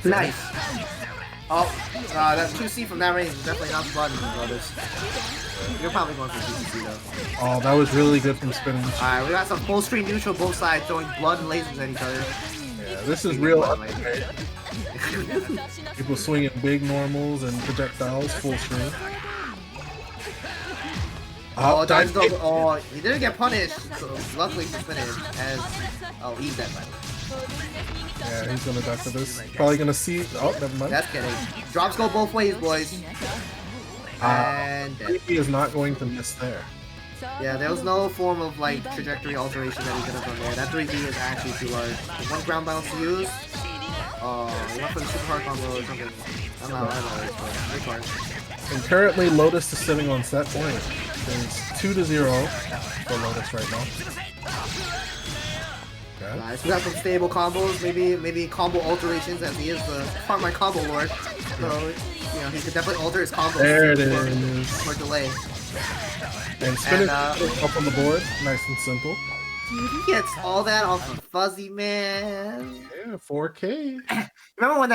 Nice. Oh, that 2C from that range is definitely not spotting me, brothers. You're probably going for 2C though. Oh, that was really good from Spinach. Alright, we got some full screen neutral both sides throwing blood and lasers at each other. Yeah, this is real. People swinging big normals and projectiles full screen. Oh, dodge double. Oh, he didn't get punished. So luckily for Spinach, as he's dead by the way. Yeah, he's gonna die for this. Probably gonna see. Oh, never mind. That's kidding. Drops go both ways, boys. And dead. He is not going to miss there. Yeah, there was no form of like trajectory alteration that he could have done there. That 3D is actually too large. One ground bounce to use. He went for the super hard combo or something. I'm not but it's hard. And currently, Lotus is sitting on set point. There's 2-0 for Lotus right now. Okay. Nice. We got some stable combos, maybe combo alterations, as he is the Carmine combo lord. So he could definitely alter his combos. There it is. For delay. And Spinach up on the board, nice and simple. Dude, he gets all that off of Fuzzy, man. Yeah, 4K. Remember when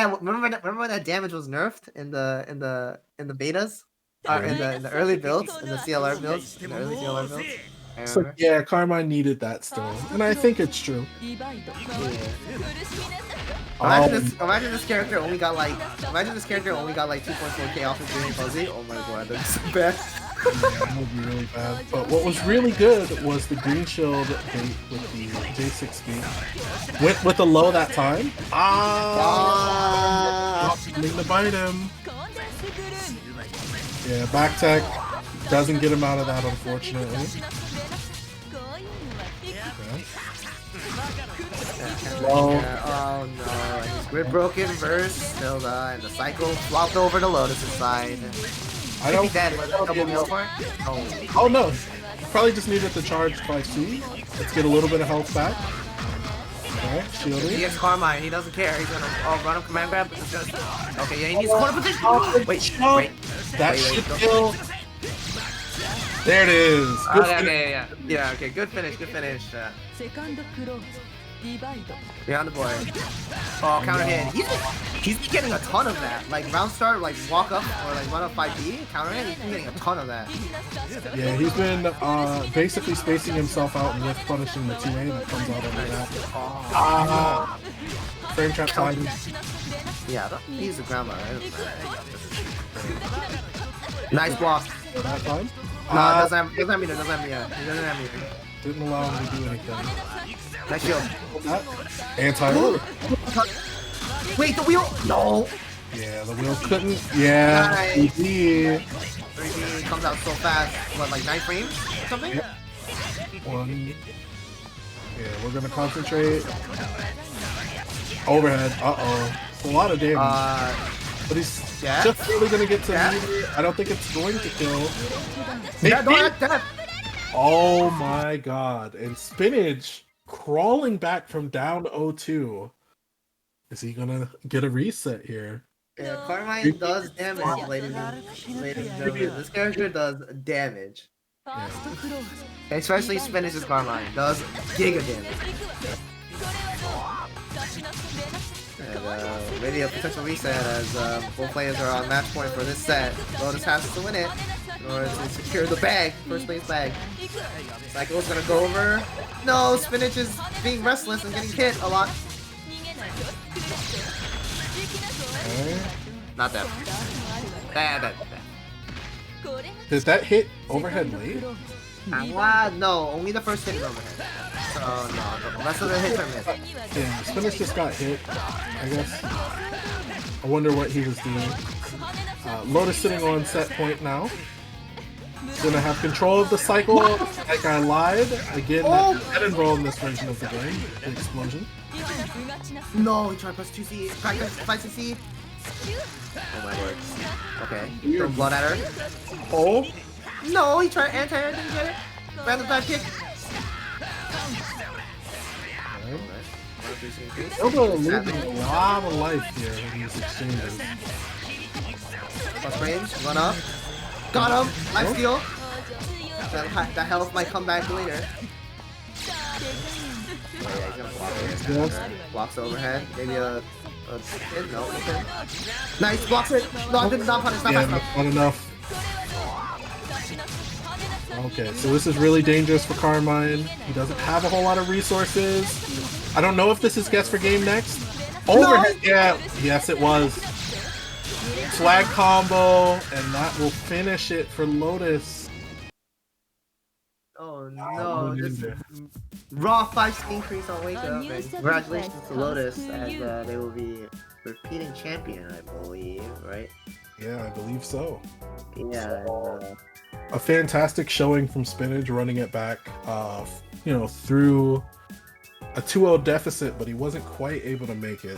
that damage was nerfed in the betas? In the early builds, in the CLR builds, in the early CLR builds? I So remember. yeah, Carmine needed that still, and I think it's true. Yeah. Oh, Imagine this character only got like 2.4k off of Green Fuzzy. Oh my god, that's so bad. yeah, that would be really bad. But what was really good was the green shield bait with the J6 beat. Went with the low that time. Need to bite him. Yeah, back tech doesn't get him out of that, unfortunately. Okay. Well, Oh no, his grid broken verse, Hilda, and the cycle flopped over to Lotus's side. I Could be don't. dead, was it double meal for it? Oh. Oh no, probably just needed to charge 5C. Let's get a little bit of health back. Alright, He shielding. gets Carmine, he doesn't care, he's gonna run him command grab. It's just, okay, yeah, he needs corner position. Wait. That should kill. There it is. Good finish. Yeah, okay, good finish. Beyond the boy. Oh, counter hit. He's been getting a ton of that. Like round start, like walk up or like run up 5D, counter hit, he's been getting a ton of that. Yeah, he's been basically spacing himself out and with punishing the TA that comes out under that. Frame trap side. Yeah, he's a grandma, right? Nice block. That time. Doesn't have meter, He doesn't have meter. Didn't allow him to do anything. Nice shield. Anti-roll. Wait, the wheel? No! Yeah, the wheel couldn't. Yeah, Nice. he did. 3D comes out so fast. What, like 9 frames or something? Yep. One. Yeah, we're gonna concentrate. Overhead. Uh-oh. It's a lot of damage. But he's just really gonna get to meter. I don't think it's going to kill. Death. Oh my god. And Spinach crawling back from down 0-2. Is he gonna get a reset here? Yeah, Carmine does damage, ladies and gentlemen. This character does damage. Yeah. Especially Spinach's Carmine does giga damage. And maybe a potential reset as both players are on match point for this set. Lotus has to win it in order to secure the bag, first place bag. Cycle's gonna go over. No, Spinach is being restless and getting hit a lot. Okay. Not that. Bad. Does that hit overhead late? No, only the first hit is overhead. So no, the rest of the hits are missed. Yeah, Spinach just got hit, I guess. I wonder what he was doing. Lotus sitting on set point now. Gonna have control of the cycle, like I lied. Again, that involved in this version of the game. The explosion. No, he tried to press 2C, practice 5CC. Oh my word. Okay, throw blood at her. Oh! No, he tried anti-air, didn't get it. Random dive kick. Elbow losing a lot of life here in these exchanges. Plus range, run up. Got him! Life steal! That health might come back later. Oh yeah, he's gonna block it. Yes. Blocks overhead. Maybe a hit? No, okay. Nice, blocks it! No, did not punish, not Yeah, fast enough. not enough. Okay, so this is really dangerous for Carmine. He doesn't have a whole lot of resources. I don't know if this is guess for game next. Overhead, yeah, yes it was. Swag combo, and that will finish it for Lotus. Oh no, this raw 5 increase on Wake Up, and congratulations to Lotus as they will be repeating champion, I believe, right? Yeah, I believe so. Yeah, A fantastic showing from Spinach, running it back, through a 2-0 deficit, but he wasn't quite able to make it.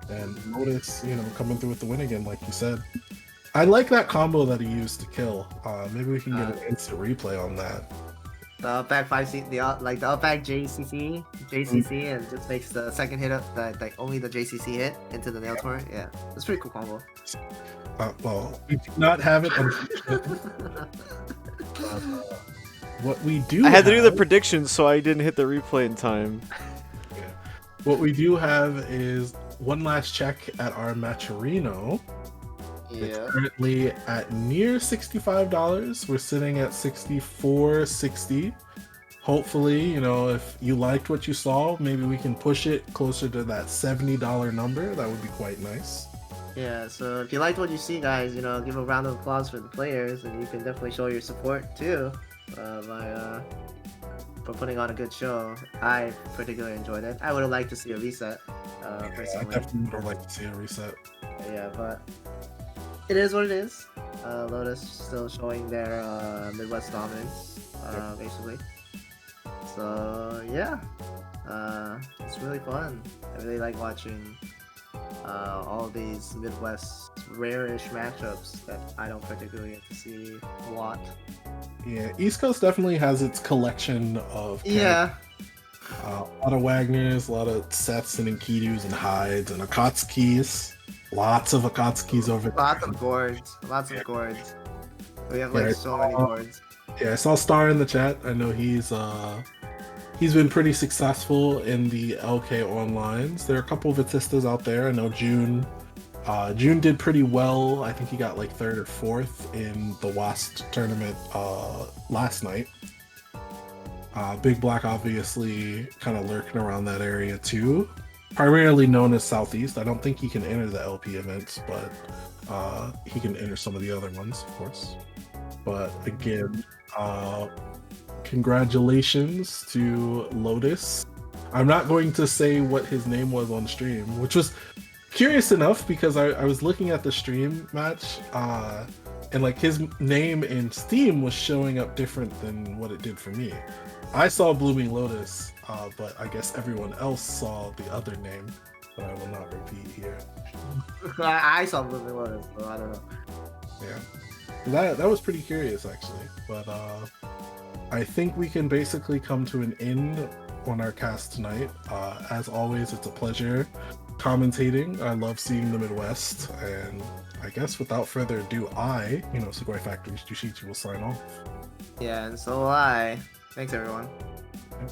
And Lotus, coming through with the win again, like you said. I like that combo that he used to kill. Maybe we can get an instant replay on that. the up back 5C, the up back JCC, and just makes the second hit up like only the JCC hit into the nail torrent. Yeah, it's a pretty cool combo. Well, we do not have it. What we do I had to do the predictions, so I didn't hit the replay in time. Yeah. What we do have is one last check at our Matcherino. It's Yeah. currently at near $65. We're sitting at 64.60. Hopefully, you know, if you liked what you saw, maybe we can push it closer to that $70 number. That would be quite nice. Yeah, so if you liked what you see, guys, you know, give a round of applause for the players, and you can definitely show your support too for putting on a good show. I particularly enjoyed it. I would have liked to see a reset, I personally. definitely would like to see a reset. Yeah, but it is what it is. Lotus still showing their Midwest dominance, basically. So yeah, it's really fun. I really like watching all of these Midwest rare-ish matchups that I don't particularly get to see a lot. Yeah, East Coast definitely has its collection of Yeah, a lot of Wagners, a lot of Sets and Enkidus and Hydes and Akatsuki's. Lots of Akatsuki's over lots there. of gourds, lots of gourds. We have Yeah, like so many gourds. Yeah, I saw Star in the chat. I know he's been pretty successful in the LK onlines. There are a couple of Vatistas out there. I know June did pretty well. I think he got like third or fourth in the WAST tournament last night. Big Black obviously kind of lurking around that area too. Primarily known as Southeast. I don't think he can enter the LP events, but he can enter some of the other ones, of course. But again, congratulations to Lotus. I'm not going to say what his name was on stream, which was curious enough because I was looking at the stream match, and like his name in Steam was showing up different than what it did for me. I saw Blooming Lotus, but I guess everyone else saw the other name that I will not repeat here. I saw Blooming Lotus, so I don't know. Yeah, that was pretty curious actually. But I think we can basically come to an end on our cast tonight. As always, it's a pleasure commentating. I love seeing the Midwest, and I guess without further ado, Sugoi Factory's Jushichi will sign off. Yeah, and so will I. Thanks, everyone. Yep.